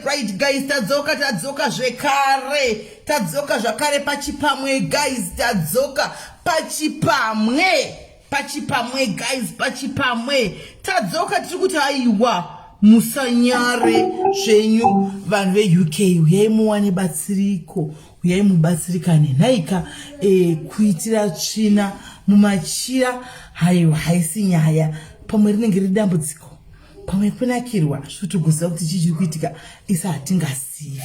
Right, guys, tadzoka zvekare pachipamwe, guys, tadzoka pachipamwe, guys, tadzoka tiri kuti aiwa musanyare zvenyu vanhu veuk, uyai muwane batsiriko, uyai mubatsirikane nhaika kuitira tsvina mumachira. Haiwa, haisi nyaya, pamwe rinenge riri dambudziko, pamwe kunakirwa zvitogoziva kuti chii chiri kuitika, isa hatingazivi.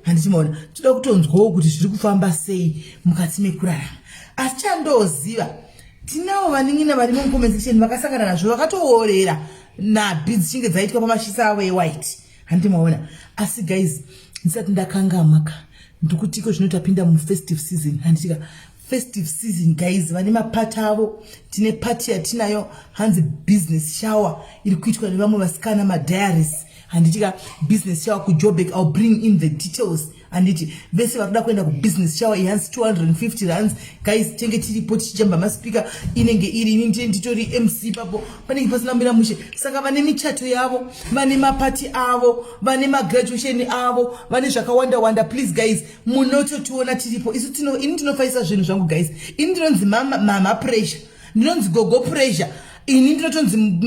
Handichimaona toda kutonzwawo kuti zviri kufamba sei mukati mekurarama. Asi chandoziva, tinavo vaningina vari mucomment section vakasangana nazvo vakatoorera nhabvi dzichinge dzaitwa pamashisa avo ewhite. Handimaona. Asi guys, ndisati ndakangamaka ndikutiko zvinotapinda mufestive season. Handitika festive season, guys, vane mapati avo. Tine pati yatinayo hanzi business shower iri kuitwa nevamwe vasikana madiaries. Handitika business shower kuJoburg. I'll bring in the details. Handiti vese vakuda kuenda kubusiness shower ihanzi 250 rands. Guys, tenge tiripo tichijamba maspika inenge iri ini nditori MC papo panenge pasina mbira mushe. Saka vane michato yavo, vane mapati avo, vane magraduation avo, vane zvakawanda. Please guys, munototiona tiripo. Isu ini tinofaisa zvinhu zvangu guys. Ini ndinonzi mama pressure, ndinonzi gogo pressure, ini ndinotonzi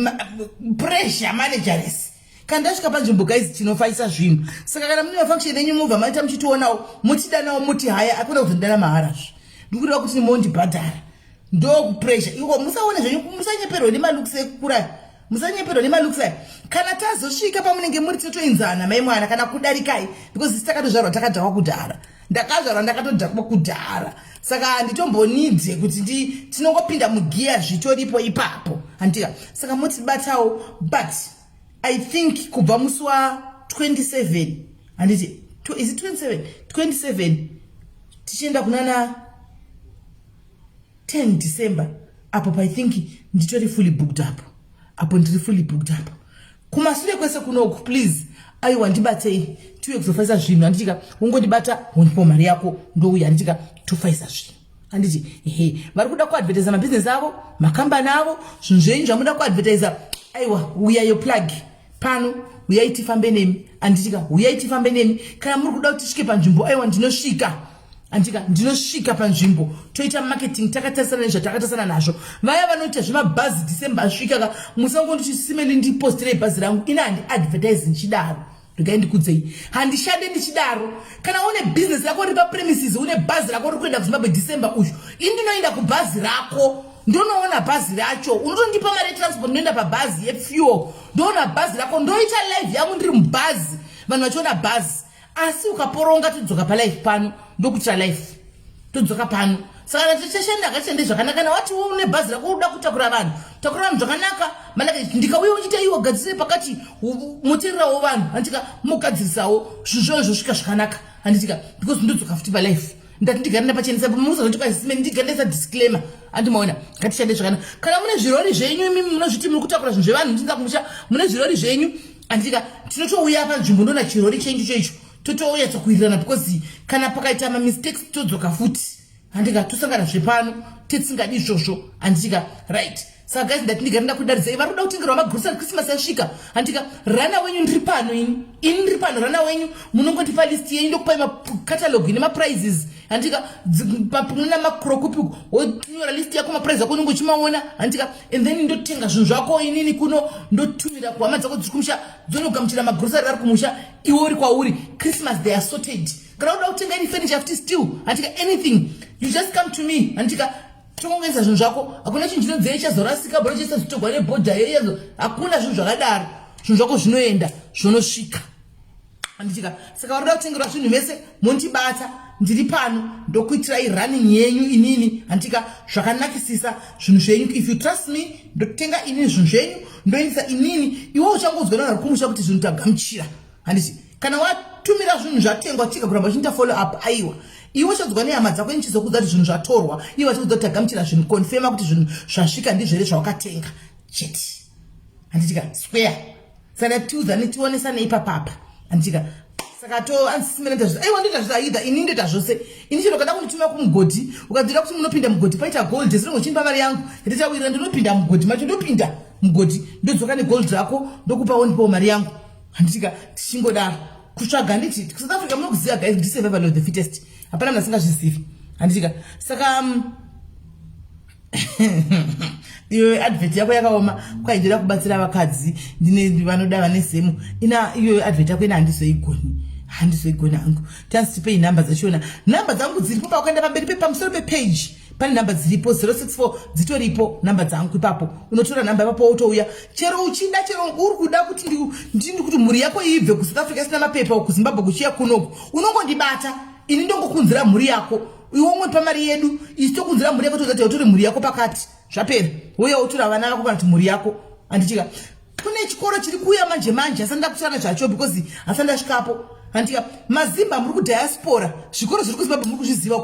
pressure manageress. Kandasvika panzvimbo guys tinofaisa zvinhu. Saka kana mune mafunction enyu mubva maita muchitoonawo, mutidanawo muti haya akuna kuzondana maharazve. Ndikuda kuti mondibhadhara. Ndo pressure. Iko musaone zvenyu, musanyeperwa nemalukisi ekukuraya. Musanyeperwa nemalukisi. Kana tazosvika pamunenge muri totoinzana mai mwana kana kudarikai, because takatozvarwa takadhakwa kudhara. Ndakazvarwa ndakatodhakwa kudhara. Saka handitombonidze kuti tinongopinda mugiya zvitoripo ipapo. Handika. Saka mutibatawo, but I think kubva musi wa 27, handiti, is it 27? 27, tichienda kunana 10 December, apo I think nditori fully booked up. Apo ndiri fully booked up. Kumashure kwese kunoku, please, aiwa ndibatei, tiwe kuzofaisa zvinhu. Handitika, ungondibata, undipo mari yako, ndouya, handitika, tofaisa zvinhu. Handiti, vari kuda kuadvertise mabusiness avo, makambani avo, zvinhu zvenyu zvamuda kuadvertise, aiwa, uya yo plug. Pano uyai tifambe nemi. Anditika uyai tifambe nemi. Kana muri kuda kuti tisvike panzvimbo, aiwa ndinosvika. Andika ndinosvika panzvimbo. Toita marketing takatarisana nezvatakatasana nazvo. Vaya vanoita zvemabhazi December asvika, musangonditi SIS-MELLY ndipostire bhazi rangu. Ina handi advertise nchidaro. Regai ndikudzei. Handishande ndichidaro. Kana une business yako iri pa premises, une bhazi rako uri kuenda kuZimbabwe December uyu, indinoenda kubhazi rako. Ndonoona bhazi racho, unotondipa mari transport ndoenda pabhazi yefuel. Ndoona bhazi rako, ndoita live yangu ndiri mubhazi, vanhu vachiona bhazi. Asi ukaporonga todzoka palife pano, ndokuita life. Todzoka pano. Saka tichashanda akashande zvakanaka. Kana wati une bhazi rako uda kutakura vanhu, takura vanhu zvakanaka. Malaka ndikauya uchita iwo gadzire pakati mutirirawo vanhu. Handika mugadzirisawo zvinhu zvosvika zvakanaka. Handitika because ndodzoka futi palife. Ndati ndigarenda pachenesa musazoti kwa SIS-MELLY ndigarenda disclaimer. Andimaona ngatishande zvakanaka. Kana mune zvirori zvenyu mimi munozviti muri kutakura zvinhu zvevanhu ndinza kumusha, mune zvirori zvenyu, andika tinotouya panzvimbo ndona chirori chenyu checho totouya tsokuirirana, because kana pakaita mistakes todzoka futi. Andika tosangana zvepano tetsingadi izvozvo. Andika right. Saka guys, ndati ndigarenda kudaridza vari kuda kutengerwa magurisa Christmas yasvika. Andika rana wenyu ndiri pano ini ndiri pano, rana wenyu munongondipa list yenyu ndokupai catalog ine prizes. handika papuna makrokopi wonyora list yako maprize ako unenge uchimaona handika and then ndotenga zvinhu zvako inini kuno ndotumira kuhama dzako dziri kumusha dzonogamuchira magrosari ari kumusha iwe uri kwauri Christmas they are sorted kana uda kutenga any furniture after still handika anything you just come to me handika tongongeza zvinhu zvako hakuna chinhu chinonzeye chazorasika bora chese zvitogwa nebhodha yeyezo hakuna zvinhu zvakadaro zvinhu zvako zvinoenda zvonosvika handichika saka varikuda kutengerwa zvinhu vese mondibata ndiri pano ndokuitirai running yenyu inini handika zvakanakisisa zvinhu zvenyu if you trust me ndotenga inini zvinhu zvenyu ndoendesa inini iwe uchangodzwa navanhu vari kumusha kuti zvinhu tagamuchira handiti kana watumira zvinhu zvatengwa chika kuramba uchinoita follow up aiwa iwe chadzwa nehama dzako nichizokudza kuti zvinhu zvatorwa iwe vachikudza kuti tagamuchira zvinhu confirma kuti zvinhu zvasvika ndizvere zvawakatenga chete handitika square saka tiudzane tionesane ipapapa handitika saka to ansisimena zvose aiwa ndoita zvaida ini ndoita zvose ini chero kada kundituma kumugodhi ukadzira kuti munopinda mugodhi paita gold zvirongo chinipa mari yangu nditawira ndinopinda mugodhi macho ndopinda mugodhi ndodzoka negold rako ndokupa wonipawo mari yangu handitika tichingodaro kutsvaga nditi South Africa munokuziva guys kuti survival of the fittest hapana munhu asingazvizivi handitika saka iyo advert yako yakaoma kwaindira kubatsira vakadzi ndine vanoda vane zemu ina iyo advert yako ina handizoigoni hangu tanzitipei namba dzachona namba dzangu dziripo paukaenda pamberi pamusoro pepage pane namba dziripo 064 dzitoripo namba dzangu ipapo unotora namba ipapo utouya chero uchida chero uri kuda kuti ndini kuti mhuri yako ibve kuSouth Africa isina mapepa kuZimbabwe kuchiya kunoku unongodibata ini ndongokunzira mhuri yako iwe umwe pamari yedu isi tokunzira mhuri yako tozati utori mhuri yako pakati zvapera uye utora vana vako kana kuti mhuri yako handitika kune chikoro chiri kuuya manje asanda kutsvana zvacho because asanda svikapo handitika mazimba muri kudiaspora zvikoro zviri kuZimbabwe muri kuzviziva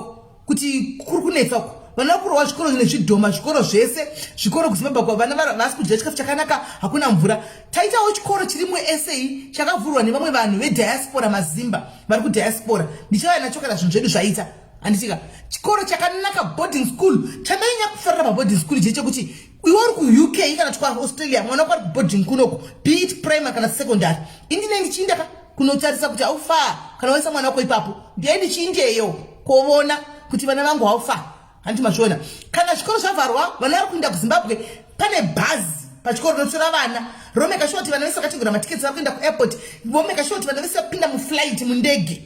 kuti kuri kunetsako vana vakurwa zvikoro nezvidhoma zvikoro zvese zvikoro kuZimbabwe kwa vana vasi kudya chikafu chakanaka hakuna mvura taitawo chikoro chiri muSA chakavhurwa nevamwe vanhu vediaspora mazimba vari kudiaspora ndichauya nacho kana zvinhu zvedu zvaita handitika chikoro chakanaka boarding school chamainya kufarira paboarding school chechekuti iwe uri kuUK kana kuti kwaAustralia mwana wako ari kuboarding kunoko be it primary kana secondary indine ndichienda kunotarisa kuti aufa kana waisa mwana wako ipapo ndiye ndichiindeyo kuona kuti vana vangu haufa handi mashona kana chikoro zvavharwa vana vari kuenda kuZimbabwe pane bhazi pachikoro rinotora vana romeka sure kuti vana vese vakatengera matiketi vari kuenda kuairport vomeka sure kuti vana vese vapinda muflight mundege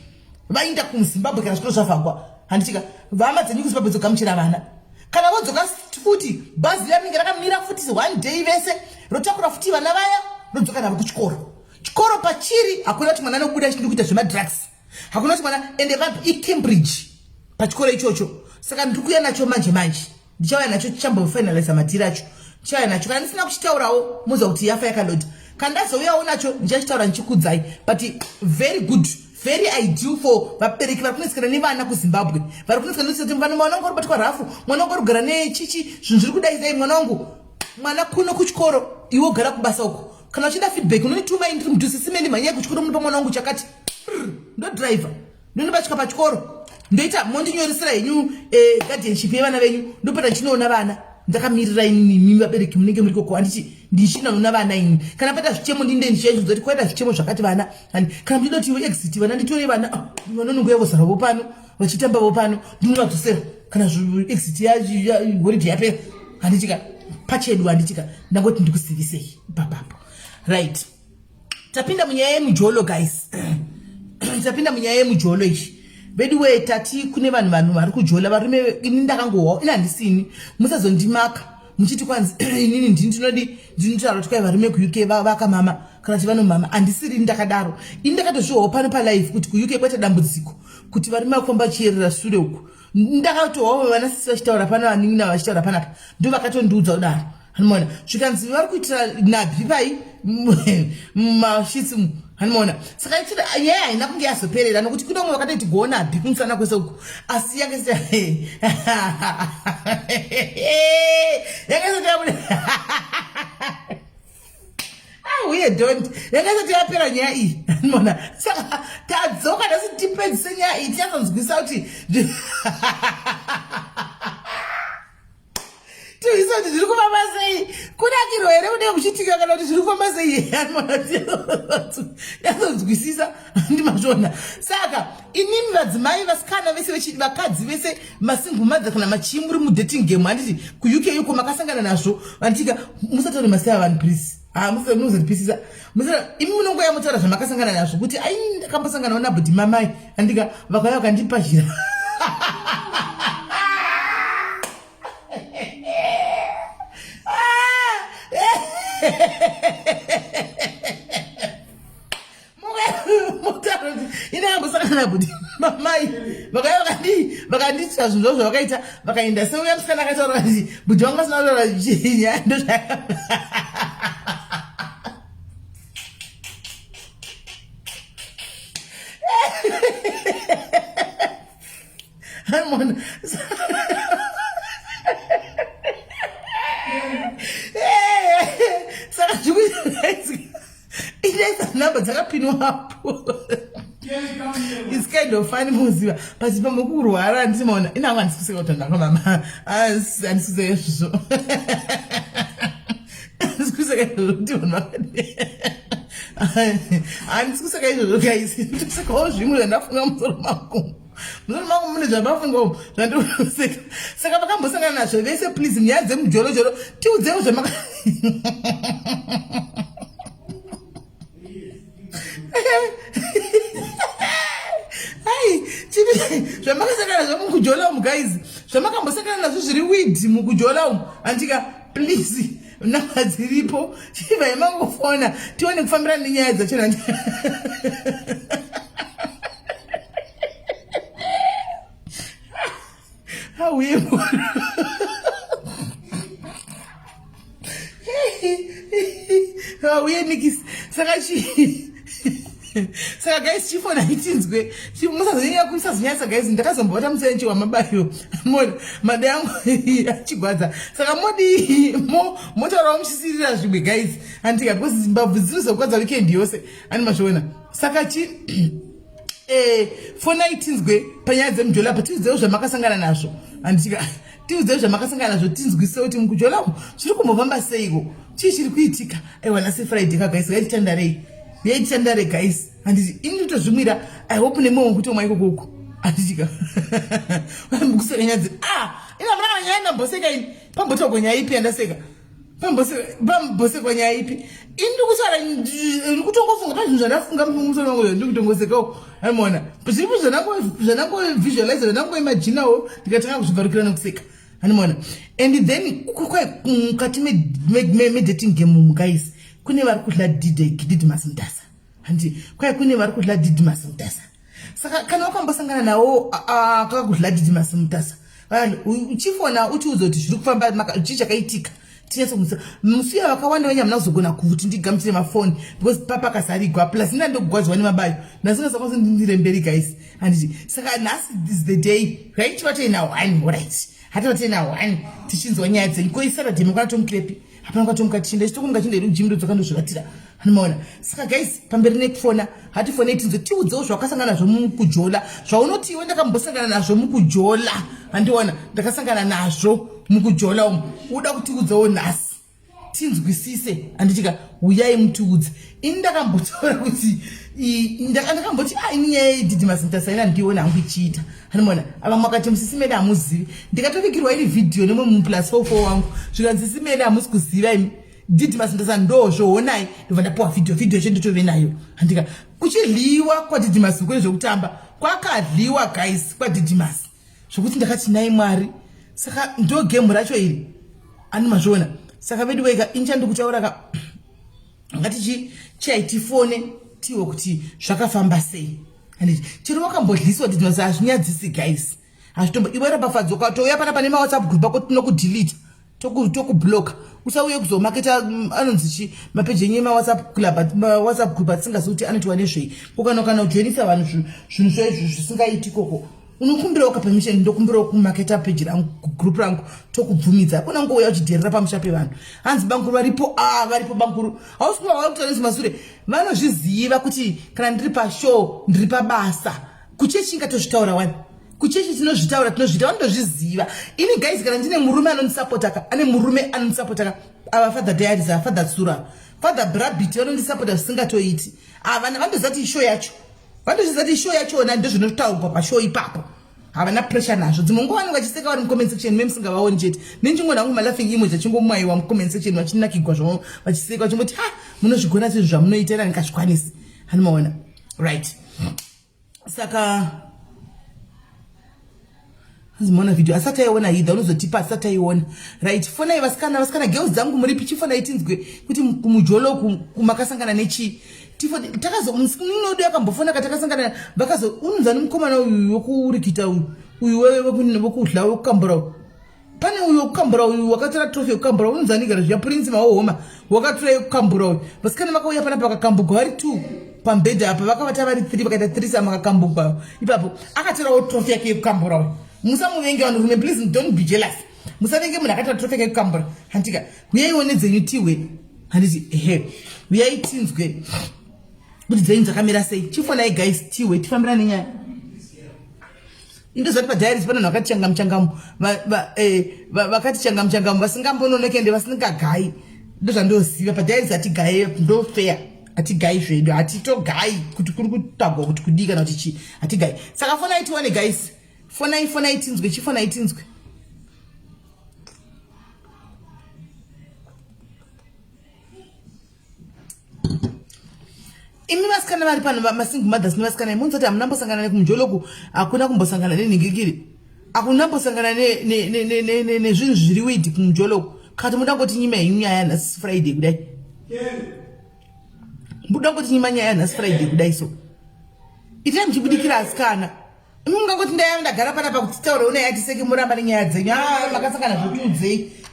vaenda kuZimbabwe kana chikoro zvavharwa handitika vama dzenyu kuZimbabwe dzogamuchira vana kana vodzoka futi bhazi ranenge rakamira futi one day vese rotakura futi vana vaya rodzoka navo kuchikoro chikoro pachiri hakuna kuti mwana anobuda achindi kuita zvemadrugs hakuna kuti mwana ende vapi iCambridge pachikoro ichocho saka ndiri kuuya nacho manje ndichauya nacho chichambofinaliza madhiri acho ndichauya nacho kana ndisina kuchitaurawo muza kuti yafa yakalota kana ndazouyawo nacho ndichachitaura ndichikudzai but very good very ideal for vabereki vari kunesikana nevana kuZimbabwe vari kunesikana kuti mwana wangu ari batwa rafu mwana wangu ari kugara nechichi zvinhu zviri kudaizai mwana wangu mwana kuno kuchikoro iwe ugara kubasa uko kana uchida feedback unonituma ndiri mudhusi simeni manyaya kuchikoro munopa mwana wangu chakati ndo driver ndinobatsvika pachikoro ndoita mondinyoresera henyu guardianship yevana venyu ndopata ndichinoona vana ndakamirira inini vabereki munenge muri koko handiti ndichinoona vana ini kana paita zvichemo ndinde ndichiyaizodza kuti kwaita zvichemo zvakati vana kana muchida kuti iwe exit vana nditore vana vanonongoyavozaravo pano vachitambavo pano ndinonadzosera kana exit yahoridi yapera handitika pachedu handitika ndangoti ndikuzivisei papapo right tapinda munyaya yemujolo guys tapinda munyaya yemujolo ichi beduwe tati kune vanhu vari kujola varume ini ndakangowa ina handisini musazondimaka muchiti kwanzi inini ndinodi ndinotaura kuti kwai varume kuUK vakamama kana kuti vanomama handisiri ndakadaro ini ndakatozviwawo pano palive kuti kuUK kwaita dambudziko kuti varume vakufamba chierera shure uku ndakatowawo vanasisi vachitaura pano vaningina vachitaura panapa ndo vakatondiudza kudaro hanimona zvikanzi vari kuitira nhabvi pai mashitsi hanimona saka ichida nyaya haina kunge yazoperera nokuti kune umwe vakatoti goona nhabvi kumusana kwese uku asi yakasita uye don't yakasati yapera nyaya iyi hanimona saka tadzoka tasi tipedzise nyaya iyi tichazonzwisa kuti tiisa kuti zviri kufamba sei kudakirwa here kune kuchitika kana kuti zviri kufamba sei yazonzwisisa ndimazvona. Saka inimi vadzimai vasikana vese vakadzi vese masingle mother kana machii muri mudating game handiti kuuk yuko makasangana nazvo vanditika musataure masaya vanhu please. Munozopisisa imi munongoya mutaura zvamakasangana nazvo kuti ai ndakambosanganawo nabhodhi mamai andika vakauya vakandipazhira inakambosangana nabhodhi mamai vakauya vakanditira zvinhu zvavakaita vakaenda seuya musikana akataura kuti bhodhi wangu asina kutaura ndo saka inoisa nhamba dzakapinwapo. It's kind of funny muziva but pamukurwara ndisimaona inangu handisikuseka kuti ndakamama handisikuseka izvozvo handisikuseka izvozvo kuti vanhu vakadi handisikuseka izvozvo guys ndisikusekawo zvimwe zvandafunga musoro mangu mune zvamafungawo zvandikuseka. Saka vakambosangana nazvo vese please nyaya dzemujolojolo tiudzewo zvamaka zvamakasangana nazvo mukujola umu guys zvamakambosangana nazvo zviri widhi mukujola umu andika please nhamba dziripo chivai mangofona tione kufambirana nenyaya dzachona. Hauye hauye nikisi saka saka guys chifona itinzwe musazonyanyisa guys ndakazombota musenje wamabayo mona mada yangu achigwadza saka modi motaurawo muchisirira zvimwe guys andika because Zimbabwe dzinozokwadza weekend yose ani mazviona. Saka fona itinzwe panyaya dzemujolo apa tiudzewo zvamakasangana nazvo anditika tiudzewo zvamakasangana nazvo tinzwise kuti mukujolo zviri kumbofamba seiko chii chiri kuitika. Aiwa nasi Friday ka guys yaitandare guys handiti ini ndotozvimwira I hope nemwe wekutomwa ikokoko anditika mukuseka nyadzi ina mwana nyaya ndamboseka ini pambotogwa nyaya ipi yandaseka pamboseka nyaya ipi ini kusara kutongofunga pazvinhu zvandafunga mumusoro wangu ndikutongosekawo aimona zviripo zvanango visualize zvanango imaginawo ndikatanga kuzvibvarukira nekuseka aimona. And then mukati medating game guys kune vari kudla Didmus Mutasa handi kwai kune vari kudla Didmus Mutasa. Saka kana wakambosangana nawo akakudla Didmus Mutasa uchifona utiudza kuti zviri kufamba chii chakaitika tinese musiya vakawanda wenye hamuna kuzogona kuti ndigamuchire mafoni because papa kasarigwa plus ina ndogwadzwa nemabayo nasingasakonzi ndindire mberi guys handiti. Saka nhasi is the day right vatena one right hati vatena one tichinzwa nyaya dzenyu ko isaturday makanatomukrepi hapana kwatomuka tichinda chitokunga chinda iri kujimiro dzakandozviratira hanimaona. Saka guys pamberi nekufona hati fona itinzo tiudzewo zvawakasangana nazvo mukujola zvaunoti iwe ndakambosangana nazvo mukujola handiona ndakasangana nazvo mukujola umu uda kutiudzawo nhasi tinzwisise handitika uyai mutiudze. ini ndakambotaura kuti ndakamboti ini nyaya yeDidmus Mutasa ina ndiona hangu ichiita hanimona ava mwakati musisimede hamuzivi ndikatopikirwa iri vhidhiyo nemwe mu+44 wangu zvikanzi sisimede hamusi kuziva imi Didmus Mutasa ndozvoonai ndobva ndapiwa vhidhiyo chenditove nayo handika kuchidliwa kwaDidmus kune zvekutamba kwakadliwa guys kwaDidmus zvokuti ndakati nai Mwari. Saka ndo game racho iri ani mazviona. Saka vedu wega inchandikutaura ka ngati chaitifone tiwo kuti zvakafamba sei handiti chero wakambodliswa Didmus azvinyadzisi guys azvitombo iwera pafadzo kwatouya pana pane WhatsApp group ako tinokudelete tokublock usauye kuzomaketa anonzi chi mapeji enye WhatsApp club WhatsApp group atingazokuti anotiwa nezvei ukanokanwa kujoinisa vanhu zvinhu zvaizvo zvisingaiti koko unokumbira uka permission ndokumbira kumaketa page rangu group rangu tokubvumidza kuna ngouya uchidherera pamusha pevanhu hanzi banguru varipo banguru hausikuma vakutaurisa masure vanozviziva kuti kana ndiri pashow ndiri pabasa kuchechi ingatozvitaura wani kuchechi tinozvitaura ndozviziva ini guys kana ndine murume anondisapotaka ane murume anondisapotaka ava father diaries father sura father brabit vanondisapota zvisingatoiti avana vandozati show yacho vandozati show yachona ndozvinotaurwa pashow ipapo havana pressure nazvo dzimwe nguva vanenge vachiseka vari mucomment section memusingavaoni chete nenjingo nangu malaughing emoji achingomwaiwa mucomment section vachinakigwa zvavo vachiseka vachingoti munozvigona sezvo zvamunoita ena ndingazvikwanisi hanimaona right saka mona video asati aiona hidha unozotipa asati aiona right fonai vasikana girls dzangu muri pichifonai tinzwe kuti kumujolo kumakasangana nechi takazomuninodo yakambofona katakasangana vakazo unonzani mukomana uyu wokurikita uyu wokudla wokukambura pane uyu wokukambura uyu wakatora trophy yokukambura unonzani gara zviya prince mawohoma wakatora yokukambura uyu vasikana vakauya panapa vakakambugwa vari 2 pambedha apa vakavata vari 3 vakaita 3 sama vakakambugwa ipapo akatorawo trophy yake yokukambura uyu musamuvenge vanhurume please don't be jealous musavenge munhu akatora trophy yake yokukambura handika uyaione dzenyu tiwe handiti uyai tinzwe kuti dzenyu dzakamira sei chifonai guys tiwe tifambira nenyaya indozvati padiaries pane vanhu vakati changamuchangamu vakati changamuchangamu vasingambononoke vasingagayi ndozvandoziva padiaries hatigayi ndofair hatigayi zvedu hatitogayi kuti kuri kutagwa kuti kudii kana kuti chii hatigayi saka fonai tiwane guys fonai tinzwe chifonai tinzwe imi vasikana vari pano masingle mothers nevasikana munzati hamunambosangana nekumujoloku hakuna kumbosangana nenhingikiri hakuna mbosangana nezvinhu zviri widhi kumujoloku kati muda ngoti nyima yenyu nyaya yanhasi friday kudai muda ngoti nyima nyaya yanhasi friday kudai so itai muchibudikira asikana imi mungangoti ndaya ndagara panapa kuti taura unai atiseki muramba nenyaya dzenyu makasangana nazvo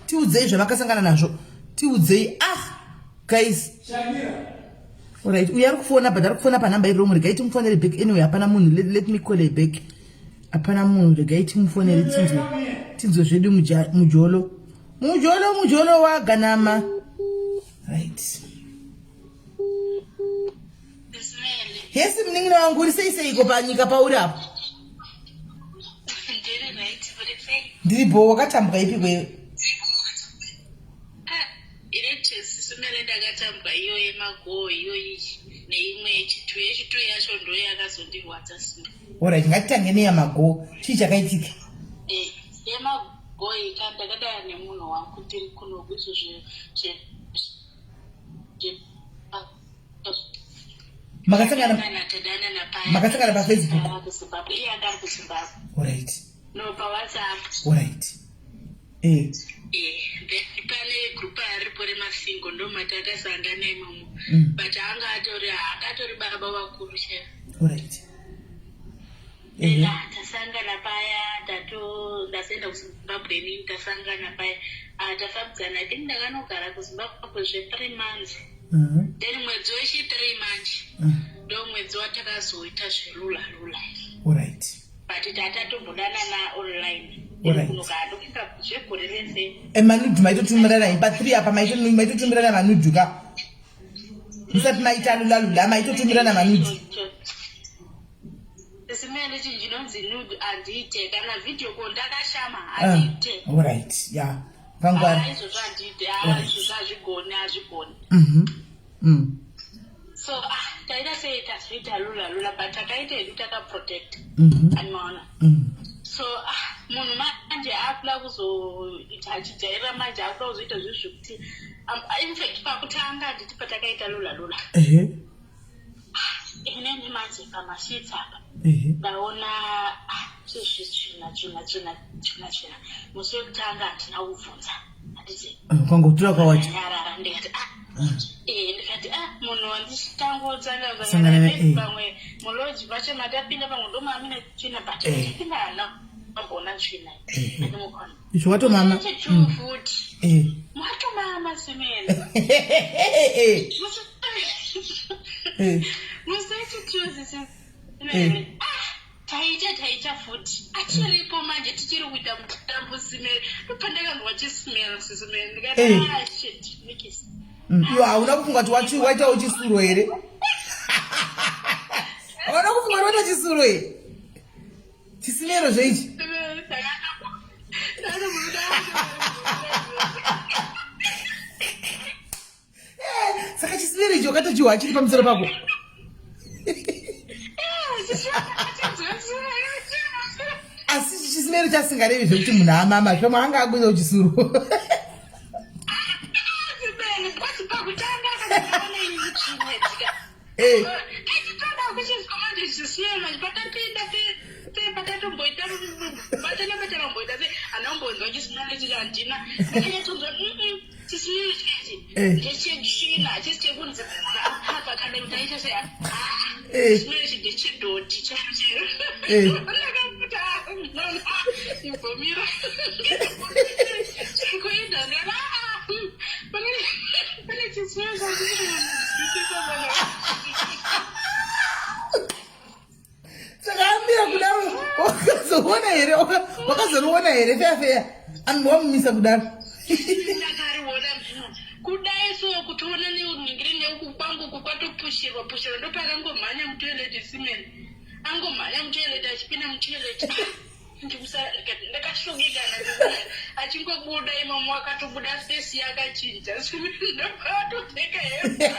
tiudzei zvamakasangana nazvo tiudzei guys alright we are kufona but arikufona panamba iromo regaiti mufonere back anyway hapana munhu let me call her back hapana munhu regaiti mufonere tinzwe zvedu mujolo waganama right yes mningina wangu uri seiko panyika pauri apo ndiripo wakatambuka ipi kweyo Sumele ndakatambwa iyo yemago iyo neimwe yechitu yacho ndo yakazondirwadza simba. Alright, ngatitange neyamago. Chii chakaitika? Yemago ndakadana nemunhu wangu tiri kuno kuzvo makasangana pa Facebook. Iye andari kuZimbabwe. Alright. No, pa WhatsApp. Alright. Pane grupa aripo remasingo ndo matakasangana imomo but akatori baba vakuru chero. Alright. Tasangana paya ndasaenda kuZimbabwe ini tasangana paya tafambidzana I think ndakanogara kuZimbabwe zve3 months then mwedzi weshe 3 months ndo mwedzi watakazoita zverula. Alright. But tatatombodana online. Manudhu maitotumirana pa 3 apa maitotumirana manudhu ka musati maita lula maitotumirana manudhu simene chinjinonzi nude andite kana video call ndakashama andite. Alright, yeah vangwara izvo zvandite azvigoni so taita sei tasvita lula but takaita hedu takaprotect anoona so munhu manje akuda kuzoita achijairira manje akuda kuzoita zvinhu zvekuti infact pakutanga nditi patakaita lula inini manje pamashitsi apa ndaona china musi wekutanga handina kubvunza handiti kwangotura kwawacho nyarara ndikati ndikati munhu wandichitangotsanga pamwe muloji pacho matapinda pamwe ndomamine tsvina but tipindana ambona tsvina andimukona icho watomama futi mwatomama simene musachituzi taita futi achiripo manje tichiri kuita mutambo simene ndopandakangwa chisimela sisimene ndikati shit nikisi iwo hauna kufunga kuti waitawo chisuro here hauna kufunga kuti waita chisuro here chisimero zveichi chimereji wakatochiwa chiri pamusoro pako. Asi chisimero chasingarevi zvekuti munhu amama zvoma anga agweza kuchisuru. Wakazoona here feya anhu wamumisa kudaro. Kudai so kutoona neuningiri neukukwangu kukwatopushirwa ndopakangomhanya mutoilet simeni angomhanya mutoilet achipinda mutoilet ndakashogekana achingobuda imomo akatobuda space yakachinja ndopatopfeka hembe.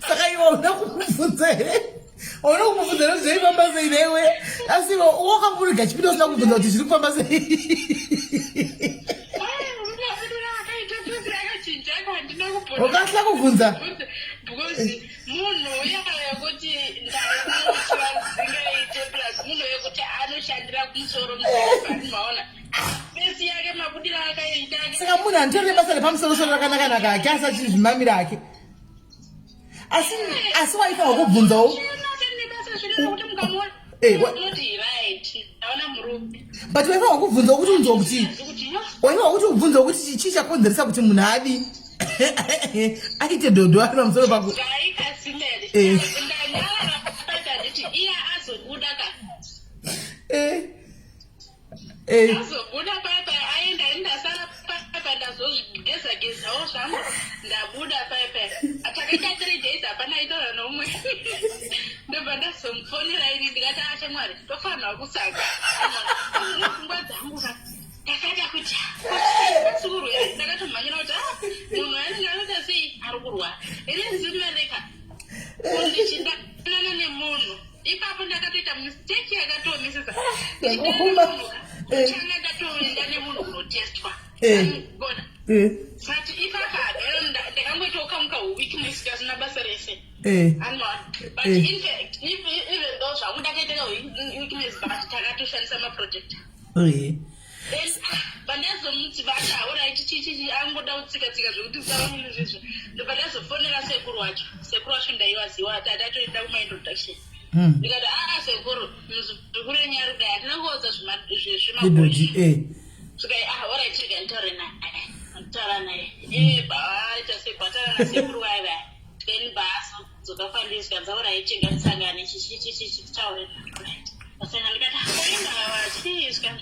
Saka iwe unoda kumubvunza here unoda kumubvunza kuti zveifamba sei newe asi wakangurega chipinda usina kubvunza kuti zviri kufamba sei. Wakasla kuvunza because munhu uyaya kuti ndaingaite plus munhu yekuti anoshandira kumusoro maona pesi yake mabudira akaita. Saka munhu anotorere basa repamusoro-soro rakanaka ake asati zvimamira ake. Asi waifanwa kubvunzawo. But waifanwa kubvunzawo kuti unzwa kuti waifanwa kuti ubvunzawo kuti chii chakonzeresa kuti munhu adi aite dhodho ari pamusoro pako. Azobuda papa aenda ndasara papa ndazozvigezagezawo zvangu ndabuda papa atakaita 3 days hapana itora nomwe ndobva ndazomufonera ini ndikati acha Mwari tofanira kusaga pfungwa dzangu ndakaita kuti sukuru ndakatomhanyira kuti munhu ainenge anoita sei ari kurwara ine zimereka kundichindana nemunhu ipapo ndakatoita mistake yakatomisisa ndakatoenda nemunhu kunotestwa bona sati ipapa ndakangotokamuka weakness kasina basa rese but in fact even though zvangu ndakaiteka weakness but takatoshandisa maproject then pandazomuti vataura ichichichi angoda kutsika-tsika zvekuti sava munhu zvezvo ndobva ndazofonera sekuru wacho ndaiwaziwa tatatoenda kumaintroduction ndikati sekuru muzukuru enyari kudai hatinangoodza zvemabhoyi svikai alright rega nditaure naye nditaura naye baaita sekwataura nasekuru vaya then baazodzoka dzauright rega tisangane chichitaure asena ndikati chiisika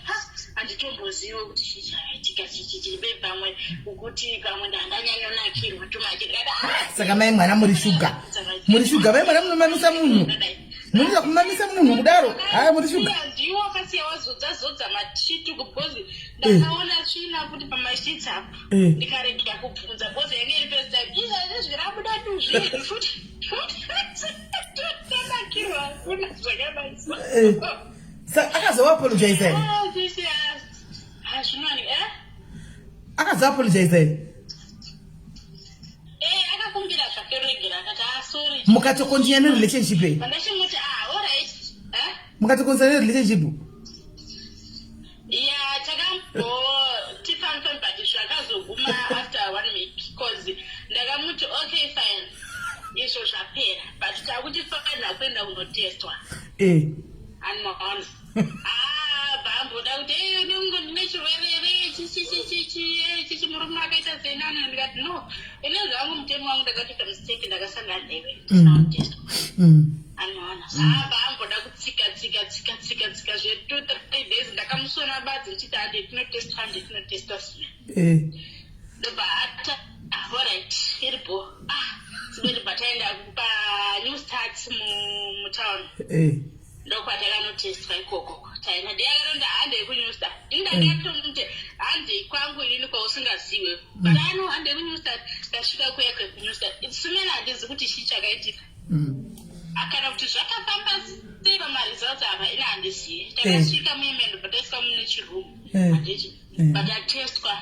handitomboziva kuti chichaitika chichibe pamwe ukuti pamwe ndandanyanyonakirwa tumakirikati saka mai mwana muri shuga mai mwana munomamisa munhu munoda kumamisa munhu kudaro haya muri shuga ndiwo akasiya wazodza machitu kubhozi ndakaona tsvina kuti pamashitsi apo ndikaregera kubvunza bhozi yange iri pesi time izvazvi zvirabuda tuzviri futi tanakirwa kuna zvakabaisa akazoapologize akazoapologize akakumbira zvakeregera akati sorry mukatokontinya nerelationship pandachimuti alright mukatokontinya nerelationship takambotipampe but zvakazoguma after 1 week because ndakamuti okay fine izvo zvapera but takuti fana kuenda kunotestwa anoona bamboda kuti ndingo ndine chirwerere chichi murume akaita senani ndikati no ine zvangu mutemo wangu ndakatoita mistake ndakasangana newe ndinotestwa anoona bamboda kutsika zve 2-3 days ndakamusona badzi ndichiti hande tinotestwa sime ndobva ata alright iripo simeni bataenda panew start mutown ndokwatakanotestva ikoko taina ndeyakaronda hande yekunyusta indandatomuti hande kwangu inini kwausingaziwe but hande yekunyusta ndasvika kunyusa simene handizi kuti chii chakaitika akana kuti zvakafamba sei pamaresults apa ine handizivi takasvika muimendo pataiswa mune chirumu handiti patatestwa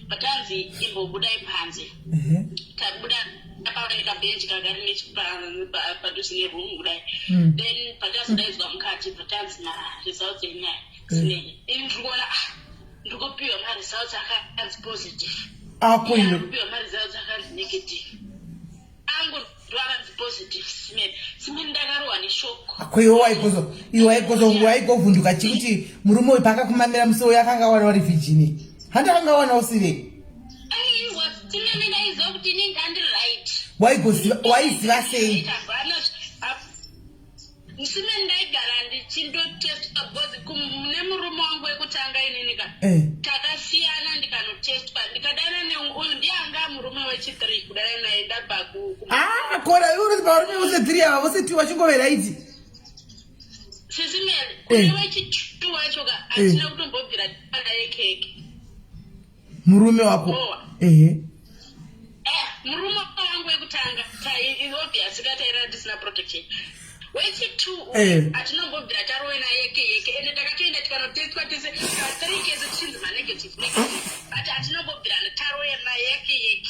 patanzi imbobudai panze tabuda paoneka benchi kagari padhuze nerumu kudai then patazodaidzwa mukati patanzi maresults enyaya simene ini ndikuona ndikupiwa maresults akanzi positive ndikupiwa maresults akanzi negative angu ndwakanzi positive simene ndakarohwa neshoko iwe waigovhunduka chikuti murume uyu pakakumamira musoro yakanga wana uri vhijini handakanga wana usire aiwa simene ndaiziva kuti inenge handiri right waiziva sei simene ndaigara ndichindotestwa bcause mune murume wangu wekutanga ininika takasiyana ndikanotestwa ndikadana neuyu ndianga murume wechi3 kudana naye ndabva kora iuri varume vose 3 ava vose 2 vachingovera iti sisimele kune wechi2 wacho ka hatina kutombobvira ana yekeke murume wako murume wangu wekutanga obviously kataira ndisina protection wechi2 atinombobvira taroena yeke ende takatoenda tikanotestwa tese 3 kese tichinzi manegative but atinombobvira taroena yeke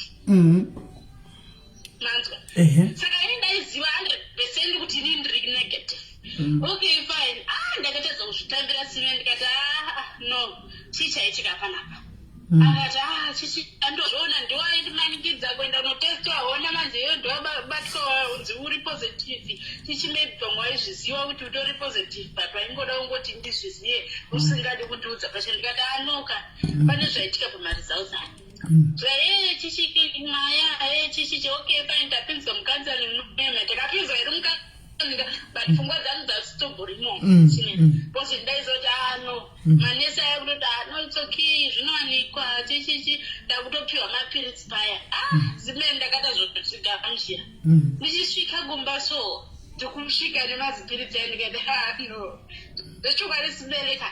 manzwa saka ini ndaiziva 100% kuti ini ndiri negative okay fine ndakatedza kuzvitambira simene ndikati no chichaitika panapa akati chichi andozviona ndiwaindimanikidza kuenda kunotestwa hona manje iyo ndobatwa unzi uri positive chichi maybe pamwe waizviziva kuti utori positive but waingoda kungoti ndizvizive usingadi kundiudza pacho ndikati anoka pane zvaitika pamaresults aya chichi maya chichi okay fine ndapinzwa mukanzani takapinzwa iri mukanzani but pfungwa dzangu dzasitobhurimo bcause ndaizoti manesi aya kutoti it's okay zvinowanikwa chichichi ndakutopiwa mapiritsi paya zimene ndakata zvototigamusira ndichisvika gumba so ndikusvika nemazipiritsi aya ndikati zvechokwadi sibereka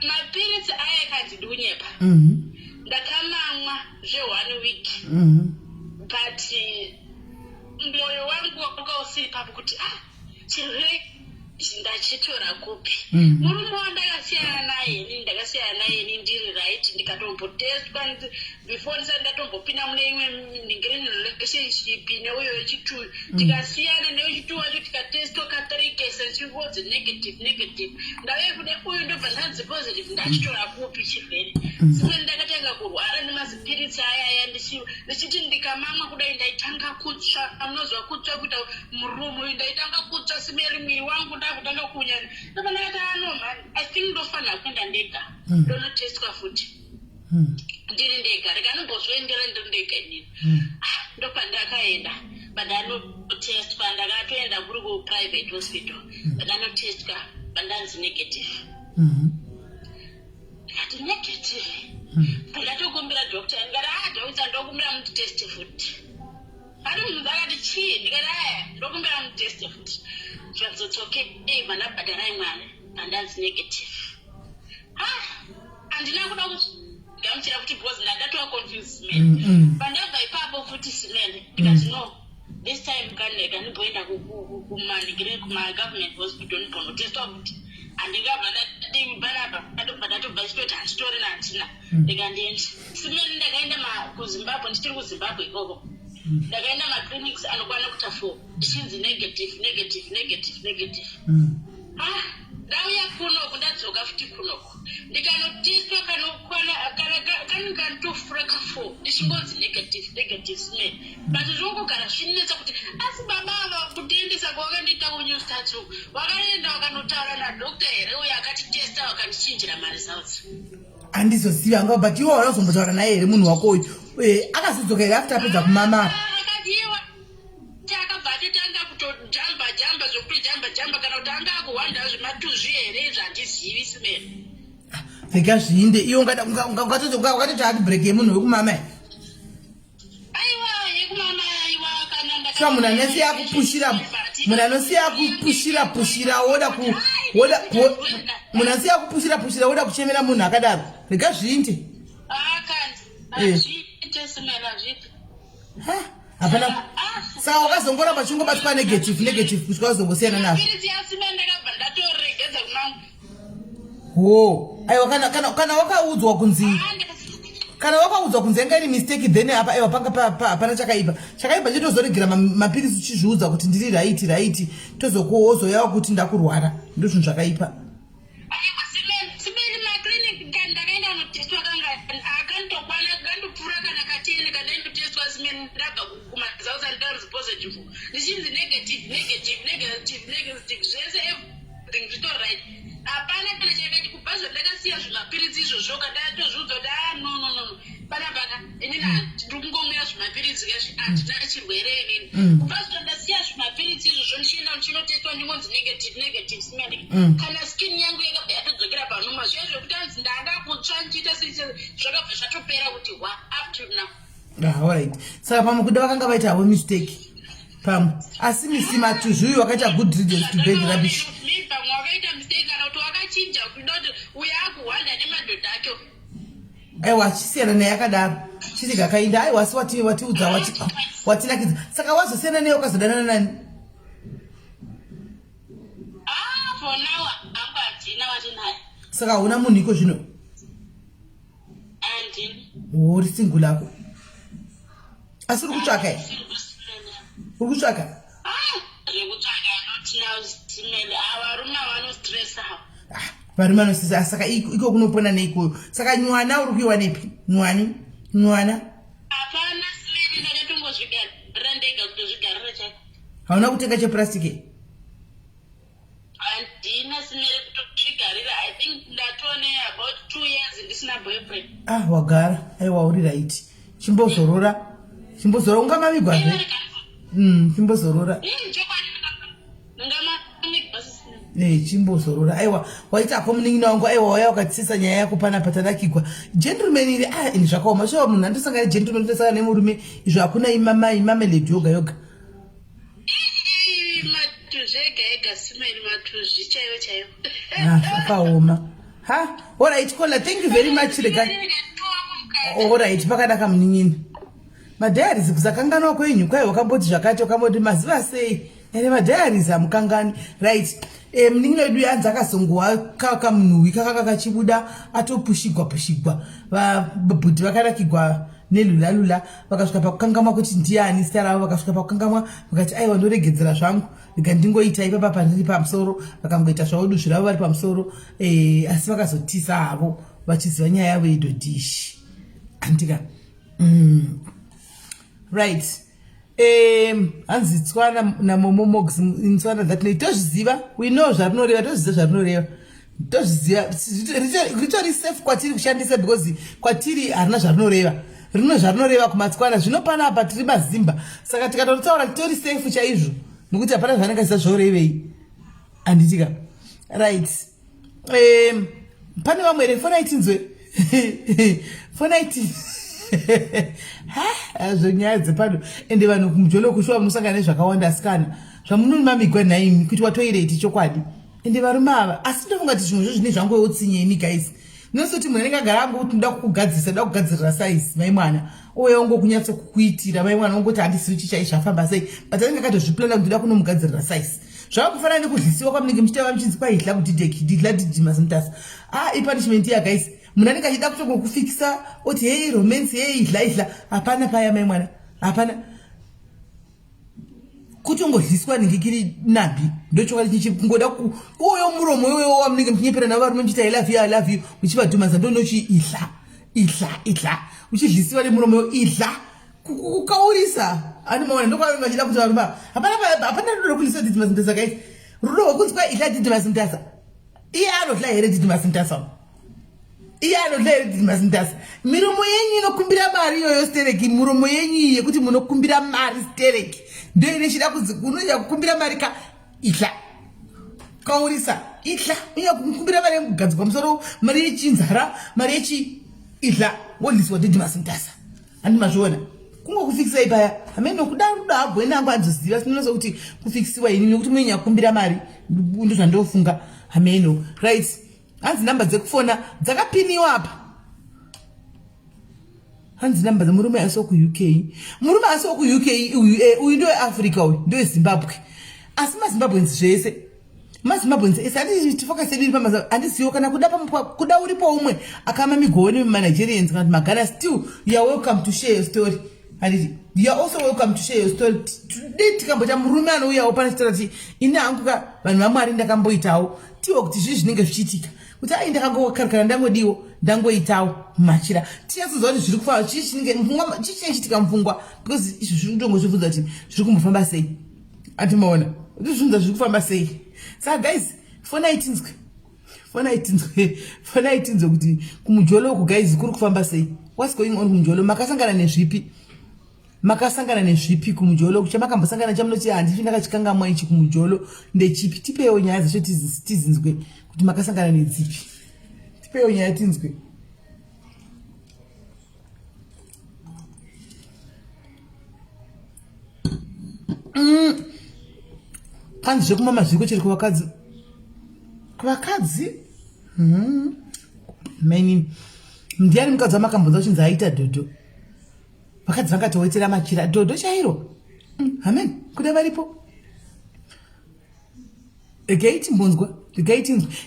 mapiritsi aya akandidunyepa ndakamamwa zve1 week but mwoyo wangu wakausiri papo kuti chirwere ndachitora kupi murume wandakasiyana naye ndiri right ndikatombotestwa before ndisati ndatombopinda mune imwe ndingireni relationship neuyo wechi2 tikasiyana newechi2 wacho tikatestwa ka3 cases chivodzi negative ndave kude uyu ndobva ndanzi positive ndachitora kupi chirwere simene ndakatanga kurwara nemazipiritsi aya ndichiti ndikamamwa kudai ndaitanga kutsva anozwa kutsva kuita murume uyu ndaitanga kutsva simeri mwiri wangu ndakutanga kunyanya ndapanakati man I think ndofanira kuenda ndega ndonotestwa futi ndiri ndega rekanobozvoendera ndiri ndega inini ndopandakaenda pandanotestwa ndakatoenda kuri kuprivate hospital pandanotestwa pandanzi negative ndikati negative ndakatokumbira doctor ndikati doctor ndokumbira mutiteste futi ari munhu akati chii ndikati ndokumbira mutiteste futi zvazotsoke mana bhadharai mwari pandanzi negative handina kuda kugamuchira kuti bcause ndatova confused simene pandabva ipapo futi simene ndikati no this time kaneka ndimboenda kumaningire kumagovernment hospital ndibonotestwa kuti handingabva ndadimbanapa ndadobva ndatobva chitoti handitori nandina ndikandienda simene ndakaenda kuzimbabwe ndichiri kuzimbabwe ikoko ndakaenda maclinics anokwana kuta 4 ndichinzi negative ndauya kunoku ndadzoka futi kunoku ndikanotestwa kanotofura ka4 ndichingonzi negative simene but zvongogara zvinetsa kuti asi baba kutiendesa kwawakandiita kunyustatu wakaenda wakanotaura nadokta here uyo akatitesta wakandichinjira maresults handizoziva ngo but iwo wanozombotaura naye here munhu wako uyu akazodzoka here after apedza kumama akadiwa takabva atotanga kutojamba zvokuti jamba kana kuti anga akuhwanda zvematuzvi here zvandizivi simene vega zvinde iwo ungatoti ati break yemunhu wekumama aiwa yekumama aiwa kana saka munhu anosiya kupushira woda kuchemera munhu akadaro rega zvinde akanzi tesimela zvipi hapana saka wakazongora pachungobatwa negative kusvika wazongosiyana nazvo mapirisi yasimela ndakabva ndatoregedza kumangu aiwa kana wakaudzwa kunzi anga iri mistake then apa aiwa panga chakaipa chitozoregera mapirisi uchizviudza kuti ndiri right tozokuwozoyawa kuti ndakurwara ndo zvinhu zvakaipa simeli maclinic ndakaenda kunotestwa akandokwana kandopfuura kana katene kana indotestwa simeli ndabva kumazausand times positive ndichinzi negative zvese everything zvitoright hapana kana chakaiti kubva zvandakasiya zvimapirisi izvozvo kandatozviudza kuti no panapa inini ndiri kungomwira zvimapirisi handina chirwere inini kubva zvandasiya zvimapirisi izvozvo ndichienda ndichinotestwa ndingonzi negative simeli kana skin yangu yakabva yatodzokera panoma zviya zvokuti anzi ndanga kutsva ndichiita zvakabva zvatopera kuti up to now alright saka pamwe kuda vakanga vaita havo mistake pamwe asi misimatuzuyu wakaita good riddance to bed rubbish pamwe wakaita mistake kana kuti wakachinja kuda kuti uya akuhwanda nemadhodha ake aiwa chisiyana naye akadaro chiti kakainda aiwa asi watiudza watinakidza saka wazosiyana naye ukazodanana nani for now hangu hadzina watinaye saka hauna munhu iko zvino handini uri singu lako asi uri kutsvaka zvekutsvaka notina simele avarume vanostresa varume vanosisa saka iko kunopona neikoyo saka nywana uri kuiwa nepi nywana hapana simele ndakatongozvigarira ndega kutozvigarira chake hauna kutenga chepurastiki handina simele kutozvigarira I think ndatone about 2 years ndisina boyfriend wagara aiwa uri right chimbozorora ungamamigwa zve chimbozorora chimbozorora aiwa waitapo munin'ina wangu aiwa waya wakatisisa nyaya yako pana patanakigwa gentleman iri ini zvakaoma shuwa munhu andosangana gentleman utosangana nemurume izvo hakuna imameledi yoga matuzvi ega simeli matuzvi chaivo zvakaoma alright kola thank you very much alright pakanaka munin'ina madhayaris kusakanganwa kwenyu kwai wakamboti zvakati wakamboti maziva sei ene madhayaris hamukangani right munin'ina wedu yanzi akazongowa kamunhuwi kakanga kachibuda atopushigwa vabhudhi vakanakigwa nelulalula vakasvika pakukangamwa kuti ndiani zita ravo vakasvika pakukangamwa vakati aiwa ndoregedzera zvangu rega ndingoita ipapa pandiri pamusoro vakangoita zvavo duzvi ravo vari pamusoro asi vakazotisa havo vachiziva nyaya yavo idhodhishi andika right hanzi tswana namomomogs inswana that tozviziva we know zvarinoreva tozviziva zvarinoreva tozviziva ritori safe kwatiri kushandisa because kwatiri harina zvarinoreva rino zvarinoreva kumatswana zvino panapa tiri mazimba saka tikatotaura titori safe chaizvo nokuti hapana zvanenge zisa zvorevei handitika right pane vamwe here fonaitinzwe fonaitin zvonyaya dzepano ende vanhu kumjolo kushuwa munosangana nezvakawanda asikana zvamunonimamigwa naimi kuti watoireti chokwadi ende varume ava asi ndofunga kuti zvimwe zvine zvangowo tsinyeni guys nosoti munhu anenge agara angu kuti nda kugadzirira size mai mwana ouya ungokunyatso kukuitira mai mwana ungoti handisivi chichai zvafamba sei but anenge akatozviplana kuti nda kunomugadzirira size zvavakufanana nekudlisiwa kwamunenge muchitava muchinzi kwaihla kudhidhla didhimasimtasa ipunishment ya guys munhu anenge achida kutogokufikisa oti hei romance hei ihla hapana paya mai mwana hapana kutongodliswa ningikiri nabi ndochokwadi chichikungoda uyo muromo uyo wamunenge muchinyepera navo varume muchiti I love you muchivadhumasa ndonochi ihla uchidlisiwa nemuromo ihla kukaurisa ani maona ndokwaanga achida kuti varume hapana rudo rokulisa didhimasimtasa guys rudo rwokunzwa ihla didhimasimtasa iye anodla here didhimasimtasa masimtasa miromo yenyu inokumbira mari iyoyo stereki muromo yenyu yekuti munokumbira mari stereki ndo inechida kunzi unoya kukumbira mari ihla kaurisa ihla uya kukumbira mari yekugadzikwa musoro mari yechinzara mari yechi ihla wodliswa ndidi masimtasa handi mazviona kungokufikisa ipaya hamene kuda rudo habweni angu anzoziva sinonoza kuti kufikisiwa ini nekuti munonya kukumbira mari ndo zvandofunga hameno right hanzi namba dzekufona dzakapiniwa apa hanzi namba murume asi ku UK murume asi ku UK uyu ndo Africa uyu ndo Zimbabwe asi maZimbabwenzi zvese maZimbabwenzi ese andi tifocus ediri pamaza andisiyo kana kuda uripo umwe akama migoni Nigerians kana magana still you are welcome to share your story and you are also welcome to share your story today tikambota murume anouya opana strategy ina anguka vanhu vamwari ndakamboitawo tiwo kuti zvinenge zvichitika kuti ai ndakangokarikana ndangodiwo ndangoitawo machira tiyasoza kuti zviri kufamba chichichitika mupfungwa because izvo zviri kutongozvibvunza kuti zviri kumbofamba sei atimaona zvibvunza zviri kufamba sei saka guys fona itinzwe kuti kumujolo uku guys kuri kufamba sei what's going on kumujolo makasangana nezvipi kumujolo kuchamakambosangana chamunoti handifi ndakachikangamwa ichi kumujolo ndechipi tipewo nyaya dzacho tizinzwe kuti makasangana nedzipi tipewo nyaya tinzwe panzi zvekumama zviri kucheri kuvakadzi maini ndiani mukadzi wamakambonza uchinzi aita dhodho vakadzi vakatowetera machira dhodho chairo amen kuda varipo regai timbonzwa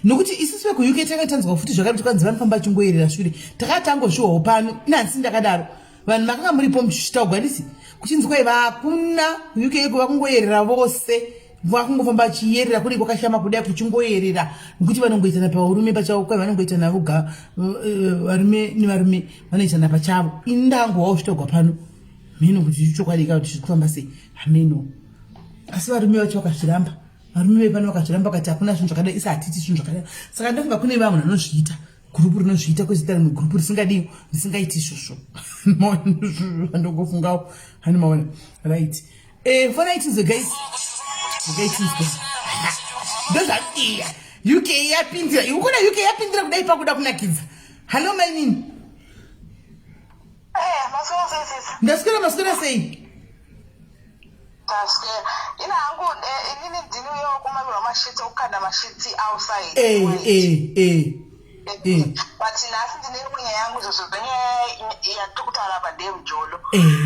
nokuti isusu vekuuk takatanzwa futi zvakati kwanzi vanofamba chingoyerera shure takatangozviwawo pano nansi ndakadaro vanhu makanga muripo muchitaugwa ndisi kuchinzwai vakuna uk vakungoyerera vose vakungofamba achiyerera kuri kwakashama kudai kuchingoyerera nokuti vanongoitana paurume pachavo kwai vanongoitana voga varume nevarume vanoitana pachavo indangowawo zvitogwa pano mhino kuti chokwadi kuti zviri kufamba sei hameno asi varume vacho vakazviramba varume vepano vakazviramba vakati hakuna zvinhu zvakadai isi hatiti zvinhu zvakadai saka ndofunga kune vamwe vanozviita gurupu rinozviita kwezita rimwe gurupu risingadiwo risingaiti izvozvo andongofungawo hani maona right fona itinzwe guys ndozvaiya UK yapindira ukona UK yapindira kudai pakuda kunakidza halo mainini ndaswera maswera sei ina hangu inini ndiniyo kumamirwa mashitsi ukanda mashitsi outside but nasi ndine nyaya yangu zvozvo zvenyaya yatikutaura padei Mjolo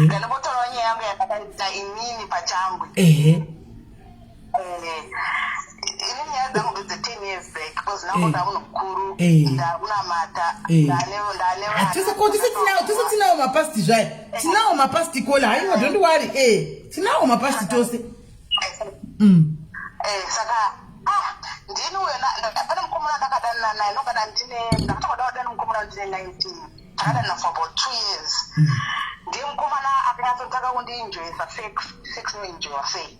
ndanobotaura nyaya yangu yakaita inini pachangu ini nyaya dzangu ndodze 10 years back because nangu ndamunhu mukuru ndakunamata tose tinawo mapasti zvai tinawo mapasti kola haiwa don't worry tinawo mapasti tose saka ndini uyo pane mukomana ndakadana naye nokada ndakatokodana mukomana ndine 19 takadana for about 2 years ndiye mukomana akanyatsotsaka kundiinjoyesa sex noinjoya sei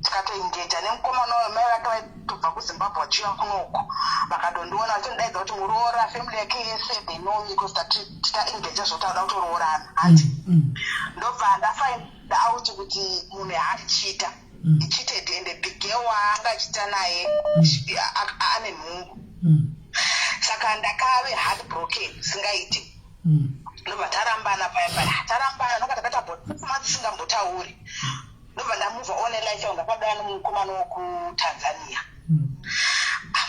tikatoingeja nemukomana uyo mai vake vaitobva kuZimbabwe vachiuya kunoko vakadondiona vachondidaidza kuti muroora family yake yese they know me because titaingeja zvotaura kutoroorana handi ndobva ndafind out kuti munhu yaatichiita icheated and the big girl waanga achiita naye ane nhungu saka ndakave heartbroken singaiti ndobva tarambana paya tarambana noka takatabotima tisingambotauri ndobva ndamuva one life yangu ndakadana nomukomana wokuTanzania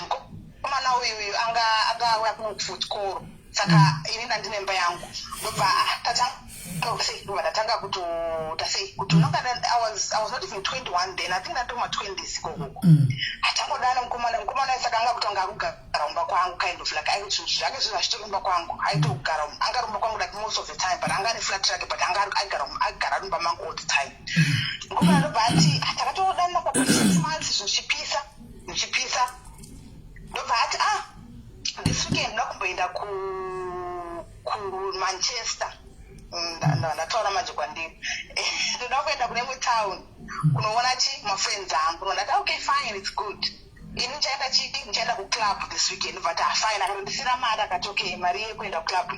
mukomana uyu anga kuchikoro saka ini ndandine mba yangu ndobva ndatanga kuti I was not even 21 then I think ndatoma 20s kokoko atangodana mukomana saka anga kutanga kugara umba kwangu kind of like aikuti zvake zvinhu zvichirumba kwangu aitogara angarumba kwangu like most of the time but anga ane flat track but agara rumba mangu all the time mukomana ndobva ati takatodanana kwa 6 months zvichipisa ndobva ati this weekend ndakumboenda ku Manchester ndataura manje kwandiri ndoda kuenda kune mutown kunoona mafriends angu ndati okay fine it's good ini ndichaenda kuclub this weekend but fine akandisira mari akati okay mari yekuenda kuclub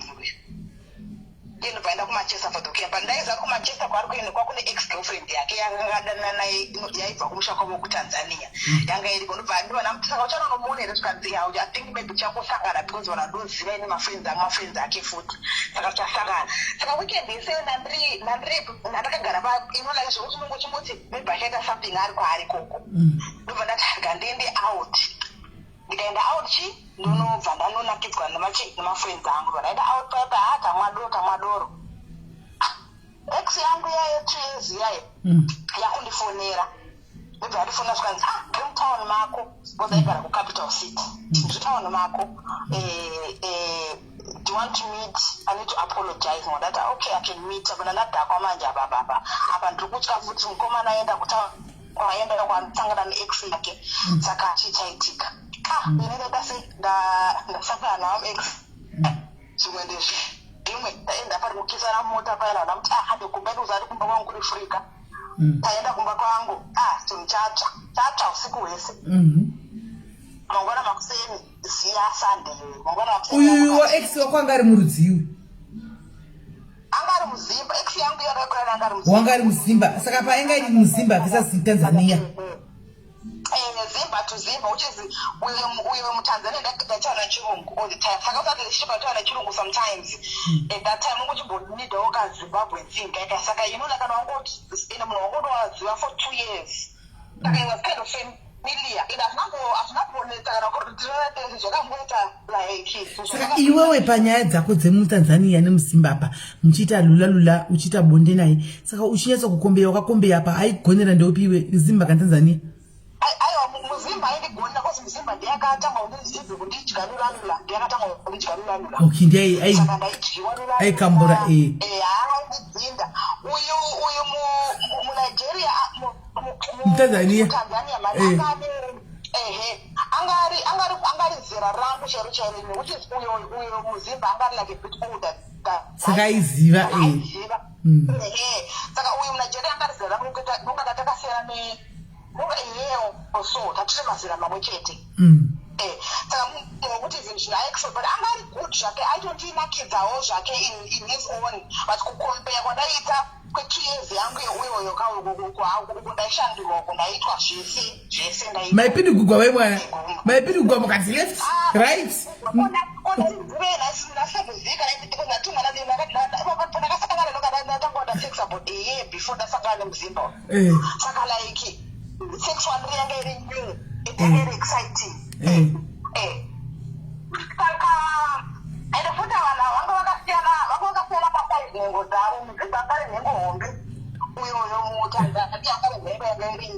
iwe ndobva enda kuManchester for the weekend but ndaiza kuManchester kwari kuenda kwakune ex girlfriend yake yakadana naye yaibva kumusha kwavo kuTanzania yanga iriko ndobva ndiona muti saka uchanonomuonera tikanzi yawo I think maybe tichakosangana because vanandoziva ine mafriends ake futi saka tichasangana saka weekend iseyo ndandakagara inolike zvokuti mungu chimuti maybe achaita something ari kwaari koko ndobva ndati ngandiende out ndikaenda out ndonobva ndanonakidzwa nemafriends angu vandaenda out paya tamwadoro yaye yakundifonera maybe andifona zvikanzi town mako because aigara kucapital city town mako do you want to meet? I need to apologize for that. Okay, I can meet. But ndadhakwa manje apa ndiri kutya futi mukomana aenda kutaura aenda kwandisangana neex yake saka chichaitika inenga ndasangana nawo ex zvimwe ndezvi imwe taenda pari kukisana mota payana ndamuti handikumbeni uzari kumba kwangu kuri frika taenda kumba kwangu chinhu chatsva usiku hwese mangwana makuseni ziya Sunday mangwana makuseni uyu ex wako anga ari murudziwi angari muzimba ex yangu yakakurana angari muzimba wanga ari muzimba saka painga iri muzimba visasi Tanzania Zimba to Zimba, which is we were Tanzania that time at Chirungu all the time. Saka usati lishipa at Chirungu sometimes. At that time which would need the Oka Zimbabwe thing. Saka you know like an ongoed in a mongo for 2 years. Saka it was kind of familiar. It has not saka iwewe panyaya dzako dzemutanzania nemusimba apa muchiita lula uchiita bonde naye saka uchinyatsa kukombeya wakakombeya apa aigonera ndeupiwe zimba katanzania aiwa muzimba aindigona kozi muzimba ndiyakatanga undizibve kundidyalula ndiyakatanga kundidyalula okay ndiye aikambura aindidzinda uyu muNigeria mutanzania angari zera rangu chero which is uyo muzimba angari like a bit older saka aiziva saka uyu muNigeria angari zera rangu nongada takasiyana ne yeo so tatire mazera mamwe chete saka kuti zvinhu zvinaexo but angari good zvake aitontinakidzawo zvake in his own but kukombeya kwandaiita kwe2 years yangu iyoyo kauko ndaishandurwako ndaitwa zvese maipindi kugwa vaimwana maipindi kugwa mukati left right before ndasangana nemuzimba saka like sexual yanga iri new it's very exciting saka ende futa vana vanga vakasiyana pasaizi nhengo dzavo muzimba angari nhengo hombe uyoyo mutanzania angari nhengo yanga iri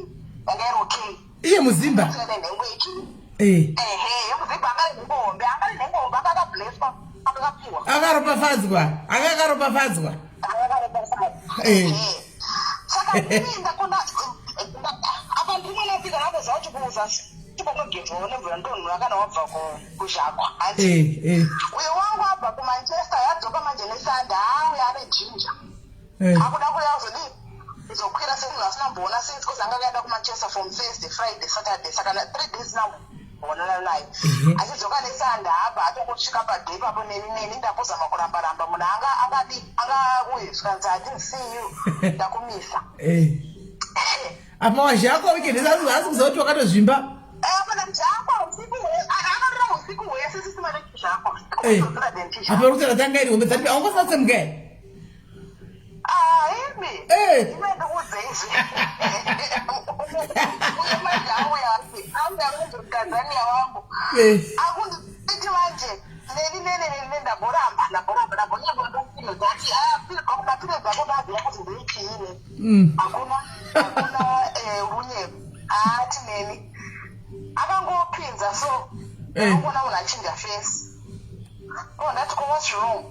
okay iye muzimba nhengo iki yemuzimba angari nhengo hombe akakableswa akakapiwa akaropafadzwa saka ndinda kona apa ndimwanapika napo zvauchikuuza tipamugevhawo nemvura ndonhu akana wabva kuzhakwa ati uyo wangu abva kumanchester yadzoka manje nesanda auya ane jinja akuda kuyazodi izokwira semunhu asina mboona since kozi anga kaenda kumanchester from Thursday Friday Saturday saka 3 days namboonana naye achidzoka nesanda abva atongosvika padhei papo neni ndapozama kuramba munhu angauye zvikanzi I didn't see you ndakumisa apa wazhako weekend hasi kuzauti wakatozvimba apa rutara tanga iri hombe dzati aungosatsemuka Tanzania wangu akunditi manje neni ndamboramba ndabonyabodati apire dzako bazi yakuti ndeichiine hakuna unyevu ati neni akangopinza so akona munhu achinja face ndati what's wrong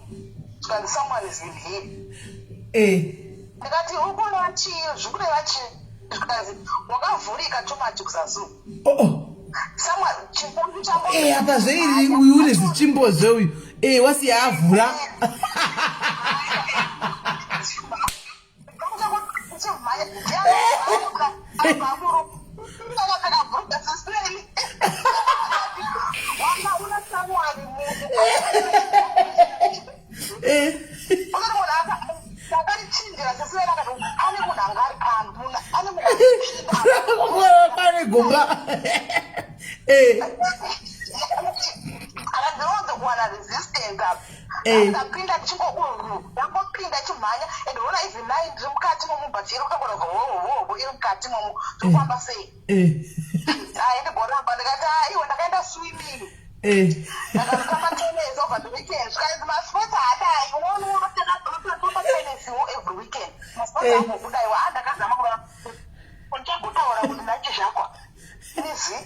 tikanzi someone is in here ndikati ukona chii zvikureva chii zvikanzi wakavhurika tomati kuzazu chimbomu changu apa zveiri uyu une zvichimbo zveuyu wasiya avhura pane gomba akandionza kuwana resistance apa ndapinda ndangopinda chimhanya ende ona izi nai ndiri mukati momubhatiri ukabona hoho iri mukati momo tofamba sei ndigoramba ndikati iwe ndakaenda swimming ndakatamba tennis over the weekend zvikanzi masports haadai unoonatamba tennis every weekend masports angu kudaiwa zvakwa izi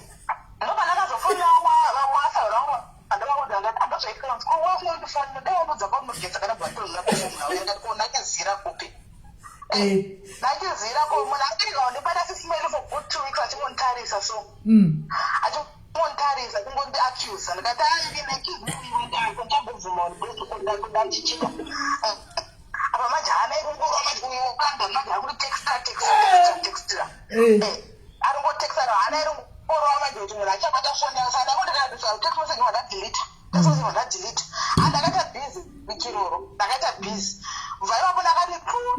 ndoba ndakazofona wasaurawa andavakuda andozoikira kuti kowaunondifanira daunodza paunogetsa kana bvatonaaenda konakizira kupi nakizira ko munhu angirikaundibata sisimeli for good 2 weeks achimontarisa so achimontarisa kungondiacusa ndikati ndakibvuma ndachichita apa majaha nairungorwamajanda majaha kuti textira aringotextira hana iringorwa majaha kuti munhu achabata foni yasadakundikadadilita ndadilita andakaita bhizi mikiroro ndakaita bhizi mvaivapo ndakati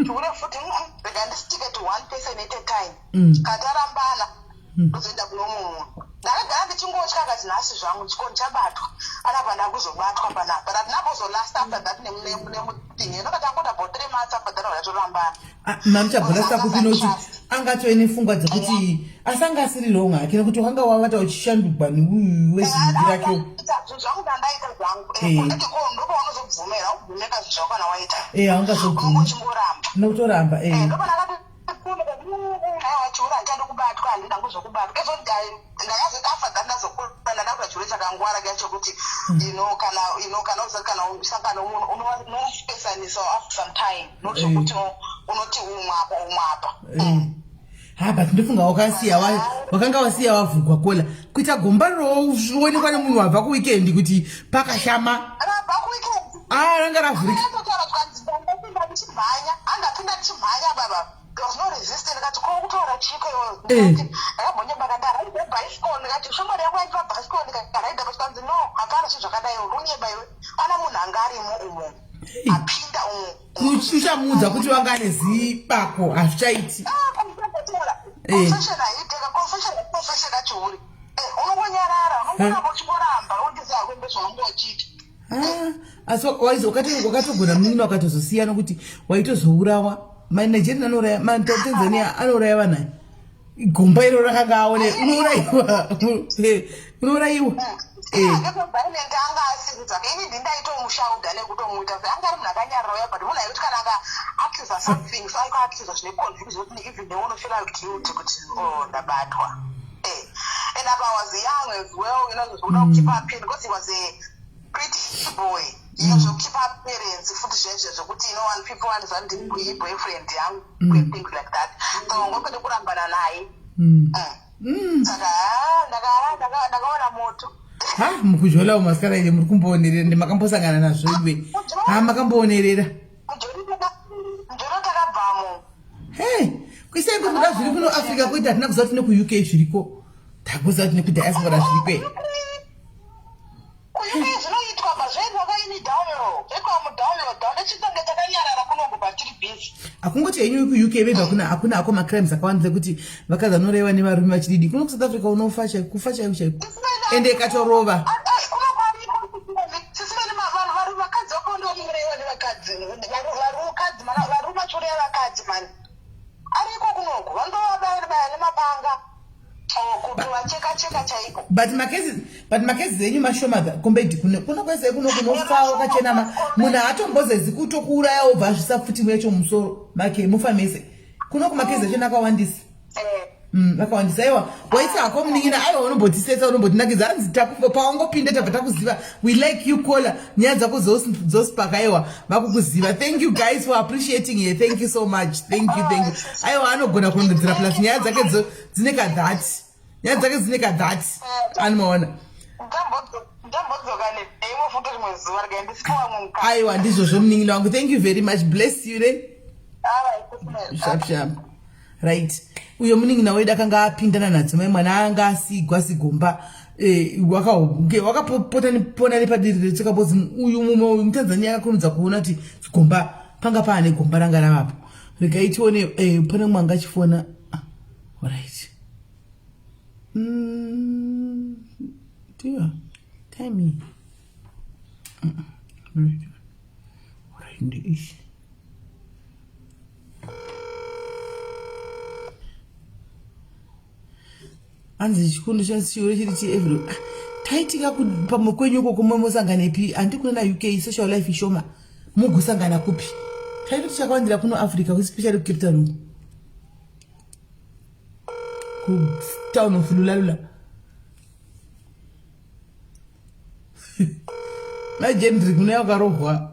ture futi rega ndisitike to one person at a time katarambana ndozoenda kuno munhu ndakagara ndichingotya ngati nhasi zvangu chikoni chabatwa panapa ndakuzobatwa panapa but ndinambozolast after that nemutingi ndokati angota about 3 months after that wadatorambana mamuchabhorasa kuti noti angatove nepfungwa dzekuti asanga asiri long hake nekuti wakanga wavata uchishandurwa neuyu wezvinhu rake zvangu ndandaita zvangu ati ko ndopaunozobvumera ubvumeka zvizvako kana waita aungazobvuma chingoramba nokutoramba ndopa ndakati chiura ndichada kubatwa handina kuzokubatwa ndakazodafa ndazokura ndadakuda chiuro chakangwara kaya chokuti kana usati kana usangana nomunhu unopesanisa after some time not zvokuti unoti umwapa but ndofunga wakanga wasiya wavhugwa kola kuita gomba roonekwa nemunhu wabva kuwikendi kuti pakashama ranga ravhurika angapinda ndichimhanya baba there was no resistance kati ko kutora chiko ndakambonyebaka ndaraida bicycle ndikati shomari yangu yaitwa bicycle ndikaraida pachikanzi no hapana chinhu zvakadai runyeba iwe pana munhu anga arimo umo apinda umo uchamudza kuti wanga nezibako hazvichaiti confession haiteka confession kachiuri unongonyarara unongoramba uchingoramba undizako zvaunge wachiita asi wakatogona munini wakatozosiya nokuti waitozourawa manigeria anouraya matanzania anouraya vanhai gomba iro rakanga aone unourayiwa ngepaenende anga asinza ini ndindaitomushaudha nekutomuita anga ari munhu akanyarara uya but munhu aikuti kana anga accusa something so anga accusa zvine convict kuti even neunofila guilty kuti ndabatwa and apa I was young as well zvokuda kuchipa appeal because he was a pretty boy zvokuchipa parents futi zvezvo zvokuti one people waniza kuti boyfriend yangu things like that so ngokwede kurambana naye saka ndakaona moto mukuzhola umasikaraije muri kumboonerera ndimakambosangana nazvo iwe makamboonerera njoro takabvamo kuisai kunoda zviri kuno africa kuita hatina kuziva kuti neku uk zviriko takuziva kuti nekudiaspora zvirikwe zvinoitwa pazvaitwa kaini download zvekwamudownload nechitenge takanyarara kunongo patiri busy akungoti henyu ku uk vega hakuna ako macrimes akawandisa kuti vakadzi vanoraiwa nevarume vachididi kuno kusouth africa unofa kufa chaiko chaiko ende ikatorova vakadzi vakondomiraiwa nevakadzi varume vachoreva vakadzi mani ariko kunoko vandovabairibaya nemapanga kuti vacheka chaiko but makezi enyu mashomadha kombedi kuno kwese kunofa wakachenama munhu hatombozezi kutokuuraya obva zvisafuti yacho mumusoro make mufa mese kuno kumakezi achona akawandisa akawandisa aiwa waisa hako munin'ina aiwa unombotisetsa unombodinakidza hanzi paungopinda tabva takuziva we like you caller nyaya dzako dzosipaka aiwa vakukuziva. Thank you guys for appreciating here. Thank you so much. Thank you aiwa anogona kunongodzera plus nyaya dzake dzineka that anomaona aiwa ndizvozvo munin'ina wangu. Thank you very much. Bless you sharp right. Uyo munin'ina wedu akanga apindana nadzimai mwana anga asigwa sigomba wakapona nepadiri retsekabodzi uyu mumwe mutanzania akakurumidza kuona kuti gomba panga paane gomba ranga ravapo. Regai tione pane mumwe anga achifona. Alright. Dear, time. Alright, ndish. Anzi chikundo chansiyo chiri every taitika pamukwenyu uko kumwe musangana ipi handikuna na UK social life ishoma mugusangana kupi taiti chakawandira kuno Africa especially Cape Town. town of Lulalula. Na Gendrick Neo Garoha.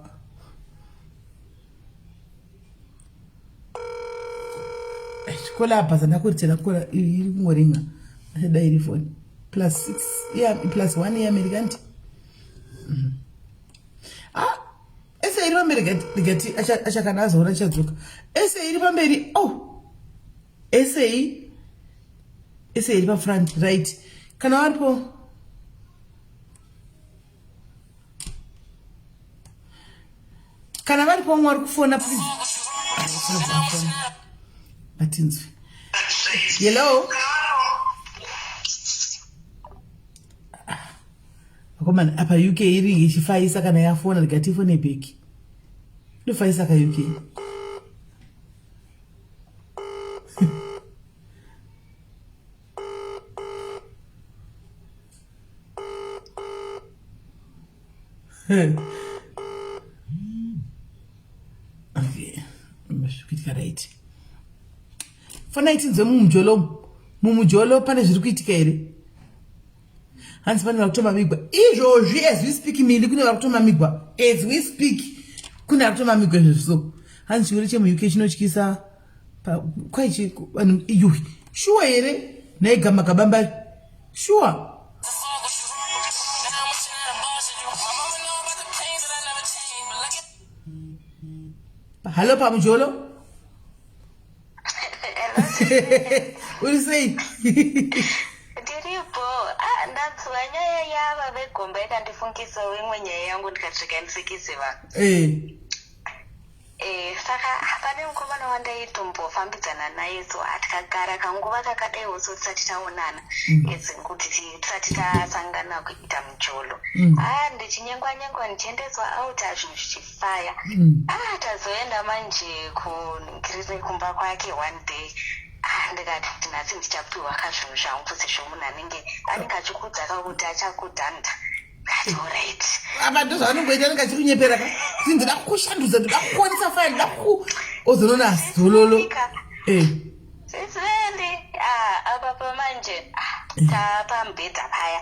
Kola pasana kuchela kola ngoringa. Diary phone. +6 yeah, +1 year American. Ese iri pamberi gati achakana azora chazuka. Ese iri pamberi ese iri pa front right. Kana waripo mwari kufona please. Buttons. Hello. Akomana apa UK iri ichifaisa kana yafona likati fone beki. Ndofaisa ka UK. Okay. Mashukita right. Fana itinzo mumujolo pane zviri kuitika ere? Hansi pane vakutoma migwa. Izvozvi as we speak mili kune vakutoma migwa. As we speak kune vakutoma migwa izvozvo. Hansi chikuru chemu UK chinotyisa kwaichi vanhu shuwa ere? Naigama kabamba shuwa. Hello Pamjolo. What do you say? That's when I have a combat and the funky so when you are going to catch again Sikisiva. Saka pane mukomana wandayitombo fambidzana naye so atakagara kanguva kakadaiwo so tisati taonana kuti tisati tasangana kuita Mjolo. Ndichinyengwa ndichiendeswa out zvinhu zvichifaya. Tazoenda manje kumba kwake one day. Ndikati nhasi ndichapiwa kazvinhu zvangu sezvomunhu anenge achikudza kakuti achakudhanda. Alright. Abantu zvanongoita ndinga chikunyepera ka. Ndida kushandudza ndida kuonesa file ndida ozonona zololo. Sisende apa pamanje tapambedza paya.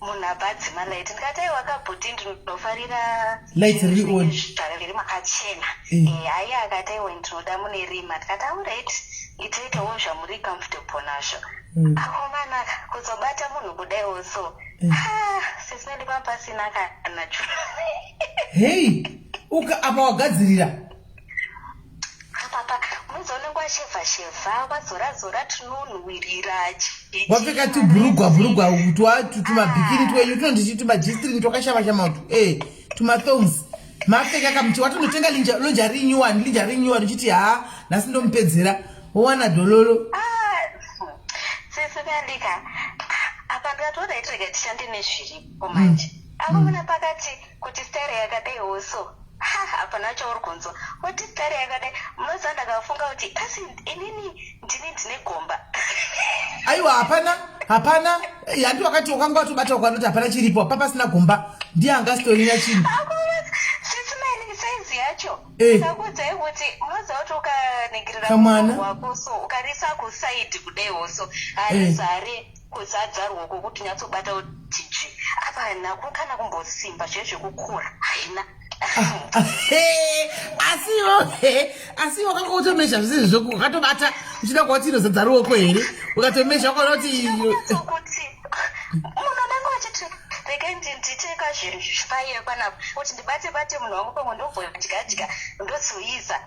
Munhu abadzima light ndikati wakabhuti ndinofarira light riri on riri makachena. Haiya akati ndinoda mune rima ndikati alright itoitawo zvamuri comfortable nazvo. Akomana kuzobata munhu kudaiwo so. Sisine papasina kana chu. Hey, apa wagadzirira. Papa, muzonengwa sheva wazora tununhuwirira. Wapfeka tuburugwa tumabhikini twenyu tondichiti magistrini twakashama tu. Tuma thongs. Mapfeka kamuti watonotenga lonja rinyuwa ndichiti nhasi ndomupedzera. Wowana dololo. Sisibandika. Apa ndatoda itirege tishande nezviripo manje. Akomana pakati kuti stare yakadaiwo so. Hapana chauri kunzwa. Kuti stare yakadai munoza ndakafunga kuti asi inini ndine gomba. Aiwa hapana. Yandi wakati wakanga watobata ukanoti hapana chiripo papasina gomba. Ndiye angastorina chini. Sisimeni size yacho. Sakudzai kuti munoza kuti ukaningirira wako so ukarisa kuside kudaiwo so. Zare kuzadza ruoko kuti nyatsobata utiji. Apana kana kumbosimba zvezvekukura. Haina. Asiwo kanga utomesha zvisi zvoko ukatobata uchida kwati inozadza ruoko here ukatomesha ukanoti munhu anenge achiti rege nditeka zvinhu zvifaye panapo kuti ndibate munhu wangu pamwe ndobhodya ndozoiza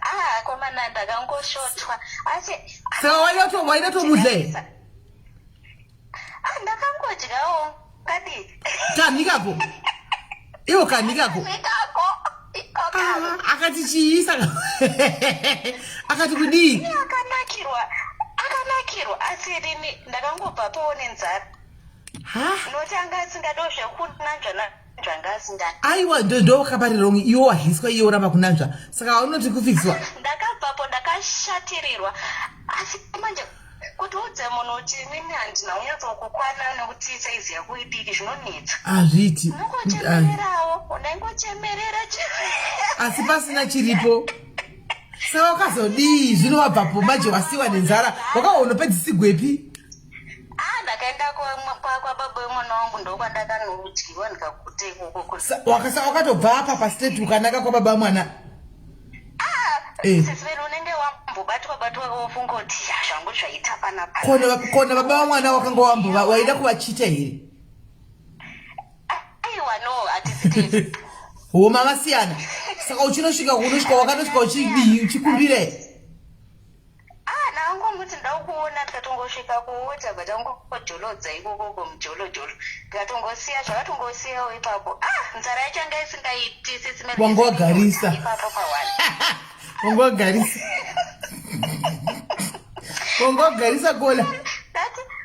komana ndakangosvotwa asi saka waida tomudle ndakangodyawo kadi kanikako iwo kanikako akati chiisa akati kudii akanakirwa asi rini ndakangobvapowo nenzara noti anga asingado zvekunanzva ngazi ndani aiwa ndowakaparirwa iwo wadliswa iwo ramba kunanzva saka unoti kufikswa ndakabvapo ndakashatirirwa asi manje kuti udze munhu kuti nini handina unyatsokukwana nekuti saizi yako idiki zvinonetsa hazviti unongochemererawo unangochemerera asi pasina chiripo Saka wakazodii zvino wabvapo manje wasiwa nenzara wakaonopedzisirwepi? Ndakaenda kwababa vemwana wangu ndokwandakanoudyiwa ndikakute ikoko. Wakatobva apa pastate ukanaka kwababa vemwana? Sisi unenge wambobatwa wofunga kuti zvangu zvaita panapa. Kona baba vemwana wakanga waida kuvachita here? Aiwa no, hatisiti. Homa vakasiyana. Saka uchinosvika wakanosvika uchikumbire? Nangomuti ndaukuona ndikatongosvika kuota but angojolodza ikoko mjolo ndikatongosiya zvakatongosiyawo ipapo. Nzara yachanga isingaiti sisi mele. Wangogarisa. Ipapo pawani. Wangogarisa kola.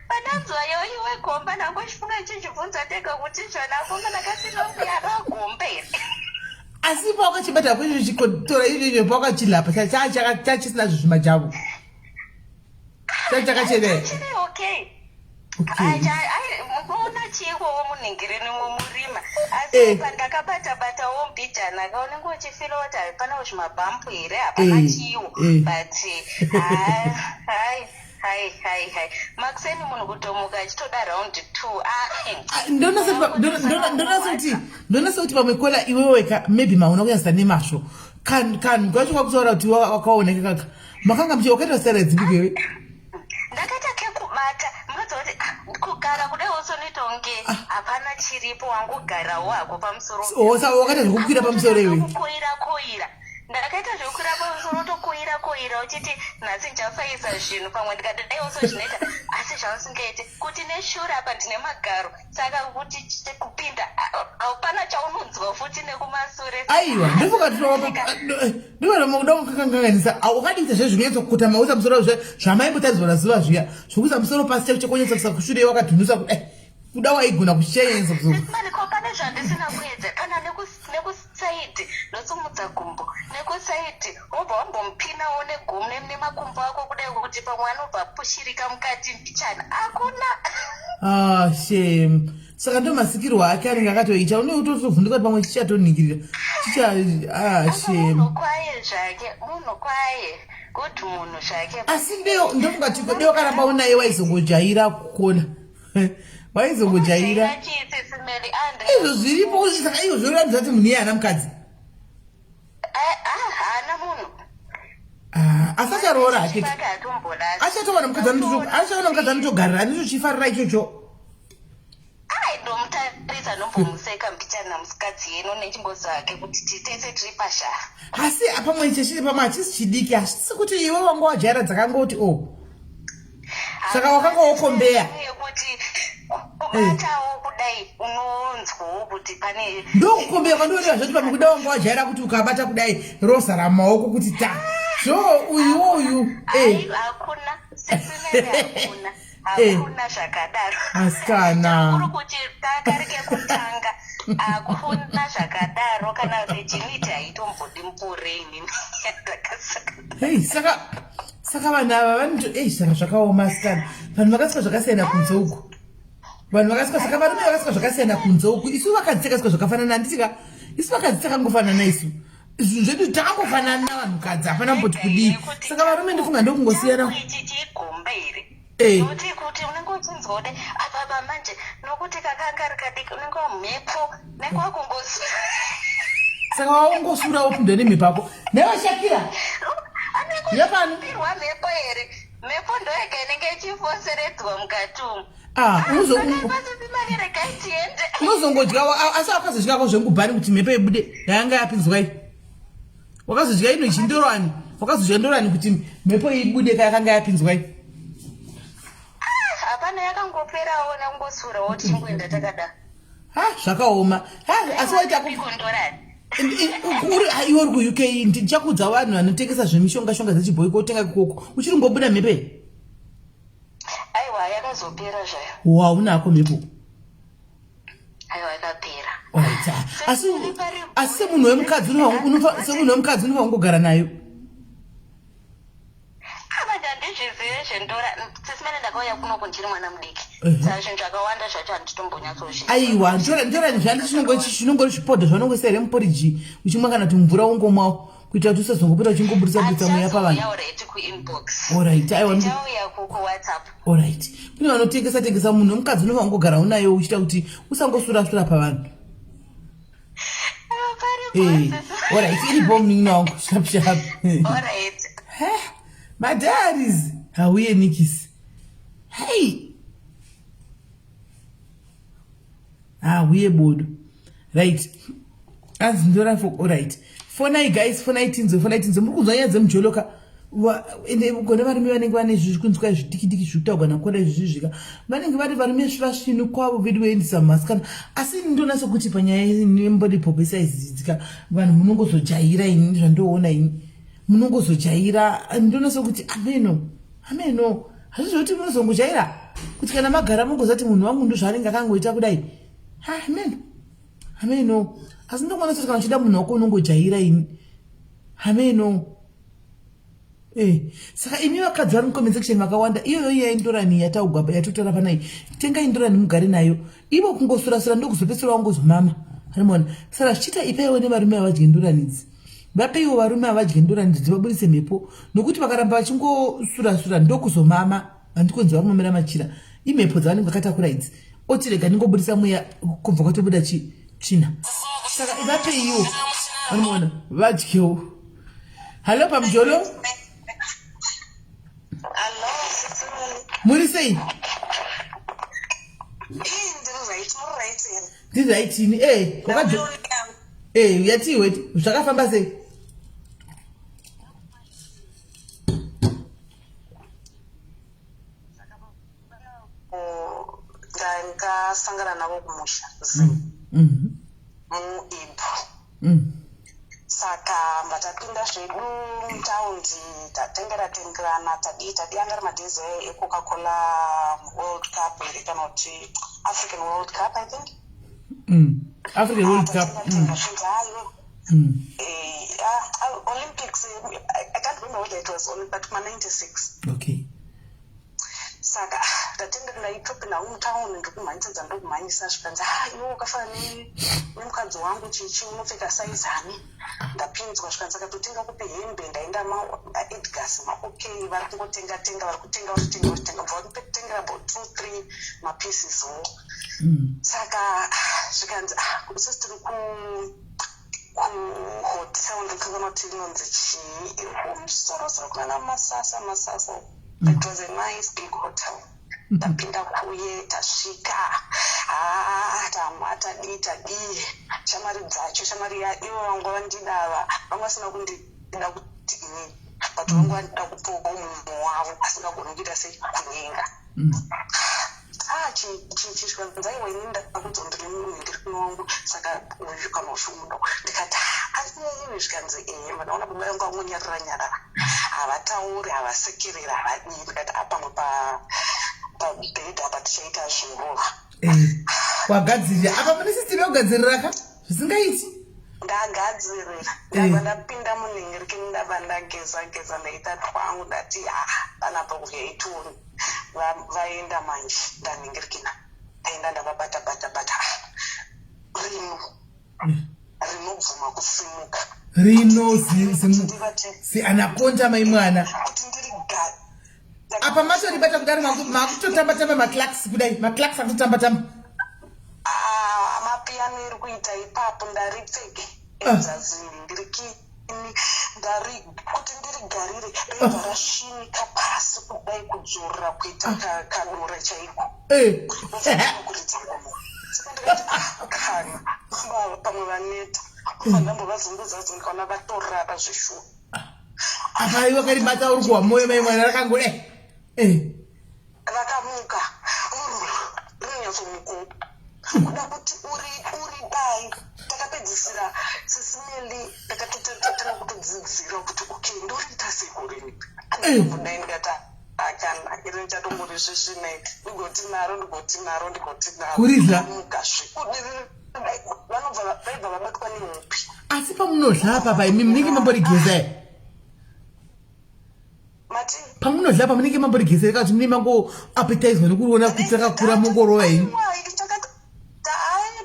Pananzwa yoiwe gomba nangochifunga chichibvunza tega kuti zvanakomba nakasina kuyara gomba here. Asi pakachibata kwezvo chikotora izvozvo pakachilapa chachisina zvimajavo. Chakachere. Okay. Muona chikowo muningireni mumurima. Asi pandakabata wombijana kaunenge uchifila kuti hapana zvimabhampu here hapana chiwo. But hai. Makuseni munhu kutomuka achitoda round 2. Ndonasa kuti pamwe kola iwe weka maybe maona kunyasa nemasvo. Kan kwacho kwakutaura kuti wakaoneka kaka. Makanga mchiokaita sera dzibikewe. Ndakaita kekubata munodza kuti kugara kudai usonitonge hapana chiripo wangogarawo hako pamusoro. Wakaita zvekukwira pamusoro iwe. Koira. Ndakaita zvekukwira pamusoro tokoira uchiti nhasi ndichafaisa zvinhu pamwe ndikati dai usozvinoita asi zvausingaiti kuti neshure apa ndine magaro saka kuti kupinda hapana chaunonzwa futi nekumasure. Aiwa ndivanomudamukakanganganisa wakadiita zvezvinoedza kukutama usa musoro zvamaimbotadzwa zuva zviya zvokuisa musoro pasi chekonyetsa kushure wakadhunusa kuda waigona kuchenza pane zvandisina kuedza kana nekusaidhi notsumudza gumbo nekusaidhi wobva wambomupinawo nemakumbo ako kudai kuti pamwe anobva pushirika mukati mbichana hakuna. Shame. Saka ndo masikirwa ake anenge akatoita une utozovhunduka kuti pamwe chichatoningirira shame. Munhu kwaye zvake kuti munhu zvake. Asi ndokungati deo karamba unaye waizongojaira kukona. Waizongojaira izvo zviripo saka izvo zvoratidza kuti munhu iye hana mukadzi. Hana munhu. Asacharoora hake. Achatowana mukadzi anotogarira anotochifarira ichocho. Ndomutarisa nombomuseka mbichana musikadzi yeno nechingozi hake kuti tese tiri pasha. Asi pamwe chechiri pamwe hachisi chidiki hachisi kuti iwe wanga wajaira dzakangoti saka wakanga wokombeya. Kubatawo kudai unonzwawo kuti pane ndokukombeya kwandoreva zvoti pamwe kuda wanga wajaira kuti ukabata kudai rosa ramaoko kuti ta uyu hakuna hakuna zvakadaro. Asikana kuri kuti takari kekutanga hakuna zvakadaro kana vejiniti haitombodi mupureni. Saka vanhu ava vanoti saka zvakaoma asikana vanhu vakasika zvakasiyana kunze uku saka varume vakasika zvakasiyana kunze uku isu vakadzi takasika zvakafanana handisika isu vakadzi takangofanana isu zvinhu zvedu takangofanana navanhukadzi hapana mboti kudii saka varume ndifunga ndokungosiyana. Nokuti kuti unenge uchinzwa kuti apa manje nokuti kakanga rikadiki unenge wamhepo nekwakungosura. Saka waungosurawo pinda nemhepo ako nevashakira anekuirwa mhepo here mhepo ndoyega inenge ichifoseredzwa mukati umu. Unozongodya asi wakazodyako zvengubhani kuti mhepo ibude yanga yapinzwai wakazodya ino ichindorani wakazodya ndorani kuti mhepo ibude kayakanga yapinzwai. Hapana yakangoperawo nangosurawo tichingoenda takada. Zvakaoma. Asi waita kundorani. Iwe uri kuUK ndichakudza vanhu vanotengesa zvemishonga dzechibhoyi kotenga ikoko uchiri ngobuda mhepo. Aiwa yakazopera zvayo. Haunako mhepo. Aiwa yakapera. Asi semunhu wemukadzi unofa ungogara nayo. Ndizvizive zvendora sesimene ndakauya kuno kunjiri mwana mudiki saka zvinhu zvakawanda zvacho handitombonyatsozviziva. Aiwa ndorani zvandi chinongori chipoda zvaunongosera muporiji uchimwa kana kuti mvura ungomwawo kuita kuti usazongopota uchingobudisa mweya pavanhu. Alright, alright. Kune vanotengesa munhu mukadzi unova ngogara unayo uchita kuti usangosura pavanhu. Alright, iripo munini wangu sharp. Alright. My diaries. Hauye Nikis. Hey. Uye bodo. Right. As ndora for alright. Fonai guys, fonai tinzo. Muri kuzanya dzemjoloka. Ende mugone varume vanenge vane zvikunzwa zvidiki zvekutaurwa nakona izvi zvika. Vanenge vari varume zvashinu kwavo vedu veendisa maskana. Asi ndonasa kuti panyaya yembody pop size dzika vanhu munongozojaira ini zvandoona ini. Munongozojaira ndonasa kuti ameno. Hazvizoti munozongojaira kuti kana magara mungozati munhu wangu ndozvaanenge akangoita kudai. Ameno. Asi ndongona kuti kana uchida munhu wako unongojaira ini. Ameno. Saka imi vakadzi vari mucomment section vakawanda iyoyo yaindorani yataugwapa yatotora panai tenga indorani mugare nayo ivo kungosura ndokuzopesera wangozomama harimona saka zvichita ipaiwo nevarume avadye ndoranidzi vapeiwo varume avadye ndoranidzi vabudise mhepo nokuti vakaramba vachingosura ndokuzomama handikonzi vamomera machira imhepo dzavanenge vakatakura idzi otirega ndingobudisa mweya kubva kwatobuda tsvina saka vapeiwo harimona vadyewo. Halo pamjolo. Muri sei? Ndiri right ini wakadzo. Yati wait, zvakafamba sei? Ndanga sangana navo kumusha. Saka mbatapinda zvedu mutaundi tatengerana tadianga madhizi eCoca-Cola World Cup kana kuti African World Cup I think. African World Cup. Olympics I can't remember whether it was only but 96. Okay. Saka tatenda naitopinda mutaundi ndokumhanyisa ndokumhanyisa zvikanzi iwe ukafana nemukadzi wangu chichi unopfeka size hani ndapinzwa zvikanzi akatotenga kupe hembe ndaenda maedgas maokei vari kungotenga vari kutenga bva vakutengera about 2-3 mapieces wo. Saka zvikanzi sisi tiri kuhotel ndikangana kuti inonzi chii kumusoro kunana masasa. It was a nice big hotel. Tapinda kuye tasvika tadii shamari dzacho shamari ivo vangu vandidava vanga vasina kundida kuti inini but vangu vandida kupoka munhu wavo asingagoni kuita sekunyenga. Chishikanzaiwa ini ndakakudzombere munhu ndiri kuno wangu saka unoshumuno ndikati asi ivi zvikanzi vanaona baba vangu vangonyarara havatauri havasekerera havadii ndikati apamwe pabhedha apa tichaita zvinguva. Wagadzirira apa mune sisiteme yokugadzirira ka zvisingaiti? Ndagadzirira ndabva ndapinda munhingiriki ndabva ndageza ndaita twangu ndati panapa kuyaituni vaenda manje ndanhingirikina ndaenda ndavabata rinobvuma kusimuka anakonja mai mwana kuti ndiri gari apa matoribata kudari makutotamba maclax kudai maclax akutotamba mapiano iri kuita ipapo ndaripfeke enzaziri ndirikini kuti ndirigarire rebva rashinika pasi kudai kudzorora kuita kadora chaiko kuridza ngomo saka ndikati kana pamwe vaneta ndambovazungudzadzo ndikaona vatorara zveshuwa apa iwe karibata uri kuwa moyo mai mwana rakango rakamuka rinyatsomukupa kuda kuti uri dai takapedzisira SIS MELLY takatotanga kutodzidzira kuti okay ndoriita sekurini andikudai ndikati akana iri ndichatombori zvezvinai ndigoti naro kuridza vanobva vaibva vabatwa nehupi. Asi pamunodla apa paimi munenge mamborigeza mati pamunodla apa munenge mamborigeza kuti mune mango appetizwa nekuona kuti takakura mungorova ini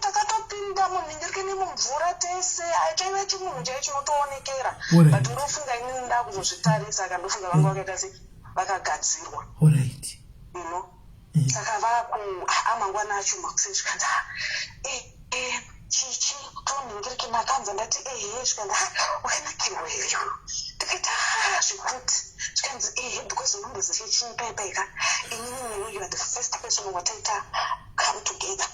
takatopinda munhingiriki nemumvura tese chaive chimunhu chai chinotoonekera but ndofunga inini ndakuzozvitarisa saka ndofunga vanga vakaita se vakagadzirwa, alright, you know. Saka amangwana acho makusezvikanza chichi toningiriki makanza ndati zvikanza wakanakirwa iyo ndikaita zvekuti zvikanzi because unombozichinipaipayika inini you are the first person wataita come together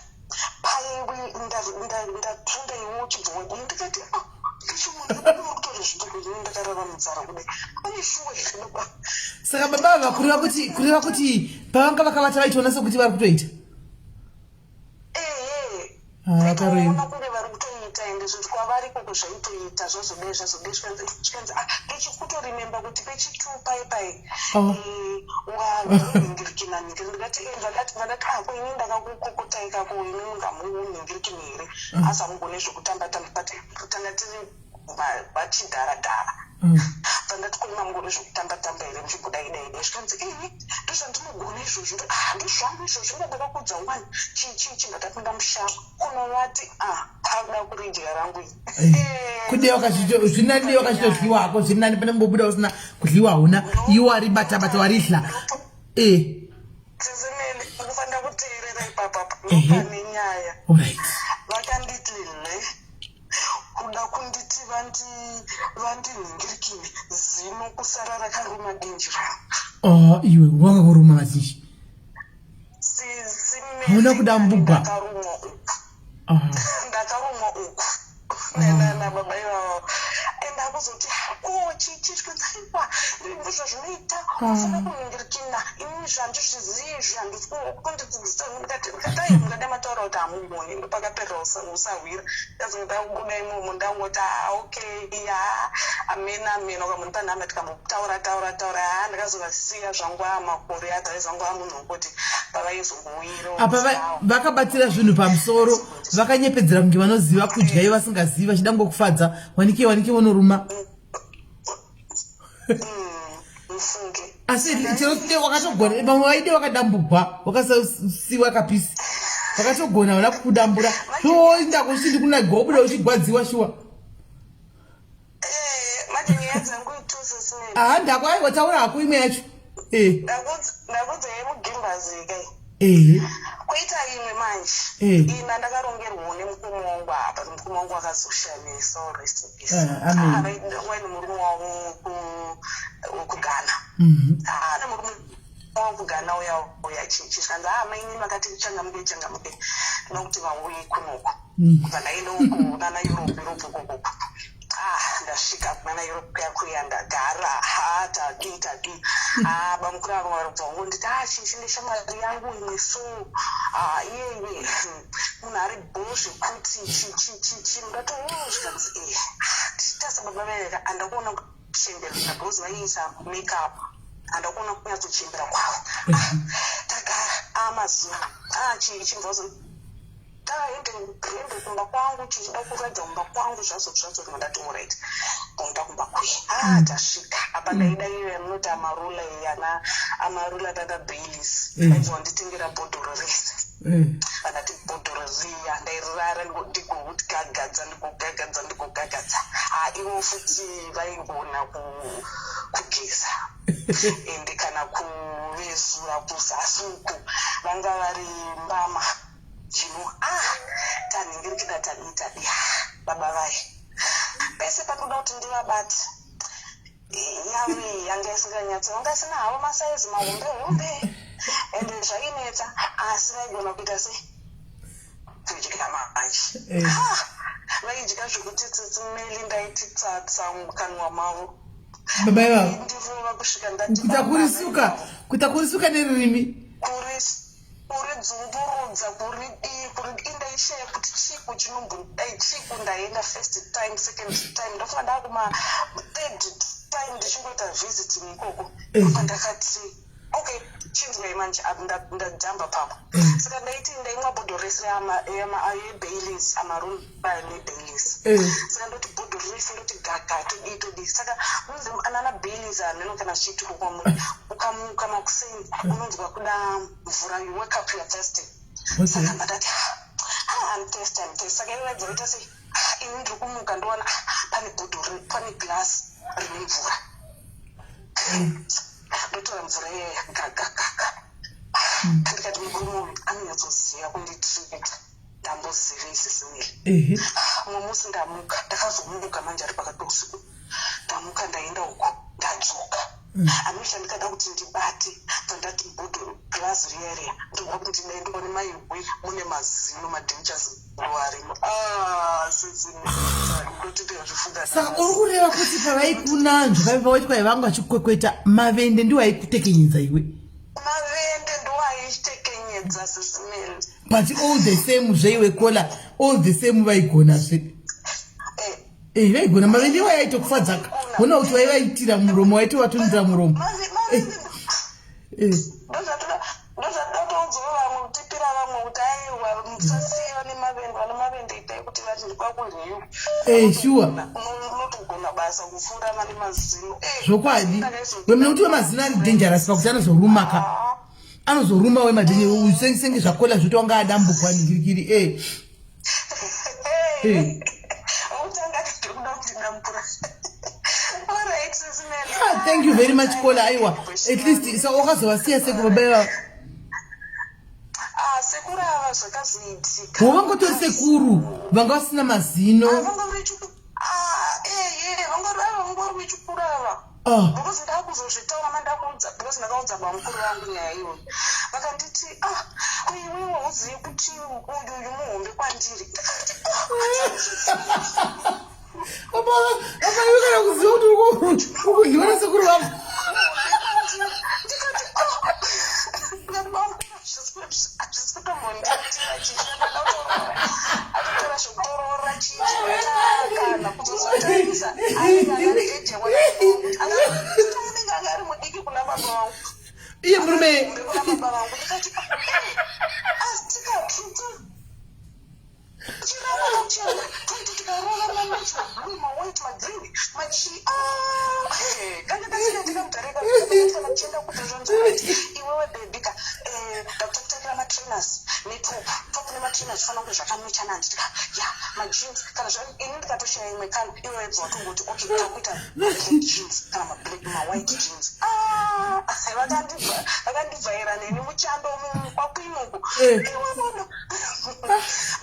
paiwe ndatunda iwe uchibva ndikati ndichimunokutora zvitoko zvine ndakarara mudzara kudai pane shuwe zvinoba. Saka baba kureva kuti pavanga vakavata vaitoona sekuti vari kutoita vakaona kunge vari kutoita ende zvoti kwavari koko zvaitoita zvazodei zvikanzi ndichikutorimemba kuti pechi2 paipai waningirikinaningiri ndikati vandati ako ini ndakakukokotai kako ini mungamuningirikini here asi amugone zvekutamba-tamba pati kutanga tiri vachidhara-dhara vandati kuna mugone zvekutamba-tamba here muchibudaidai zvikanzi ndozvandinogona izvozvo ndozvangu izvozvo ndandakakudza wani chichi ndatapinda mushango kunovati pauda kuridya rangu zvinani wakachitodliwako zvirinani pane mbobuda usina kudliwa huna iwo wari bata warihla sizimeli ukufanira kuteerera ipapapa nopane nyaya vakanditi kuda kunditi vandiningirikini zino kusara rakaruma denji rangu iwe wanga kuruma mazishi hauna kudambugwa ndakarumwa uku nana baba ivavo endakuzoti chichi zvikanzaiwa ndizvo zvinoita ufana kuningirikina ini zvandizvizivi zvandikundidzidzisa ndikada mataura kuti hamugoni ndopakaperera usawira ndazondakubuda imomo ndangoti okay amena ukamunhu panhama tikambotaura ndikazovasiya zvangu amakore adhare zvangu amunhu kuti pavaizongowiro apa vakabatira zvinhu pamusoro vakanyepedzera kunge vanoziva kudya ivo vasingazivi vachida ngokufadza wanike unoruma asi chero wakatogona vamwe vaide wakadambugwa wakasasiwa kapisi wakatogona vala kudambura toinda kuchiti kuna gobuda uchigwadziwa shuwa ndakwaiwa taura hako imwe yacho ndakudza yemugimbazi koita imwe manje ina ndakarongerwawo nemukoma wangu apa mukoma wangu akazoshamisa wani murume wavo wokugana nemurume wokugana uya chichi zvikanzi maini makati changamuke nokuti vauyi kunoku vandaenda uku nana europe kokoko ndasvika kunana europe yakuya ndagara tadi bamukuru avo varobva wangu nditi chichi ndeshamwari yangu imwe so iyeye munhu ari bho zvekuti chichi ndati zvikanzi titasa baba vaeka handakuona kuchembera because vaiisa makeup handakuona kunyatsochembera kwavo tagara mazuva chichi mvazo taende kumba kwangu chichida kuradza kumba kwangu zvazo ndati alright nda kumba kuye tasvika apa ndaida iye munoti amarula iyana amarula dada baileys aibva nditengera bhodhoro rese vandati bhodhoro riya ndairara ndigoti gagadza ivo futi vaigona kugeza ende kana kuvezura kuzasi uku vanga vari mbama taningirikida taditadi baba vai pese pakuda kuti ndivabati yavi yanga isinganyatsi vanga isina havo masaizi mahombe ende zvainetsa asi vaigona kuita se kudyika manje vaidya zvekuti tsitsimeli ndaiti tsatsa mukanwa mavo baba ivavo ndivova kusvika kutakurisuka neririmi kuridzumburudza kuri indaishaya kuti chiku chinombodai chiku ndaenda first time second time ndofunga ndakuma third time ndichingoita visiting ikoko ndakati okay chinzwai manje ndajamba papo saka ndaiti ndaimwa bhodho rese yebaileys amarumba nebaileys saka ndoti bhodho rese ndoti gaga todii saka unzi anana baileys aneno kana zvichitiko kwamuri ukamuka makuseni unonzwa kuda mvura you wake up you're thirsty saka ndati I'm thirsty saka ivaidzoita sei ini ndiri kumuka ndoona pane glass rine mvura. Ndotora mvura gagagaga. Ndikati mukuru anonyatsoziva kunditrikita. Ndambozivei sesimile. Mumwe musi ndamuka, ndakazomuka manje ari pakati peusiku. Ndamuka ndaenda uko, ndadzoka. Amisha ndikada kuti ndibate, pandati glass riya ndobva kuti ndaendwa nemaibwe mune mazino madangers arimo. Saka uri kureva kuti pavaikunanzva vaiva vaiti kwai vanga vachikwekweta mavende ndiwo aikutekenyedza iwe? Mavende ndiwo aitekenyedza sesimile. But all the same zveiwe kola, all the same vaigonazve. Vaigona mavende vaitokufadzaka. Ona kuti vaivaitira muromo, waiti watondera muromo. Ndozvatoudzawo vamwe kutipira vamwe kuti aiwa musasiva nemavende itai kuti vati ndikwakurheyu. Sure. Unotogona basa kufura mane mazino. Zvokwadi. Wemene kuti wemazino ari dangerous pakuti anozorumaka. Anozoruma wemadhenye senge zvakola zvoti wanga adambukwa ningirikiri. Thank you very much Kola aiwa. At least so wakazovasiya sekubaba. Sekuru ava zvakazoitika. Wangotori sekuru vanga vasina mazino. Vangori vechikuru ava. Because ndakuzozvitaura mandakuudza because ndakaudza bamukuru vangu nyaya iyoyo. Vakanditi iwewe uzive kuti uyu muhombe kwandiri. Apa yokera kuziva kuti ukudliwana sekuru vangu. Iye murume.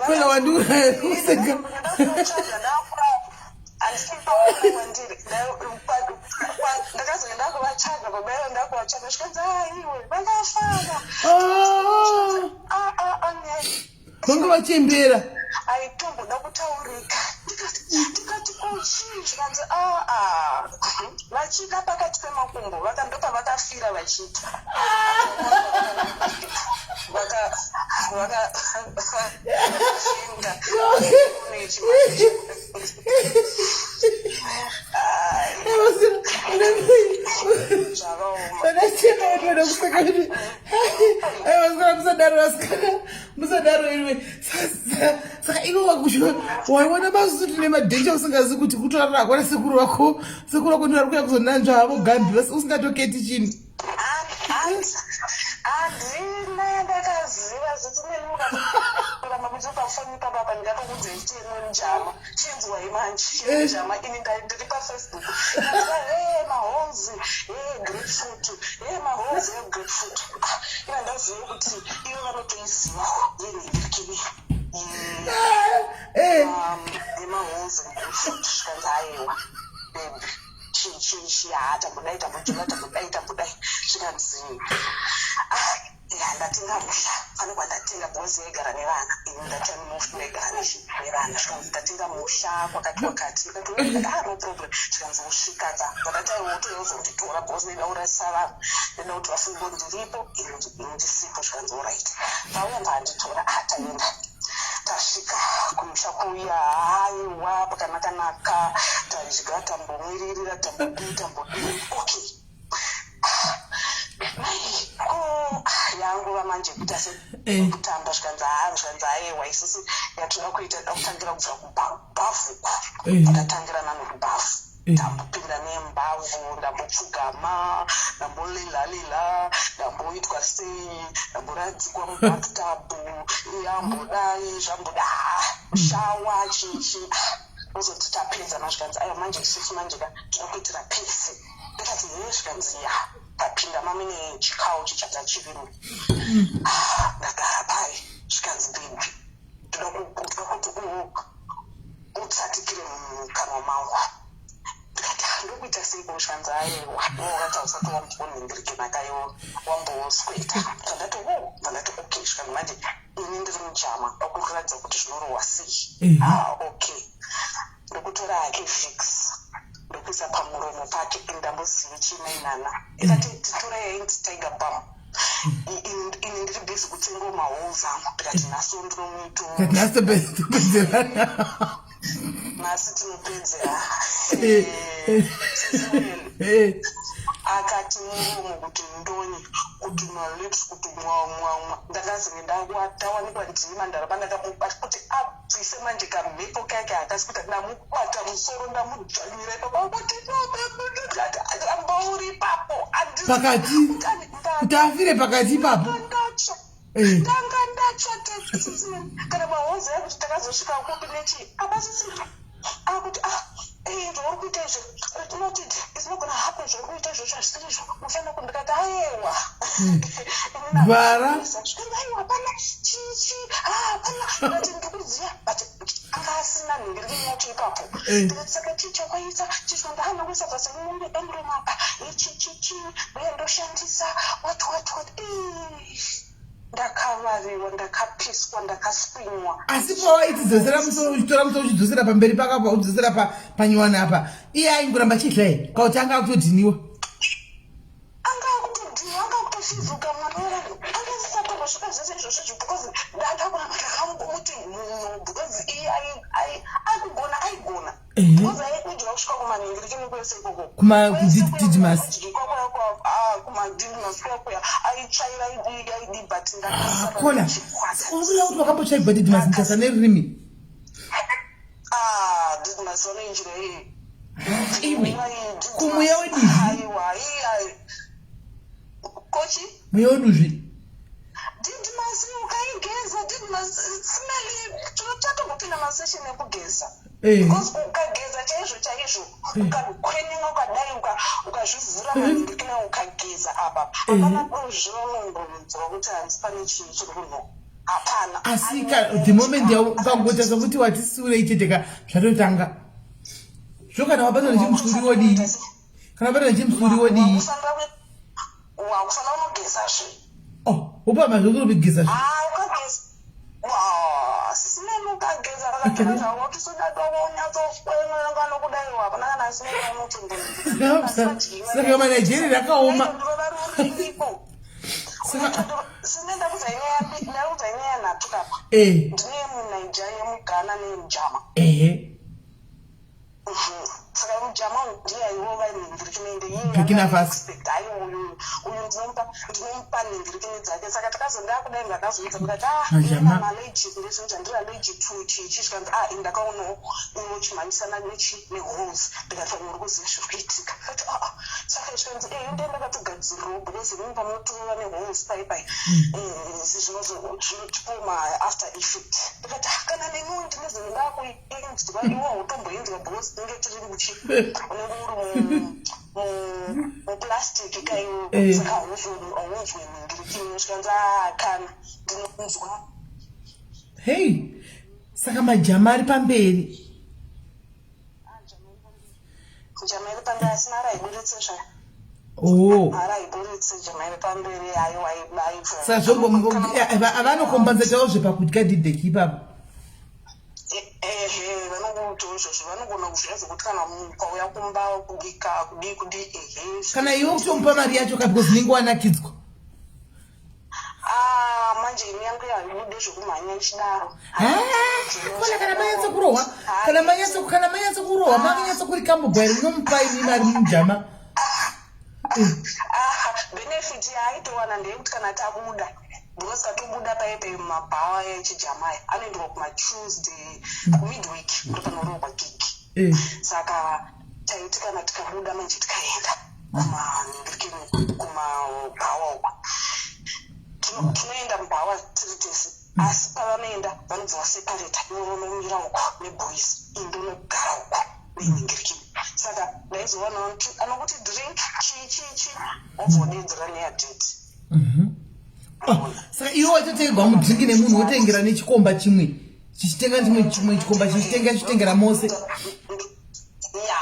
Kwela wandu kuseka. Vanga vachembera. Aitomboda kutaurika. Ndikati zvikanzi vachida pakati pemakumbo vakandopa vakafira vachita musadaro iwe saka iwe waiona basuti nemadhenja usingazi kuti kutorara kwana sekuru wako ndori kuya kuzonanzva havo gambi usingatoketi chini handina ndakaziva zitinenurama kuti ukafonika baba ndingatokuudza chiteno njama chinzwai manje njama ini ndiri pafacebook mahozi grapefruit mahozi egrapefruit ina ndazive kuti ivo vanotoizivawo yenhirikiri emahozi egrapefruit zvikanzi aiwa bebi tambudai zvikanzi ndatenga musha fanekwa ndatenga bhozi yaigara nevana ini ndaigara nevana zvikanzi ndatenga musha kwakati no problem zvikanzi usvikadza ndataiwo toyozonditora bhozi nedaurasisa vanhu ndeda kuti vafunge ndiripo ini ndisipo zvikanzi orit tauya handitora taenda tasvika kumusha kuya haiwa pakanakanaka tadya tambomwiririra tambodii okay yangu vamanje kuita sekutamba zvikanzi aiwa isisi yatoda kuita da kutangira kubva kubhavhuku ndatangira nanokubhavhu ndambopinda nembavhu ndambopfugama ndambolila ndamboitwa sei ndamboradzikwa mubatutabu yambodai zvamboda shawa chichi uzoti tapedza mazvikanzi aya manje isusu manje ka tinokuitira pese ndikati zvikanzi ya tapinda mamine chikawu chichata chiviri ndagara pai zvikanzi bebi ndoda kuti utsatikire mukanwa mangu ndikati ndokuita sei kushanza aiwa wakati usati wamboningirike nakayo wambosweta ndandati okay zvikanzi manje ini ndiri mujama okuratidza kuti zvinorohwa sei okay ndokutora hake fix ndokuisa pamuromo pake ndamboziva chiinainana ikati titora yainzi tiger balm ini ndiri bhizi kutsenga maholes angu ndikati naso ndinomuitonasi tinopedzera akati muromo kuti ndonyi kuti malips kuti mwamwamwa ndakazinge ndawanikwa ndima ndaramba ndakamubata kuti abvise manje kamhepo kake akasi kuti ndamubata musoro ndamudzvanyira ipapa kuti ambauri ipapo pakati kuti afire pakati ipapo ndanga ndatsva kana mahozi akuti takazosvika kupi nechi abasisi akuti zvauri kuita izvo rinoti isinogona happen zvauri kuita izvo zvazvisiri izvo mufanira kundikati ayewa vara aiwa pana chichi hapana ati ndikuziva but anga asina nhingiriri yacho ipapo ndikati saka chii chakwaisa chisva ndaanokuisa pasi emuromapa chichichi uye ndoshandisa what ndakavariwa ndakapiswa ndakaswinywa asi pawaitidzosera musoro uchitora musoro uchidzosera pamberi pakapa uchidzosera panyuwana apa iye aingoramba chidla here kauti anga akutodhiniwa anga akutofivhuka mwana wangu anga zisatongosvika zvese izvozvo because ndakakuramba ndakambomuti munhu because iye aigona because aikudya kusvika kumanhingirikini kwese ikoko kumadidimasi kumadidimasi kwakuya aitsvaira aidi but kona unobuda kuti wakambotsvaigwa didimasi ndikasa neririmi didimasi vanoinjira iyi iwe kumweya wedizvi kochi mweya weduzvi didimasi ukaigeza didimasi smelly tatongopinda masesheni ekugeza because ukageza chaizvo ukakwenenga ukadai ukazvivhura manhingirikina ukageza apa hapana dozvinonongorudzwa kuti handisi pane chinhu chiri kunho hapana asi the moment ukangoita sokuti wati surei chete zvatotanga zvo kana wabatwa nechimusuri wodii wakufanira unogezazve upama zvokurobigeza ukageza sisimene ukageza akaaaotisodatoonyatsoenganokudaiwa hapana kana saka manaijeria rakaoma sinenda kuzainyaya natukapa ndine munigeria mugana nemujama saka mujama ndiye ivo vainhingirikinoende uyu ndinomupa nhingirikini dzake saka takazondaa kudai ndakazoudza ndikati maleji ndezvino chandiri aleji to chichi zvikanzi ndakaonawo iwo chimhanyisana neholes ndikati pamwe uri kuziva zviri kuitika kati saka zvikanzi ende ndakatogadzirirawo because mimi pamunotorova neholes paipai zvinotipoma after effect ndikati kana neniwo ndinezve ndakuenzwa iwo hautomboenzwa because tinenge tiri muchi unenge uri muplastic kaiwo saka hauzwi nhingirikini zvikanzi kana ndinonzwa hei saka majama ari pamberi jama iri pamberi asina araiburitse zvaya araiburitse jama iri pamberi avanokombanzetawo zvepakudya didheki ipapo vanokuitawo izvozvo vanogona kuzviedza kuti kana kwauya kumba kubika kudi kana iwe kutomupa mari yacho because ninge wanakidzwa manje imi yangu yaide zvekumhanya ichidaro kana manyatso kurohwa makanyatso kuri kambogwairi munomupa imi mari mujama benefit yaaitowana ndeyekuti kana tabuda because katobuda paipe mumabhawa echijamaya anoendwa kumatuesday midweek kuti panorohwa gigi saka taiti kana tikabuda manje tikaenda kumanhingirikini kumabhawa uko tinoenda mubhawa tiri tese asi pavanoenda vanobva vaseparata ivonomira uko neboys indonogara uko nenhingirikini saka ndaizowana anokuti drink chii obva udedzera neyadheti. Saka iwo wachotengerwa mudringi nemunhu wotengera nechikomba chimwe chichitenga chimwe chikomba chichitengera mose. Ya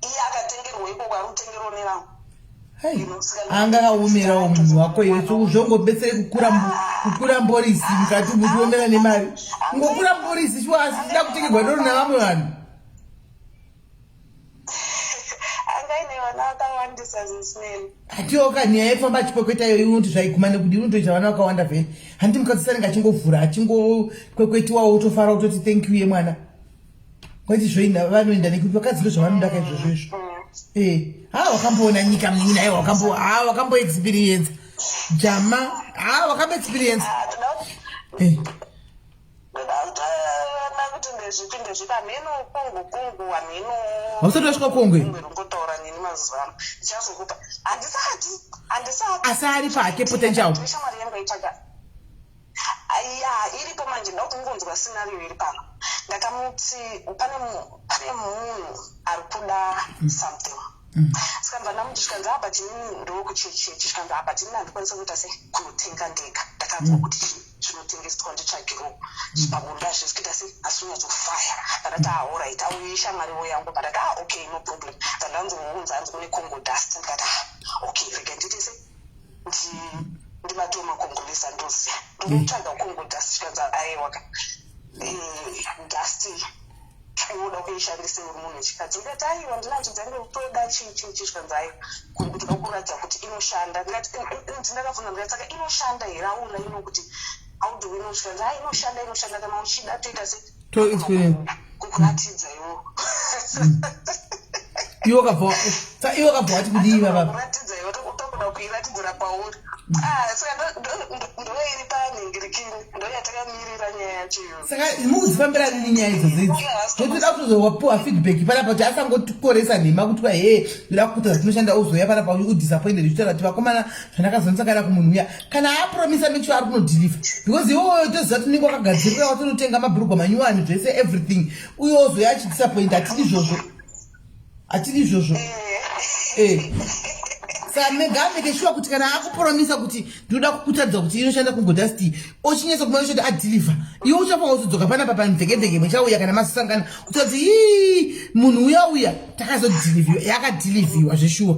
iye akatengerwa ikoko ari kutengerwa nevamwe. Anga akaomerawo munhu wako iwe zvongobetsere kukura mborisi mukati muchiomera nemari ngokura mborisi chiwa asi chida kutengerwa doro nevamwe vanhu. Atiwo kanyaya yefamba achikwekweitayo iwoti zvaiguma nekuti unotoita vana vakawanda vheni handiti mukadzi sanenge achingovhura achingokwekweitiwawo utofara utoti thank you yemwana kwati zvoina vanoenda nekuti vakadzi ndo zvavanoda kaizvozvo izvo. Wakamboona nyika mini nayo wakambo experience jama wakambo experience usati wasvika kongwe asi ari pake potential iripo manje ndakungonzwa scenario iri pano ndakamuti pane munhu ari kuda something sikamba namuti chikanzi apa chinini ndokuchechechi chikanzi apa chinini handikwanisa kuita se kunotenga ndega ndakanzwa kuti zvinotengeswa nditsvagiro pabundazve zikuita se asi unyadzofaya ndakati alright auye shamwariwo yangu ndakati okay no problem ndandanzounza hanzi kune congo dust ndikati okay rega ndiite se ndimatoma kongolesa ndoziya ndokutsvaga congo dust chikanzi aiwaka dust unoda kuishandisa munhu chikadzi ndikati aiwa ndinacho dzange utoda chii chikanzi aiwa kuri kuti vakuratidza kuti inoshanda ndakafuna ndikati saka inoshanda here auna ino kuti audo ino chikanzi inoshanda kana uchida toita se kukuratidza iwo kabva wati kudiva baba kuratidza iwo tokuda kuiratidzira pauri saka ndoiri panhingirikini ndoyatakamirira nyaya yacho iyo. Saka mukudzifambira nini nyaya idzodzi ndotoda kutozowapiwa feedback panapa kuti asangotikoresa nhema kuti ndoda kukuta zvinoshanda uzoya panapa udisappointed uchitaura kuti vakomana zvandakazonetsakana kumunhu uya kana apromisa mecho ari kunodhiliva because iwoyo toziva kuti unenge wakagadzirira watonotenga mabhurugwa manyuwani zvese everything uye ozoya achidisappointa atidi izvozvo saka megameke shuwa kuti kana akupromisa kuti ndoda kukutadza kuti inoshanda kungodasti ochinyesa kumwana choti adhiliva iwe uchafanwa kuzodzoka panapa pamvekendeke mechauya kana masisangana kutoti munhu uya takazodhiliviwa yakadhiliviwa zveshuwa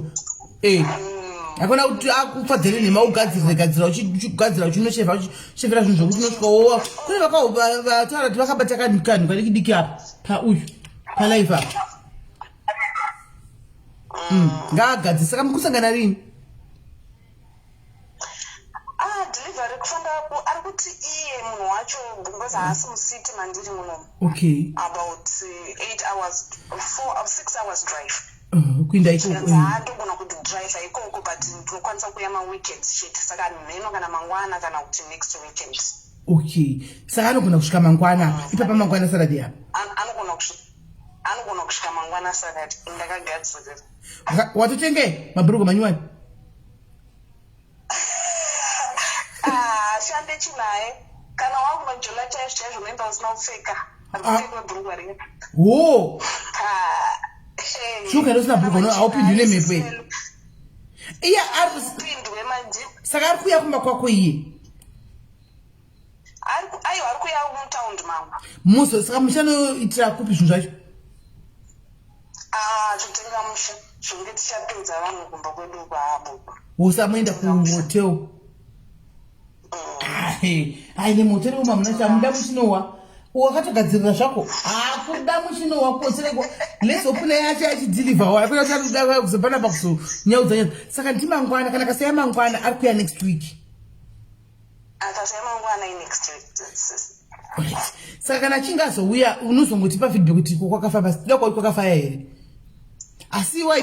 akona kuti akufadzere nhema ugadzira uchinoshevha uchishevhera zvinhu zvokuti unosvikawowa kune vataura kuti vakabata kanhu kadiki apa pauyu palaive apa ngaagadzisa saka mukusangana rini delivery kufanda ari kuti iye munhu wacho because haasi musiti mandiri munomu about 8 hours 6 hours drive kuinda ikoko handogona kudrive ikoko but ndinokwanisa kuya maweekends chete saka nheno kana mangwana kana kuti next weekend saka anogona kusvika mangwana ipapa mangwana saradi apa anogona kusvika mangwana saradi ndakagadzirira watotenge mabhurugwa manyuwani shande chinaye kana wangu Mjolo chaizvo memba usina kupfeka kupfeka bhurugwa ringa shuka usina bhurugwa haupindwi nemhepo iye aripindwe manje saka ari kuya kumba kwako iye aiwa ari kuya mutaundi mangu muzo saka muchanoitira kupi zvinhu zvacho totenga musha zvonge tichapedza vanhu kumba kwedu kwaabo usamoenda kuhotel aine motero mamuna chamuda muchinowa wakatogadzirira zvako hakuda muchinowa kosereko lesopuna yacho achidhilivhawa akuna kuti arikuda kuzopana pakuzonyaudza saka ndi mangwana kana kasaya mangwana ari kuya next week akasaya mangwana next week saka kana achinge azouya unozongotipa feedback kuti kwakafamba sida kwauti kwakafaya here asi I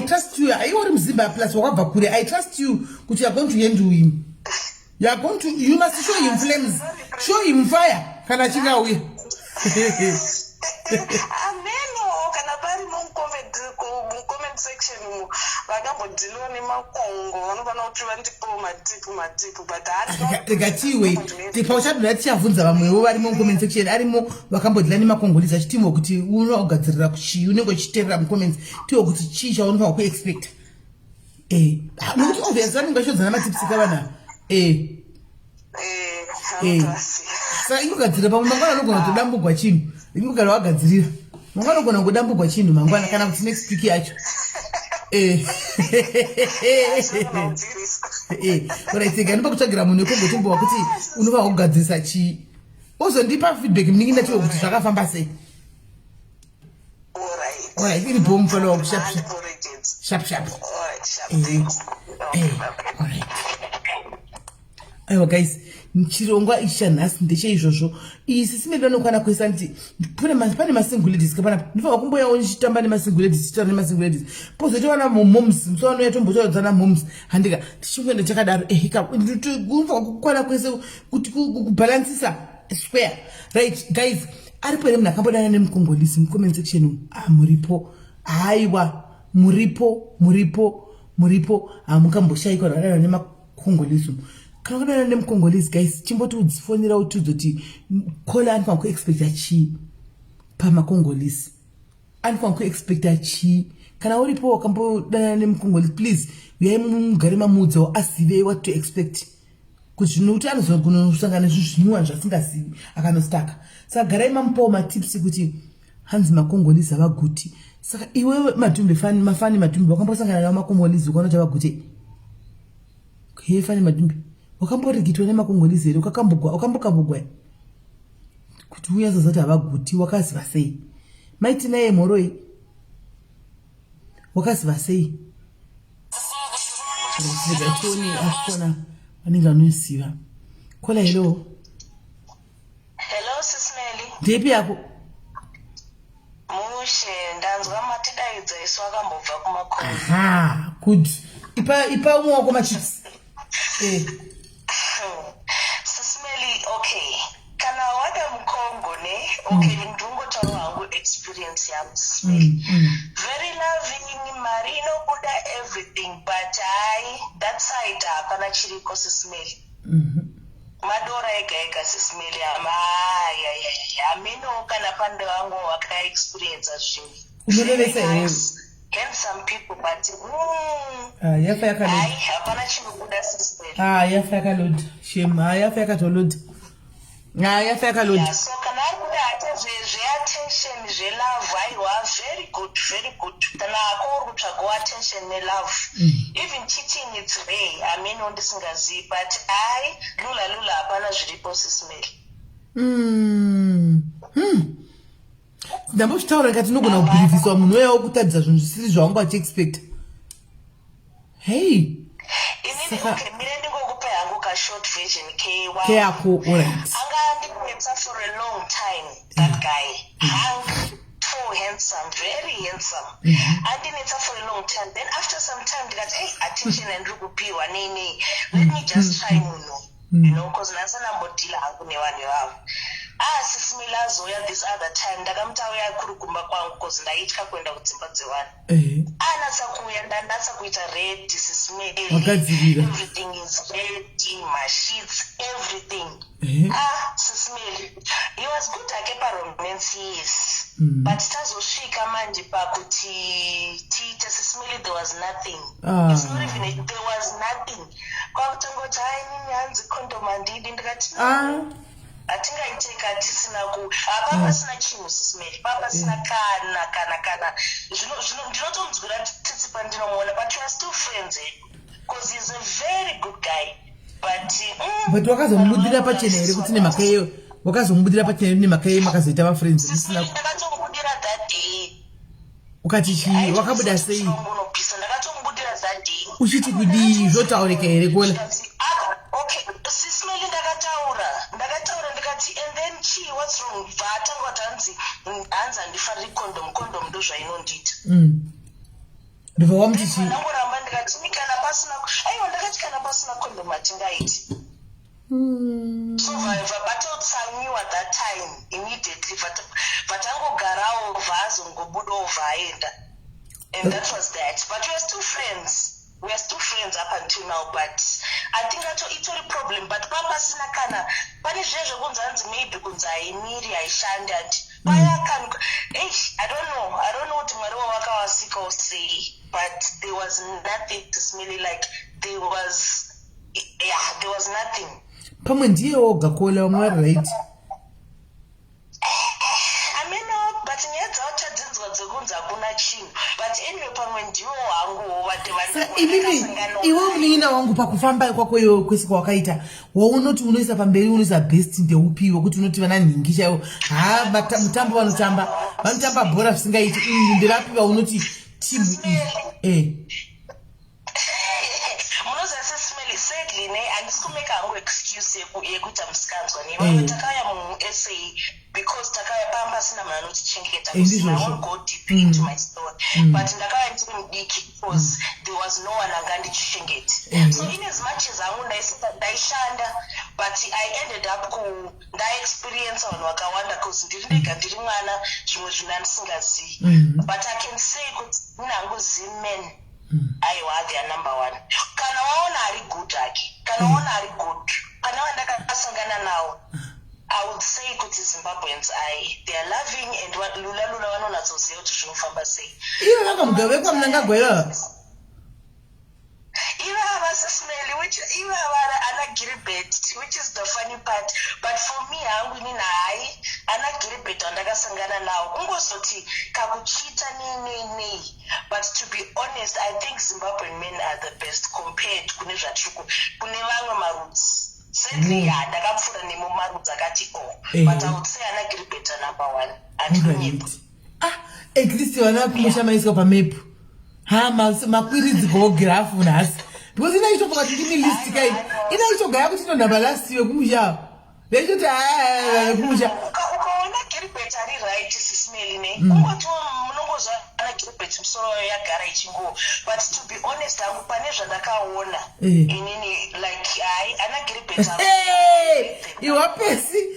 trust you aiori muzimba plus wakabva kure I trust you kuti you're going to handle him you must show him flames show him fire kana achinge auya ameno kana pari mucomment section vakambodhiliwa nemakongo vanofana kuti vandipowo matipu but tikatiwe pauchadona tichavhunza vamwewo varimo mucomment section arimo vakambodhila nemakongolisi achitiwo kuti unogadzirira kuchii unenge uchiteerera mucomments tiwo kuti chii chaunofanwa kuexpecta nokuti obviously vanenge vachodza namatipsika vanha saka ingogadzirira pamwe mangwana anogona kutodambugwa chinhu ingogara wagadzirira mangwana anogona kudambugwa chinhu mangwana kana kuti next week yacho oraitega ndipa kutsvagira munhu wekombotombowa kuti unofanwa kugadzirisa chii ozondipa feedback mningi ndachiwo kuti zvakafamba sei alright iri bomu fana wangu sharp aiwa guys chirongwa ichi chanhasi ndecheizvozvo isi simedi vanokwana kuisa nti pane masinguladis kapana ndifanwa kumboyawo ndichitamba nemasinguladis chitaura nemasinguladis pozoita vana moms musovanoya tombotauridzana moms handika tichingenda chakadaro unofanwa kukwana kwese kuti kubhalansisa square right guys aripo ere munhu akambodana nemukongolisi mucomment section muripo haiwa muripo hamukamboshayikwa radana nemakongolisi kana kudana nemukongolisi guys chimboti udzifonera utidzoti kola anofanwa kuexpecta chii pamakongolisi anofanwa kuexpecta chii kana uripo wakambodana nemukongolisi please uyai mugare mamuudzawo azive what to expect kuti zvinokuti anozogonosangana zvinhuwa zvasingazivi akanositaka saka garai mamupawo matips kuti hanzi makongolisi avaguti saka iwewe madhumbe mafani madhumbe wakambosangana nawo makongolisi ukaona kuti avagute fani madhumbe wakamborigitwa nemakongolisi here wakambokabugwa kuti uyazoza kuti havaguti wakaziva sei maiti naye mhoroi wakaziva sei toni akona vanenge vanoziva kola hello sis Melly ndepi yako mushe ndanzwa matidaidza isu akambobva kumakongo good ipa umwe wako machips sis Melly okay kana wada mukongo ne okay ndingotaura hangu experience yangu sis Melly very loving mari inobuda everything but that side hapana chiriko sis Melly madora ega sis Melly ameno kana pande wangu wakaexperience zvinhu handsome people but yafa yakalod hapana chinobuda sis Melly yafa yakalod shame yafa yakatolod yafa yakalod so kana kuda ate zveattention zvelove aiwa very good kana akauri kutsvagawo attention nelove even cheating it's rare ameno ndisingazivi but lula hapana zviripo sis Melly ndambochitaura ngati nogona kubhirivhiswa munhu weyawo kutadzisa zvinhu zvisiri zvawanga achiexpecta hey mire ndingokupe hangu kashort version keyako alright anga ndinetsa for a long time that guy so handsome very handsome andinetsa for a long time then after some time ndikati hey attention andiri kupiwa nei let me just try munhu you know because nasanambodhila hangu nevanhu vavo sis Melly azoya this other time ndakamutauya kuri kumba kwangu because ndaitya kuenda kudzimba dzevana anatsa kuuya ndandatsa kuita ready sis Melly everything is ready masheets everything sis Melly he was good ake paromance yes but tazosvika manje pakuti tiite sis Melly there was nothing it's not even there was nothing kwakutongoti nini hanzi condom handidi ndikati atingaiteka tisina papasina chinhu sis Melly papasina kana ndinotonzwira tsitsipa ndinomuona but we are still friends because he's a very good guy but wakazomubudira pachena here kuti nemakayo wakazomubudira pachena here nemakayo makazoita vafriends ndakatomubudira that day ukati chii wakabuda sei ndakatomubudira that day uchiti kudii zvotaurika here kola okay sis Melly ndakataura ndikati and then chii what's wrong vatanga kuti hanzi handifariri condom ndo zvainondita ndobva wamuti chii ndangoramba ndikati kana pasina aiwa ndakati kana pasina condom hatingaiti so vatotsanyiwa that time immediately vatangogarawo vazongobudawo vaenda And that was that. But we are still friends. We are still friends up until now, but I think that's it's a problem. But Papa Sinakana, maybe I don't know what Maruaka Siko say, but there was nothing to Smelly, like there was nothing. Pamandio Gakola, right? I mean, no, but in yet but anyway, Pamandio, iwe mlina wangu pakufamba kwako yo kwesiko wakaita waunoti unoisa pamberi unoisa best ndeupiwo kuti unoti vana ningisha yo mutambo vanotamba bhora visingaiti ndirapiwa unoti timu iyi Smelly sadly and this could make a excuse takaya mu essay because takaya pamba sina manoti chingeta I won't go deep into my story but ndakaya ndiki because there was no one angandi chingeta so in as much as ndaishanda but I ended up nda experience on wakawanda because ndiri mwana zvimwe zvinandisingazi but I can say kuti nangu zimen they are number one. Kana waona ari good aki. Kana waona ari good. Kana wandakasangana nawo. I would say kuti Zimbabweans they are loving and what lula vanonatsoziva kuti zvinofamba sei. Ivo vakamugabe kwamunangagwera. Ivo SIS MELLY which ivo ana Gilbert which is the funny part but for me hangu inini ana Gilbert andakasangana nawo kungozoti kakuchita nei but to be honest I think Zimbabwean men are the best compared kune zvatsvuku kune vamwe maroots sadly ndakapfuura nemumaroots akati but I would say ana Gilbert are number one and at least vana kumusha maiswa pamepu makwiridzi graph nhasi because inaitopaka kuti ndimi list kai inaitogaya kuti ndonhamba last year kumusha vechoti kumusha ukaona Gilbert ari right SIS MELLY ne kungoti munongozva ana Gilbert musoro yagara ichingo but to be honest hangu pane zvandakaona inini like ana Gilbert iwa pesi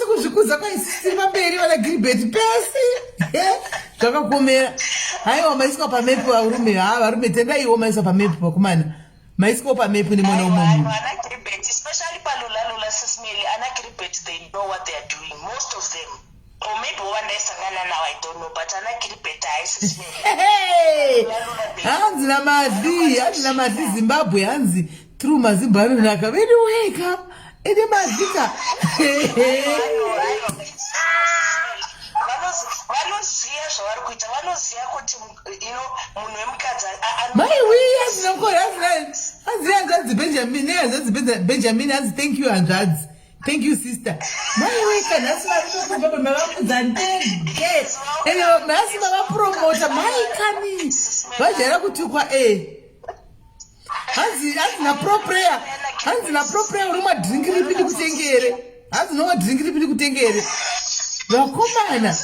kuzvikudza kwaisisiri pamberi vana Gilbert pesi zvakakomera haiwa maiswa pamepu varume tendaiwo maiswa pamepu pakumana maiswa pamepu nemwana wemunhu ana Gilbert especially palula SIS MELLY ana Gilbert they know what they are doing most of them or maybe one day sangana now I don't know but ana Gilbert SIS MELLY hanzi namadhi Zimbabwe hanzi through mazimbabwe naka very wake up ene madhika vanoziva zvavari kuita vanoziva kuti munhu wemukadzi maiwi azinokora hanzi Benjamin hanzi thank you hanzvadzi thank you sister maiwi kanhasi varitokuva mavakudza ndege ene nhasi mavapromota maikani vazvaira kutukwa hanzi na pro prayer uri madhiringi ripi ndikutengere hanzi nomwa dhiringi ripi ndikutengere vakomana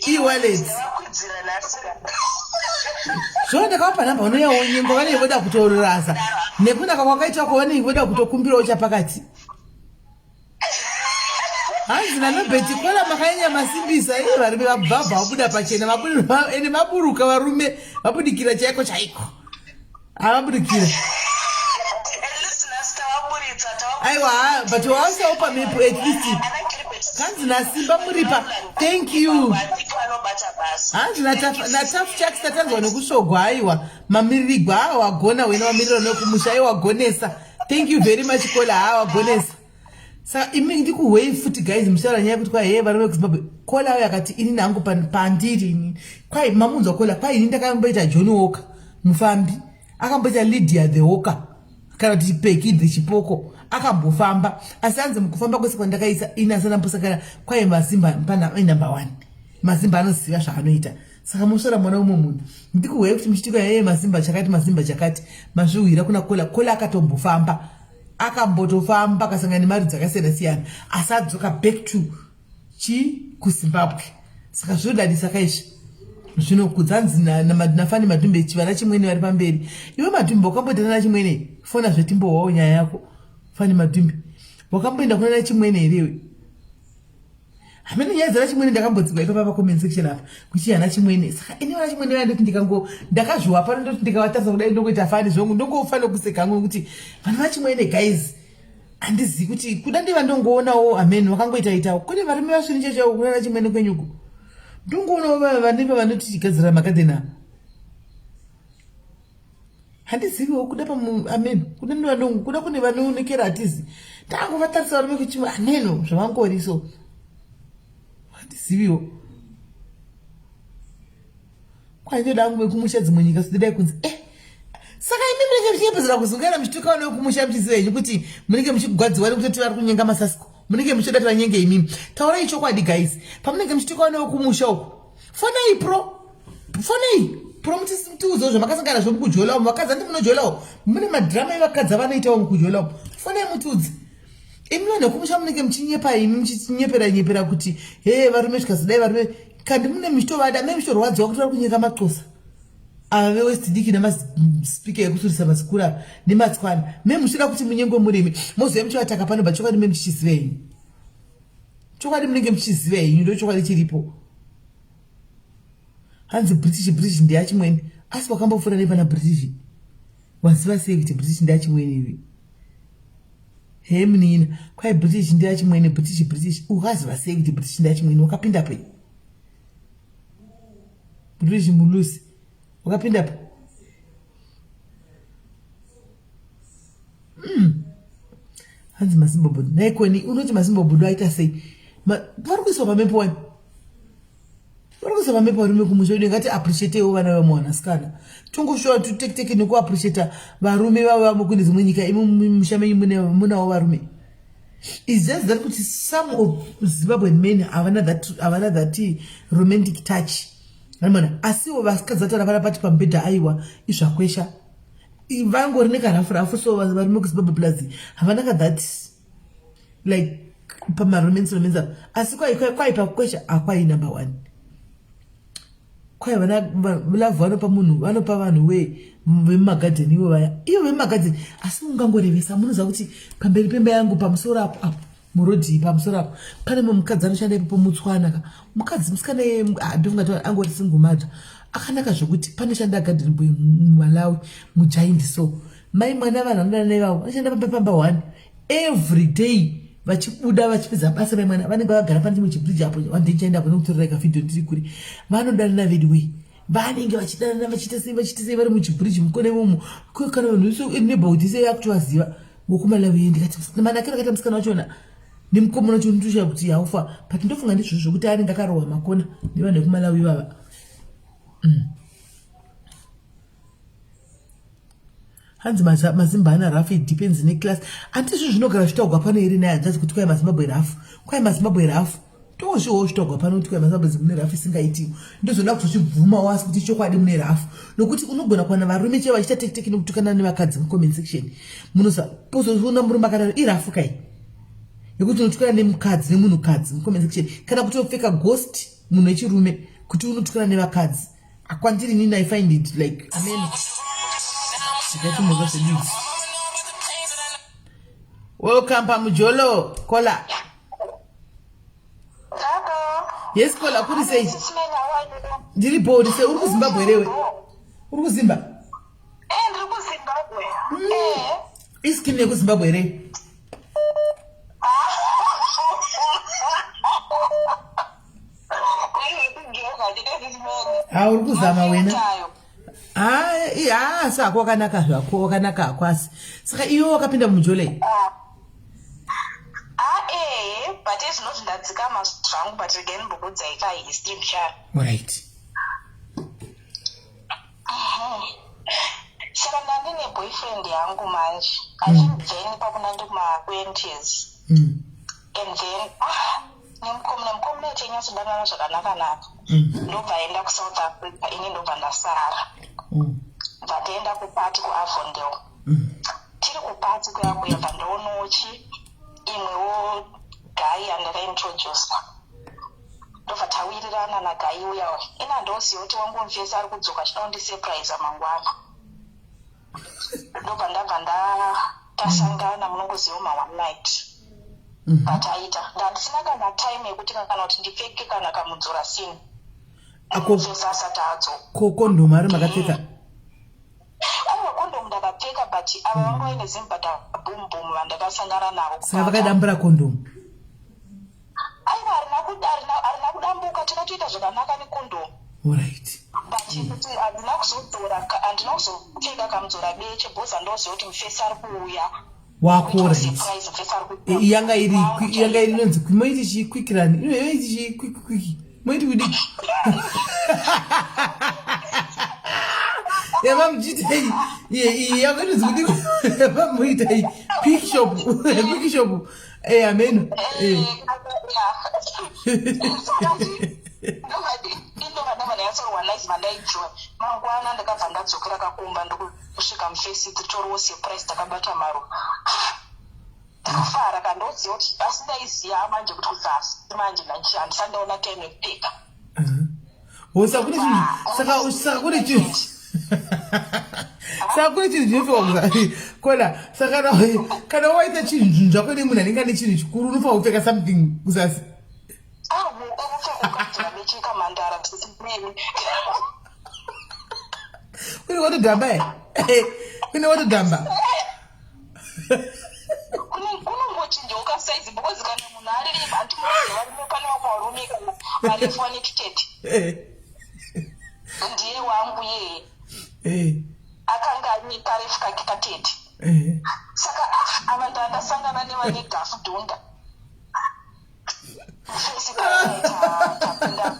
e-wallet zvino ndakavapa nhamba vanoyawo nyengo vanenge voda kutorasa nekunaka kwakaita kwavanenge voda kutokumbirawo chapakati hanzi nanobheti kola makanyanya masimbisa iye varume vabvabva vabuda pachena ende maburuka varume vabudikira chaiko havabudikira aiwa but wausawo pamepo at least hanzi nasimba muripa thank you hanzi natafu chakisa tanzwa nekusvogwa aiwa mamiririgwa awa wagona wena wamirira nekumusha aiwa wagonesa thank you very much kola wagonesa saka imi ndikuwei futi guys mushara nyaya kuti kwahe varume kuzimbabwe kola ayo akati ini nangu pandiri ini kwai mamunzwa kola kwai ini ndakamboita John Walker mufambi akamboita Lydia the Walker kana kuti Peggy chipoko akambofamba asi hanzi mukufamba kwese kwandakaisa inasana mbosakana kwai mazimba pana number 1 mazimba anoziva zvaanoita saka musora mwana umwe munhu ndikuwei kuti muchitika mazimba chakati mazviwira kuna kola akatombofamba akambotofamba akasangana nemari dzakasiyana-siyana asi adzoka back to kuZimbabwe saka zvinodadisa kaizvi zvino kudzanzi nafani madhumbe chivana chimwene vari pamberi iwe madhumbe wakambotana nachimwene fona zvetimbowawo nyaya yako fani madhumbe wakamboenda kuna nachimwene here Hamene nyaya dzachimwene ndakambodzimba ipa pa comment section apa kuti yana chimwene saka ine wana chimwene vandoti ndikango ndakazviwa pano ndoti ndikawatarisa kudai ndokuita fani zvongu ndongofana kuseka ngu kuti vanhu vachimwene guys andizi kuti kuda ndiva ndongoonawo amen wakangoita itawo kune varume vasvini chechawo kuna chimwene kwenyuko ndongoonawo vanenge vanoti chigadzira makadhena handiziviwo kuda amen kuda ndiva ndongo kuda kune vanoonekera hatizi ndangovatarisa varume kuchimwe ameno zvavangoriso handiziviwo kwaindoda nguve kumusha dzimwe nyika zidai kunzi saka imi munenge muchinyepedzera kuzungana muchituka wekumusha muchizivenyu kuti munenge muchigwadziwa nekutoti vari kunyenga masasiko munenge muchida kuti vanyenge imimi taurai chokwadi guys pamunenge muchituka wekumusha uku fonei pro mutiudzawo zvamakasangana zvo mukujolawo vakadzi handi munojolawo mune madhirama evakadzi avanoitawo mukujolawo fonei mutiudze imi vanhu vekumusha munenge muchinyepa imi muchinyepera kuti varume zvikazidai varume kandi mune muchitovada me muchitorwadziwa kuti vari kunyeka maxosa ava vewest diki nemaspika ekuturisa masikura nematswana me muchida kuti munyengwe murimi mozive muchivataka pano ba chokwadi me muchichiziva henyu chokwadi munenge muchiziva henyu ndo chokwadi chiripo hanzi british ndeyachimwene asi wakambofura nepana british waziva sei kuti british ndeyachimwene iwe munina kwai british ndeyachimwene british ukaziva sei kuti british ndeyachimwene wakapinda pei british mulusi wakapinda pa hanzi mazimbabwe naikoni unoti mazimbabwe aita sei vari kuiswa pamepo wani vari kuiswa pamepo varume kumusha ude ngati appreciatewo vana vamwanasikana tongoshowa tutekiteki nekuappreciata varume vavamo kune dzimwe nyika imi musha menyu munawo varume is just that kuti some of Zimbabwean men havana that romantic touch Ramana, asiwo vasikazata vara pati pambedha aiwa izvakwesha vangori nekarafu so vari mukuzimbabwe plazi havana that like pamaromance asi kwaipa kwesha akwai number 1 kwai vana love vanopa munhu vanopa vanhu vemumagadheni ivo vaya ivo vemumagadheni asi mungangorevesa munoziva kuti pamberi pemba yangu pamusoro apo murodhi pamusoro apo pane mukadzi anoshanda ipapo mutswanaka mukadzi musikana ndongati angori singumadha akanaka zvokuti panoshanda garden boy mumalawi mujaindi so mai mwana vanhu vanodana naivavo vanoshanda pamba 1 every day vachibuda vachipedza basa remwana vanenge vagara pane chimwe chibridge apo wandichaendapo nokutorera ikavhidhio ndiri kuri vanodana navedway vanenge vachidana vachiita sei vari muchibridge mukone momo kana vanhu neighborhood sei yakutovaziva wokumalawi ndikati manakiro akaita musikana wachona nemukomana chontusha kuti haufa but ndofunga ndizvo zvokuti anenge akarohwa makona nevanhu vekumalawi vava hanzi mazimba ana rafu depends neclass handizvo zvinogara zvitaugwa pano here naye hanzazi kuti kwai mazimbabwe rafu kwai mazimbabwe rafu tozviwo zvitaugwa pano kuti kwai mazimbabwe mune rafu isingaitiwo ndozoda kutozvibvuma wasi kuti chokwadi mune rafu nokuti unogona kuwana varume chaivo vachiita tekiteki nokutukana nevakadzi mucomment section munozoona murume akadaro irafu kai yekuti unotukana nemukadzi nemunhukadzi mucomment section kana kuti wopfeka ghost munhu wechirume kuti unotukana nevakadzi akwandiri nini I find it like amen welcome pamujolo kola yes kola kuri sei ndiri bodi sei uri kuzimbabwe rewe uri kuzimba ndiri kuzimbabwe iskini yekuzimbabwe re uri kuzama wena sako wakanaka zvako wakanaka akwasi saka iwe wakapinda mujolei but izvinozvi ndadzikama zvangu but regai mbobudza ikahistory mshana right saka ndandine boyfriend yangu manje achimubveni pakuna ndi kuma-20s and then nemukomana chenyatsodanana zvakanaka ndobva aenda kusouth africa ini ndobva ndasara ndatoenda kupati kuavondale tiri kupati kuyabva ndoonochi imwewo gai andakaintrodusa ndobva tawirirana nagai uyawo ina ndoziva kuti wangomufesa ari kudzoka achida kundisurprise mangwana ndobva ndabva tasangana munongoziva ma one night but aita ndandisina kana time yekuti kana kuti ndipfeke kana kamudzora sini ako sasa tadzo kondom ari makapfeka kondom ndakapfeka but ava vangu vaine zimbata boom boom vandakasangana navo saka vakadambura kondom aiva harina kudambuka tikatoita zvakanaka nekondom alright but kuti handina kuzopfeka kamudzora beche bhoza ndoziva kuti mufesi ari kuuya wako yanga iri inonzi moiti chikwikirani inoiti chikwikwikwiki moiti kudi yava muchitai yakanonzi kudi yava muitai quickshop ameno mangwana ndakabva ndadzokera kakumba ndokusvika mufesi titoriwo surprise takabata maro ndakafara kandoziva kuti asi ndaiziva manje kuti kuzasi manje handisandaona time yekupfeka saka kune chinhu saka kune chinhu chinofika kona saka kana waita chinhu zvako nemunhu anenge ane chinhu chikuru unofanira kupfeka something kuzasi kune watodhamba kune watodhamba kunongochinjoka saizi because kana munhu aririva handimuvarimo pane vamwe varume kana varefu vanekutete ndiye wangu yeye akanga ane karefu kake katete saka ava ndandasangana nevane dhafu dhonda fesi tapinda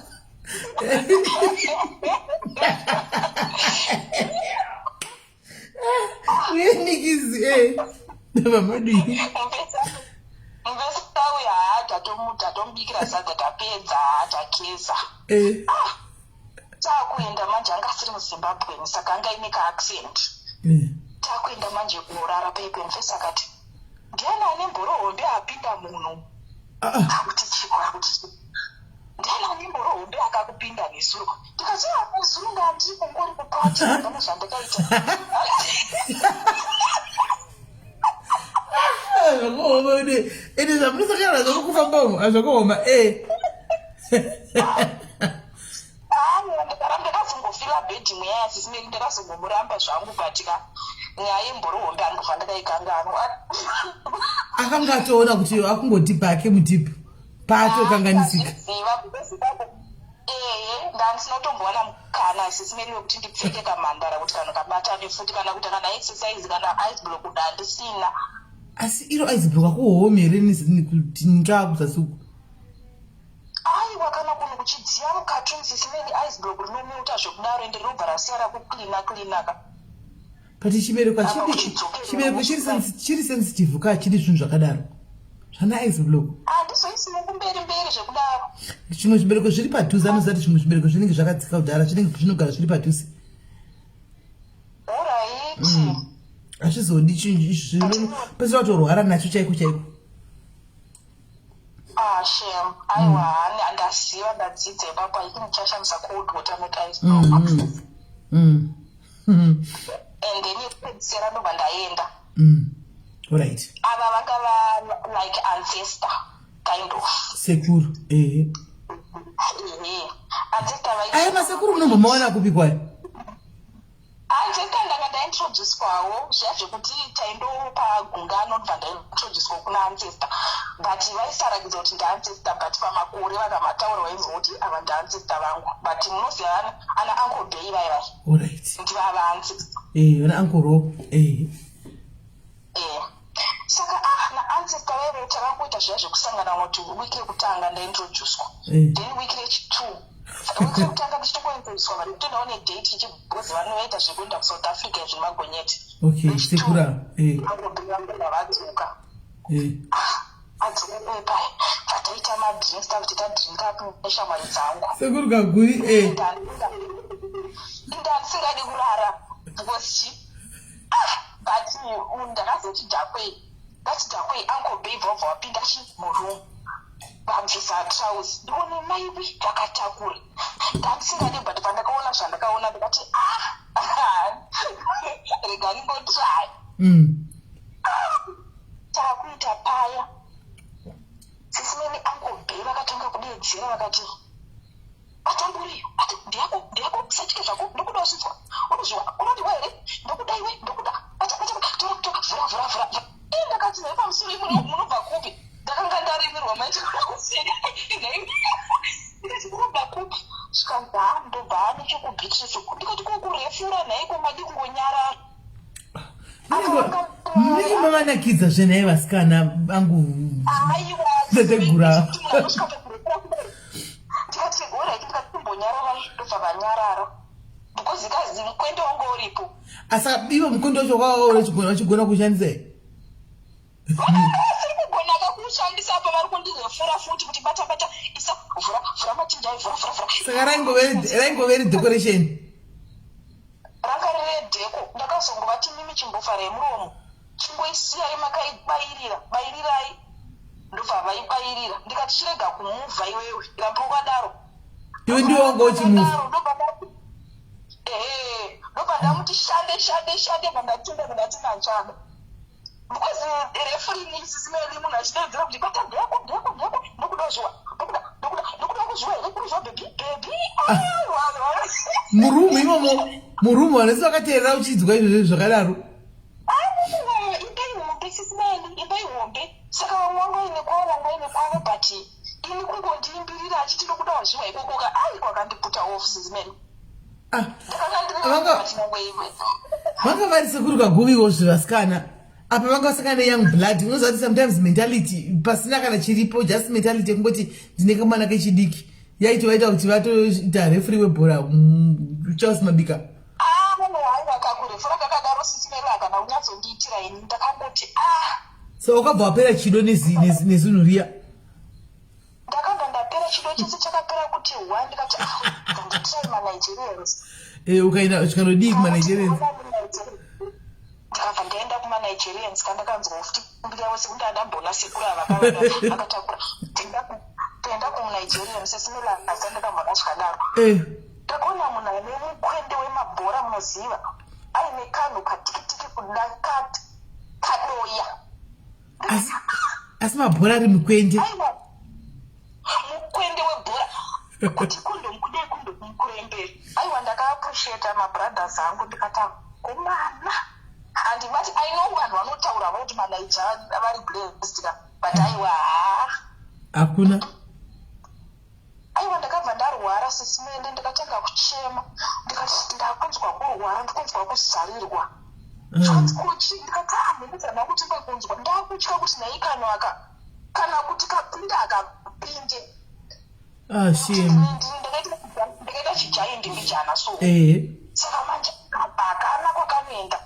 uyenikizi navamadi mvesitauya tatomubikira sadza tapedza takeza takuenda manje anga asiri muzimbabweni saka anga ine kaaccent takuenda manje kunorara paipemfesi akati ndiani ane mborohombe apinda munhu akuti chikwakuti ndiani ane mborohombe akakupinda nezuro ndikaziva nezuro ngandiko ngori kupati pane zvandakaita azvakuoma ende zvamunosakana zvakufambamo hazvakuoma ndakazongofira bhedhi mweya sisimeri ndakazongomuramba zvangu batika nyaya yemborohombe andobva ndakaikanganwa akanga atoona kuti akungoti pake mutipu paatokanganisika ndandisinotombowana mukana sisimeri wekuti ndipfeke kamhandara kuti kana kabatane futi kana kuita kana exercise kana ice block kuti handisina asi iro ice block akuhomere kuti nika kuzasuku aiwa kana kunhu kuchidziya mukati sisimeri ice block rinomiuta zvekudaro ende rinobva rasiya rakuclinaka but chibereko chiri sensitive ka chiri zvinhu zvakadaro zvana ice block handizoisimo kumberi zvekudaro zvimwe zvibereko zviri padhuze anozati zvimwe zvibereko zvinenge zvakadzika kudhara zvinogara zviri padhuze orit hazvizodi chinhu pese watorwara nacho chaiko shem aiwa handaziva ndadzidza ipapo aiki ndichashandisa cold water mekaice block and then yekupedzisira ndobva ndaenda alright ava vakava like ancestor kind of sekuru ancestor aya masekuru munombomaona kupi kwayo ancestor ndanga ndaintroducwawo zviya zvekuti taindopa gungano ndobva ndaintroducwa kuna ancestor but vaisarakidza kuti ndaancestor but pamakore vakamataura vainzwa kuti ava ndaancestor vangu but munoziva ana uncle bay vaivai alright ndivava ancestor vana uncle ro saka naancestor vaive takangoita zviya zvekusangana kuti wiki rekutanga ndaintroducwa then wiki rechi2 wiki rekutanga ndichitongointroducwa vari kutoendawo nedate ichibhozi vanovaita zvekuenda kusouth africa zvemagonyeti sekura vadzoka adzoka pai vataita madrinks takuti tadrinka api neshamwari dzangu sekuru kaguri ndandisingadi kurara because but ndakazoti dhakwei ngati dhakwei uncle bay bvabva wapinda muroom vamvisa trousi ndione maiwi vakatakura ndandisingadi but pandakaona zvandakaona ndikati rega ringotrai takuita paya vakatizera vakati atamburiyo ati ndiyako kusatike zvako ndokuda usvitswa unozviwa unodiwa here ndokuda iwe ndokuda vhura ndakati naye pamusoro munobva kupi ndakanga ndarimirwa maitikuda kuseka ndikati munobva kupi zvikanzi ndobva ane chekubhitirisi ndikati kokurefura naiko madi kungonyarara munenge mavanakidza zvenai vasikana vangu tetegura ndikati ora ndikatimbonyarara ndobva vanyarara because ikazi mukwende wangu uripo asa ivo mukwende wacho wachigona kushandisa siri kugona kakushandisa apa vari kundizofura futi kuti bata isa vhura machinjai vhura saka raingoveri decoration ranga riri dheko ndakazongova mimi chimbofara yemuromo chingoisiyai makaibairai ndobva vaibairira ndikati chirega kumuvha iwewe rambo ukadaro iwe ndiwo wanga uchimuvha ndobva ndamuti shande vandatinda nanchada because refuri isismeli munhu achidaidzira kuti bata ndeyako ndokuda zviwa ndokuda kuzviwa here kuri zva bebi murumu imomo murumu vanesi vakateerera uchidzwa izvozvo zvakadaro imbai sismeli imbai hombe saka vamwe vangoine kwavo but ini kungondiimbirira achiti ndokuda wazviwa ikokoka kwakandiputa off sismeli vanga vari sekuri kagoviwo zvevasikana apa vanga vasakana neyoung blood unoziva kuti sometimes mentality pasina kana chiripo just mentality yekungoti ndine kamwana kechidiki yaitovaita kuti vatoita refuri webhora charles mabika vakakurefura kakadaro sisimela kana unyatsondiitira ini ndakangoti so wakabva wapera chido nezvinhu riya ndakabva ndapera chido chese chakapera kuti ndikati ndanditrai manigerians ukaenda chikanodii kumanigerians ndakabva ndaenda kumanigerians kandakanzwa ufutimbiri yavo sekuti andambona sekuru ava vakatakura toenda kumunigerians sesimela asi andakabva katyadaro ndakaona munhu ane mukwende wemabhora munoziva aine kanhu katikitiki kuda kadoya asi mabhora ari mukwende mukwende webhora kuti kundomu kudai kundomukuremberi aiwa ndakaapreciata mabrothers angu ndikata komana handimati aino vanhu vanotaura vauti manaija vari blessed but aiwa hakuna aiwa ndakabva ndarwara sisimende ndikatanga kuchema ndikati ndakunzwa kurwara ndikunzwa kuzarirwa zvanzi ndikati mhemuzana kuti ndakunzwa ndakutya kuti naikanwaka kana kuti kapinda akapinde ndikaita chijaindi mbijana so saka manje akana kwakanoenda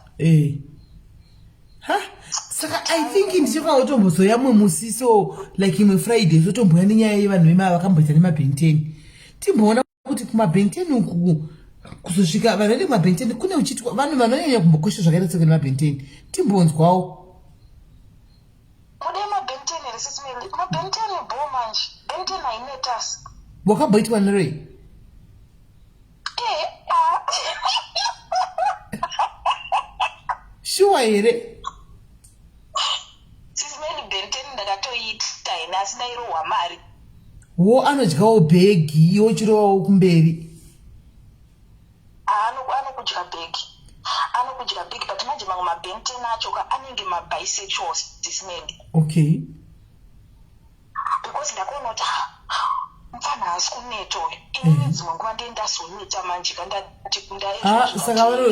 saka I think ndichakautombozoya mumwe musi so like imwe Friday sotomboya nenyaya yevanhu vema vakamboita nemabhenteni timboona kuti kumabhenteni uku kuzosvika vanhu vaende kumabhenteni kune uchitwa vanhu vanonyanya kumbokosha zvakaita sekuti mabhenteni timbonzwawo mude mabhenteni resisimeli mabhenteni bho manje bhenteni hainetasi wakamboitwa nerei shuwa here sisimeli bhenteni ndakatoiita ine asi ndairohwa mari wo anodyawo bhegi iwo chirowawo kumberi anokudya bhegi but manje mamwe mabhenteni acho anenge mabisexuals sisimeli okay because ndakaona kuti mfana hasi kuneto inini dzimwe nguva ndendazoneta manje kandati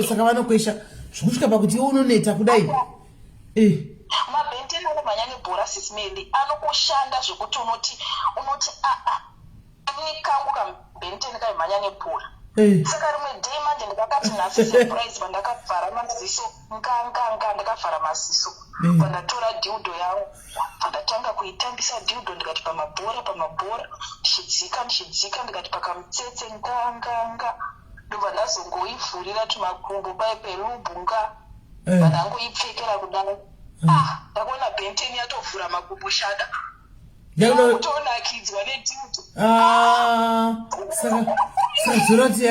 saka vanokwesha zvokusvika pakuti iwe unoneta kudai mabhenteni anomhanya nebhora sisimeli anokushanda zvekuti unoti ini kangu kabhenteni kaimhanya nebhora saka rimwe day manje ndakakati nhasi surprise pandakavhara maziso nganga ndakavhara maziso pandatora dildo yangu pandatanga kuitambisa dildo ndikati pamabhora ndichidzika ndikati pakamutsetse nganga ndobva ndazongoivhurira tumakumbo pai perubhunga vandangoipfekera kudai ndakuona bhenteni yatovhura makumbo shada kutonakidzwa nedildo saka zvoroti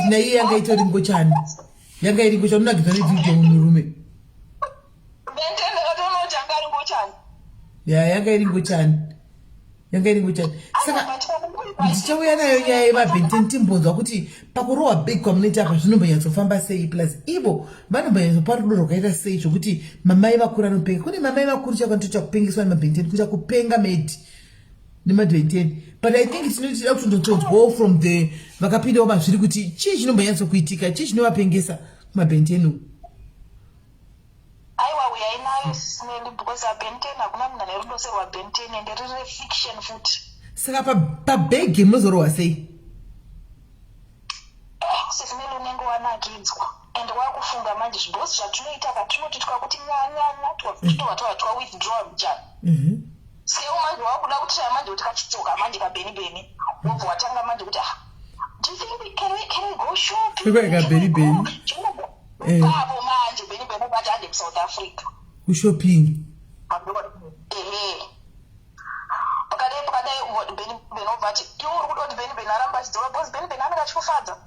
naiye yanga itori ngochani yanga iri ngochani unagidzwa nedildo murume bhenteni ndakatoona kuti anga ari ngochani yanga iri ngochani yanga iri nguchani saka ndichauya nayo nyaya yemabhenteni timbonzwa kuti pakurohwa big community apa zvinombanyatsofamba sei plus ivo vanombanyatsopa rudo rwakaita sei zvokuti mamai vakuru anopenga kune mamai vakuru chakanotoita kupengeswa nemabhenteni kuita kupenga medi nemadhenteni but I think tinoda kutondotonzwawo from the vakapindawo mazviri kuti chii chinombanyatsokuitika chii chinovapengesa kumabhenteni aiwa uyai nayo sisimeli because abhenteni hakuna munhu ane rudo serwabhenteni ende riri fiction futi saka pabhege munozorohwa sei sisimeli unenge wanakidzwa ende wakufunga manje zvibhosi zvatinoita katinoti twakuti nyanyanya tova withdraw mujani seo manje wakuda kuti manje kuti kachidzoka manje kabhenibheni wobva watanga manje kuti do you think can we go shopping kabhenibheni papo manje bhenibheni ubati ande kuSouth Africa kushopping pakadai bhenibheni obvati iwe uri kuda kuti bhenibheni aramba achidzoka because bhenibheni anenge achikufadza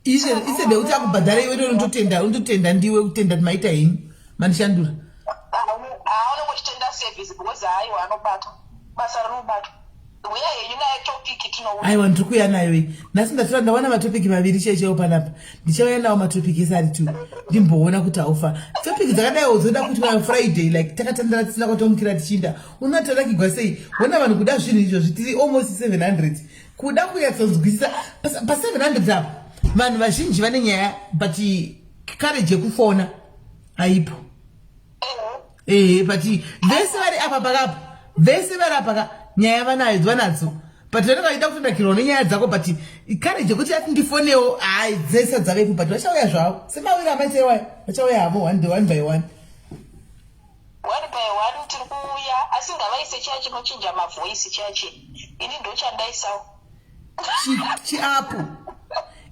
ise bekuti akubhadhara iwe unototenda ndiwe kutenda kuti maita hini mandishandura haunenge uchitenda service because haiwa anobata basa rinobata uya henyu naye topiki tinouya aiwa ndiri kuuya nayo iyi nhasi ndatora ndawana matopiki maviri chaichaiwo panapa ndichauya nawo matopiki esari tu ndimboona kuti haufa topiki dzakadaiwo dzoda kuti Friday like takatandara tisina kwatomukira tichinda unotorakigwa sei ona vanhu kuda zvinhu izvozvi tiri almost 700 kuda kunyatsonzwisisa pa700 apo vanhu vazhinji vane nyaya but courage yekufona haipo but vese vari apa pakapo vese vari apaka nyaya vanayo dzvanadzo but vanenge vaida kutondakirwa nenyaya dzako but courage yekuti ati ndifonewo hai dzese dzavepo but vachauya zvavo semawiri amaitaiwayo vachauya havo one by one tiri kuuya asi ngavaise chiya chinochinja mavhoisi chiyachi ini ndo chandaisawo chiapu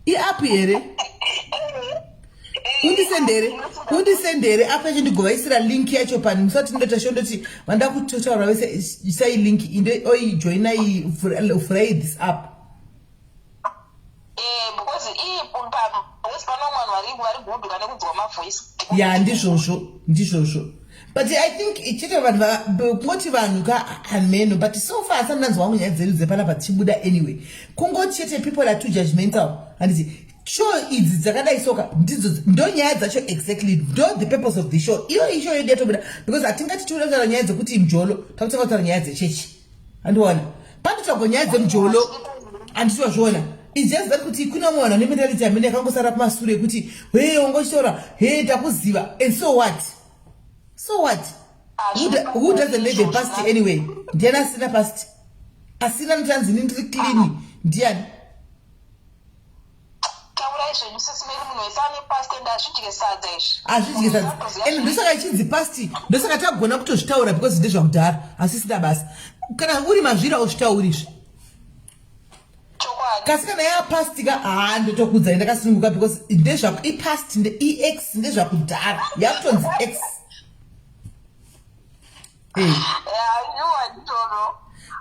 iapu here undisendere apa chindigovaisira link yacho pani musati ndotashondoti vanda kutotaura vese isai link inde oijoina ifurai this app because pano mwanhu vari kuhuduka nekudzwa mavhoisi ya ndizvozvo but I think chete vanhu kungoti vanhu kahaneno but so far asati ndanzwa wangu nyaya dzedu dzepanapa dzichibuda anyway kungoti chete people are too judgmental handiti show idzi dzakadai soka ndo nyaya dzacho exactly ndo the purpose of the show iyo ishow yedu yatobuda because hatingati tiri kutaura nyaya dzekuti Mjolo takutanga kutaura nyaya dzechechi handiona pandotagwa nyaya dzemujolo handitiwazviona it's just that kuti kuna mwana ane mentality amene akangosara kumashure ekuti ongochitaura takuziva and so what who doesn't live a past anyway ndiani asina past asina notanzini ndiri clean ndiani zvenyu sisimeli munhu wese ane past and azvidye sadza izvi azvidye sadza and ndosaka ichidzi past ndosaka tagona kutozvitaura because ndezvakudhara asi sida basa kana uri mazvira ozvitaurizve kasi kana yapast ka ndotokudza ndakasununguka because ipast ex ndezvakudhara yakutonzi x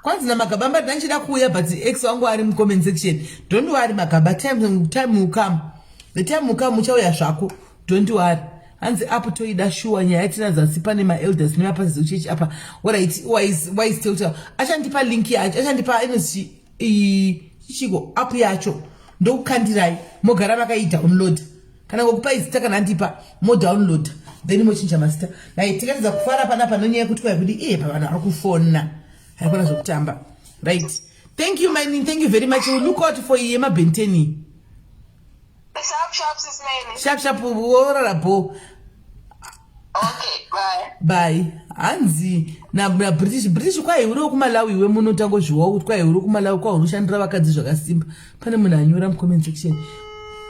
kwanzi namagaba mbati nanchida kuuya but x wangu ari mucomment section don't worry magaba time will come the time will come uchauya zvako don't worry hanzi apo toida shuwa nyaya yatina zasi pane maelders nemapastor uchechi apa alright wise total achandipa link yacho achandipa chichiko app yacho ndokukandirai mogara makaita download kana ngokupa izita kana ndipa mo download then mochinja mazita naye tikatidza kufara panapa nonyaya kuti kwayakudi pavanhu vari kufona haikona zvokutamba right. Thank you mining, thank you very much. We'll look out for Yema Benteni. Sharp sis Melly. Sharp worarabo. Okay, bye. Bye. Anzi na British kwa uri kumalawi iwe muno tango zviwa kuti kwa uri kumalawi kwa unoshandira vakadzi zvakasimba. Pane munhu anyora mu comment section.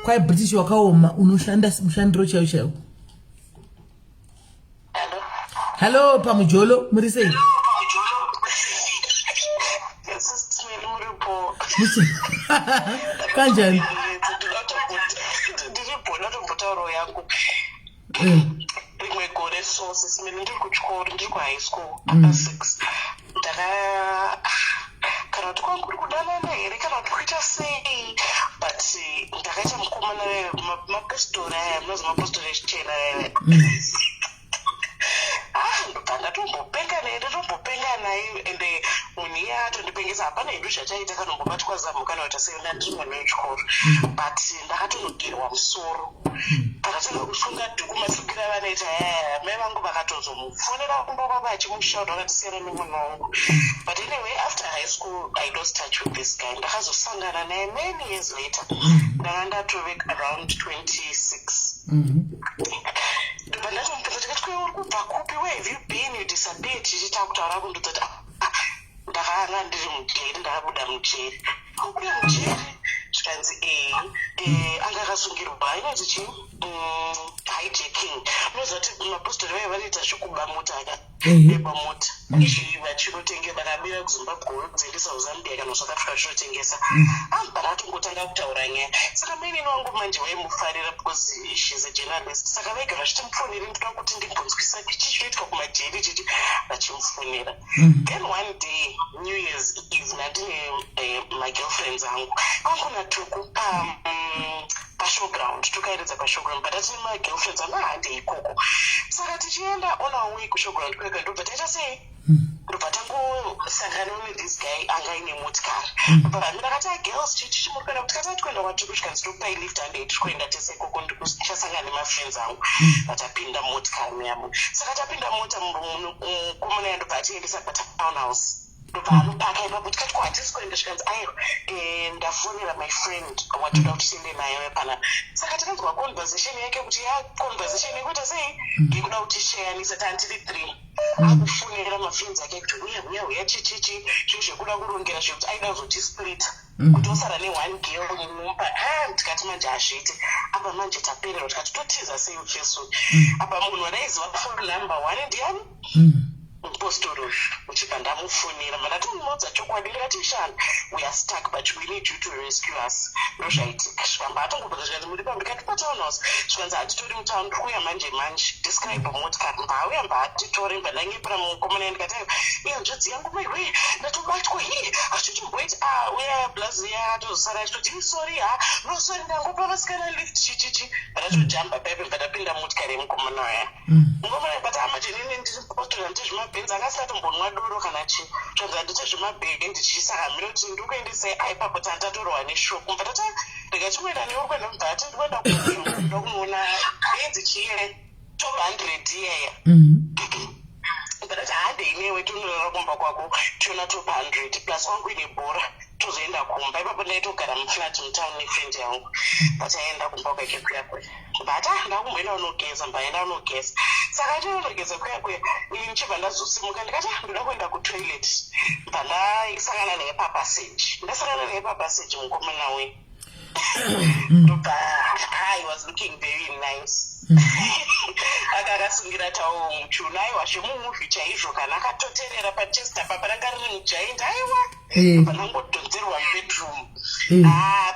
Kwa British wakaoma unoshanda mushandiro chayo chayo. Hello pamujolo muri sei? Kanjani? Ndirimbona tombotaro yangu. Rimwe gore so sisimeni ndiri kuchikoro ndiri kuhigh school upper 6. Kana kuti kwanguri kudanana here kana kuti kuita sei but ndakaita mukomana mapostori aya munozi mapostori echitena aya. Ndobva ndatombopengana naye and hapana hindu zvachaita kanombobatwa zamuka nakuita seyona ndiri mwana wechikoro but ndakatonogerwa musoro pakatanga kusunga dhuku masukira vanoita mai vangu vakatozomufonera kumba kwavo achimushaura vakatisiyana nomwana wangu. But anyway, after high school I lost touch with this guy. Ndakazosangana naye many years later. Ndanga ndatove around 26. Ndopandatomubvunza tikati uri kubva kupi, where have you been, you disappeared, tichitaura kundoti ndakanga ndiri mujeri, ndakabuda mujeri. Kubuda mujeri zvikanzi anga akasungirwa inoti chii hijacking. Unoziva kuti mapostori vaiva vanoita zvokuba mota beba mota vachinotenge vakabira kuzimbabwe kudzendesa kuzambia kana zvakapfuka zvinotengesa ambara atongotanga kutaura nyaya. Saka muinini wangu manje vaimufarira because she's a journalist. Saka vaigara vachimufonera ndoda kuti ndibvunzwisa chichinoitwa kumajeri chichi vachimufonera. Then one day New Year's Eve ndandine magirlfriends angu angunatuku pashowground tokaeredza pashowground but atine magirlfriends amahande ikoko. Saka tichienda on our way kushowground kwega ndobva taita sei ndobva tangosangana this guy anga aine motikari. Pamina akati girls chichimurikana kuti kati atikuenda kwatiri kusvika nzitopai lift and tikuenda tese ikoko ndichasangana nemafriends angu vatapinda motikari yamo. Saka tapinda mota mukomana yandobva atiendesa patownhouse ndobva anopaka ipapo tikati kwatisi kuenda zvikanzi aiwa ndafonera my friend watoda kuti tiende nayo pana. Saka takanzwa conversation yake kuti conversation yekuita sei ngekuda kuti shayanisa tandiri 3 akufonera mafriends ake kuti uya chichichi zvinhu zvekuda kurongera zvekuti aida kuzoti split kuti osara ne1 girl mumupa. Tikati manje hazviiti apa manje taperera tikati totiza sei fesu apa munhu wadaiziva phone number 1 ndiani postori uchibva ndamufonera mandati munodza chokwadi ndikati shani we are stuck but we need you to rescue us. Ndozvaitika zvikamba atongobvunza zvikanzi muri pambi kati patownhouse zvikanzi hatitori mutown ndikuuya manje describe motikari mbauya mbaatitori mba ndanyepera mukomana ndikati iyo njodzi yangu maiwe ndatobatwa achichimboiti uya blazi yatozosara achitoti sorry no sorry ndangopa vasikana lift chichichi ndatojamba paipe ndapinda motikari yemukomana waya mukomana but amanje nini ndiri postori ndizvimabhenzi akasatombonwa doro kana chi zvanzi handiti zvimabhegi ndichisaka miro kuti ndikuendesai aipapo tandatorwa neshoku mba tata ndikachimwenda neuri kwenda mubhati ndikwenda kuda kunoona benzi chiye top 100 iyaya ndati handeinewe tonorara kumba kwako tiona top 100 plus kwangu ine bhora tozoenda kumba ipapo ndaitogara muflat mutown nefriend yangu pataenda kumba kwake kuyakwe but ndakumboenda unogeza mbaenda unogeza. Saka ndinogeza kuyakwe ini ndichibva ndazosimuka ndikati ndoda kuenda kutoilet mba ndasangana naye papassage mukomana we ndobva I was looking very nice akakasungira tawo muchiuno aiwa zvemumuvi chaizvo kana akatoterera pachest apa pananga riri mujaindi aiwa panangodhonzerwa bedroom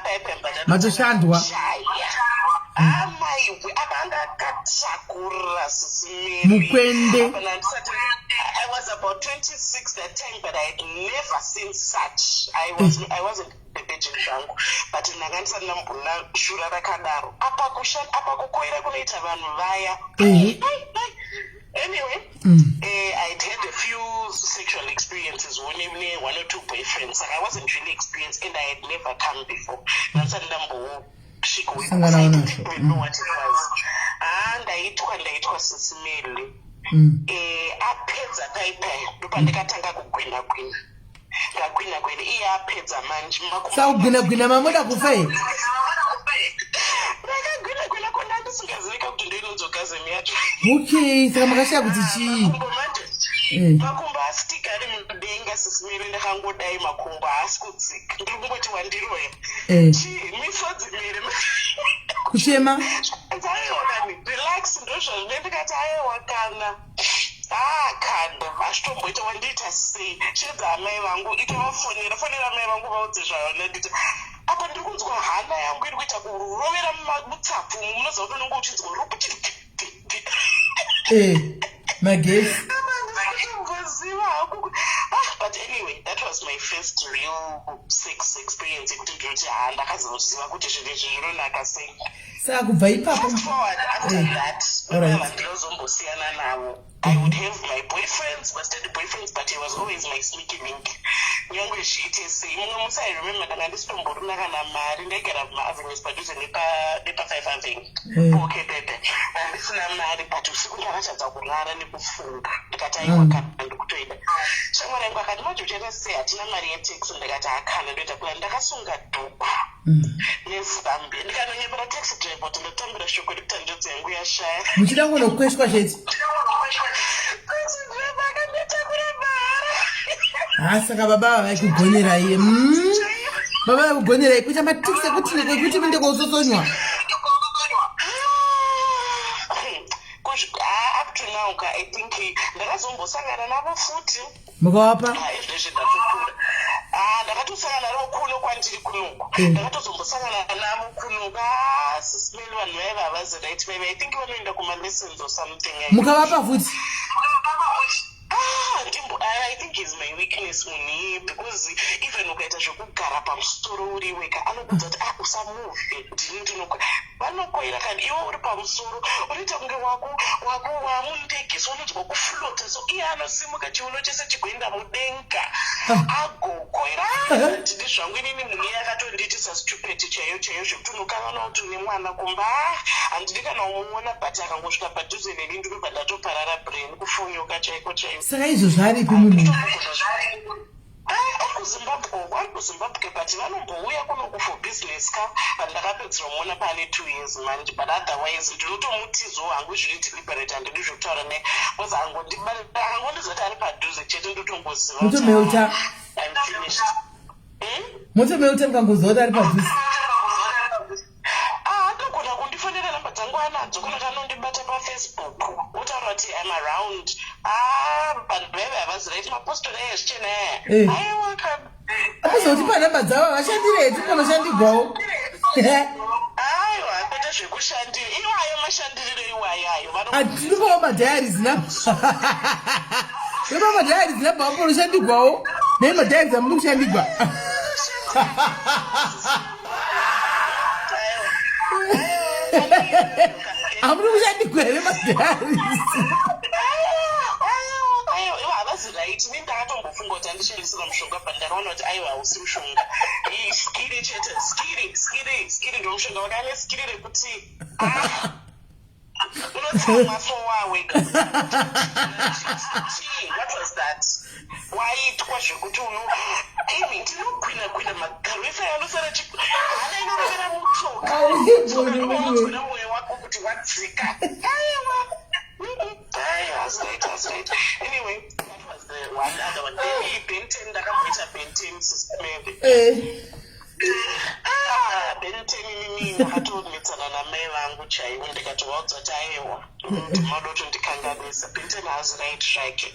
paipe matoshandwa amaiwe akanga akatakura sisimeri mukwende. I was about 26 that time, but I had never seen such. I wasn't the virgin zvangu, but ndanga ndisati ndambona shura rakadaro. Apa kukoira kunoita vanhu vaya. Anyway, I'd had a few sexual experiences, one or two boyfriends. I wasn't really experienced, and I had never come before. Ndisati ndambo shiko with I didn't know what it was. And ndaitwa SIS MELLY. Apedza paipai ndopa ndikatanga kugwina ndagwina iye apedza manje sakugwina mamoda kufa here ndakagwina kondandisingazivika kuti ndoinonzogazemi yacho. Okay, saka makashaya kuti chii makumbo asi tigari mudenga SIS MELLY ndakangodai makumbo asi kudzika ndiri kungoti wandiroya chii misodzi miri kuchema aiwakani relax ndozvazvine ndikati aiwa kana kanda achitomboita wandiita sei chedza amai vangu itovafonera amai vangu vaudze zvavana nditi apa ndiri kunzwa hana yangu iri kuita kurovera mutsapfu munoziva kuti unenge uchinzwa rokuti magesi. But anyway, that was my first real sex experience. Kuti ndakazoziva kuti zvinhu izvi zvinonaka sei. Saka kubva ipapo. Fast forward after that, I would have my boyfriends, busted boyfriends, but he was always my sneaky link. Nyangwe shit is I remember that I just Boruna and Mari, they get up avenues, but using Nipa 5 thing. Okay, baby. And this is Mari, but to see what I got and food. The Kataiwa can look to it. Someone I got much of jealous say, Tina Maria takes on the Gata Canada plan, the Kasunga took. Yes, I'm being a taxi driver to the Tambra Chocolate Tangents and we are shy. You don't want to question it. Saka baba vaikugonera iye baba vaikugonera iye kuita matiksi ekuti kuti mende kozosonywa. Up to now, I think ndakazombosangana navo futi mukawapa ndakatosangana navo kuno kwandiri kunoku ndakatozombosangana navo kunoku SIS MELLY vanhu vaiva havaziraiti vaiva I think vanoenda kuma-lessons or something mukavapa futi. I think is my weakness muni because even ukaita zvekugara pamusoro uri wega anokudza kuti usamuvhe ndinindinoka vanokoira kandi iwe uri pamusoro unoita kunge wako wamundege unonzwa kuflota so iye anosimuka chiuno chese chigoenda mudenga agokoira ndini zvangu inini munhu iye akatonditisa stupid chaiyo zvekuti unokanganwa kuti une mwana kumba handidi kana umuona but akangosvika padhuze neni ndinobva ndatoparara brain kufonyoka chaiko chaiko. Saka izvozvo aripi munhu kuzimbabwe but vanombouya kunoku for business ka but ndakapedzera muona pane 2 years manje but otherwise ndinotomutizo hangu zviri deliberate handidi zvekutaura naye because angondizoti ari padhuze chete ndotongoziva mutomeuta I'm finished. mutomeuta mukangoziva kuti ari padhuze anogona kundifonera namba dzangu anadzo kana kanondibata pafacebook otaura kuti I'm around vanhu vaive havaziraiti mapostori ezvichena aiwa apazoti panamba dzavo havashandiretu panoshandigwawo aiwa kwete zvekushandira iwayo mashandiriro iwayayo atinopawo madhayaris nopa madhayaris nabva panoshandigwawo nei madhayaris amudi kushandigwa amudi kushandigwa here madhayaris havaziraiti ni ndakatombofunga kuti andishandisira mushonga but ndakaona kuti aiwa hausi mushonga skiri chete skiri ndomushonga wakane skiri rekuti unotsama wega. What was that? Waitwa zvekuti imi ndinokwina magaro ese anosara hana inorovera mutsoka moyo wako kuti wadzika anyway that was the one other one Benten ndakamboita Benten SIS MELLY Benten inini ndakatometsana namai vangu chaivo ndikatovaudza kuti aiwa ndinoda kuti ndikanganisa Benten has right zvake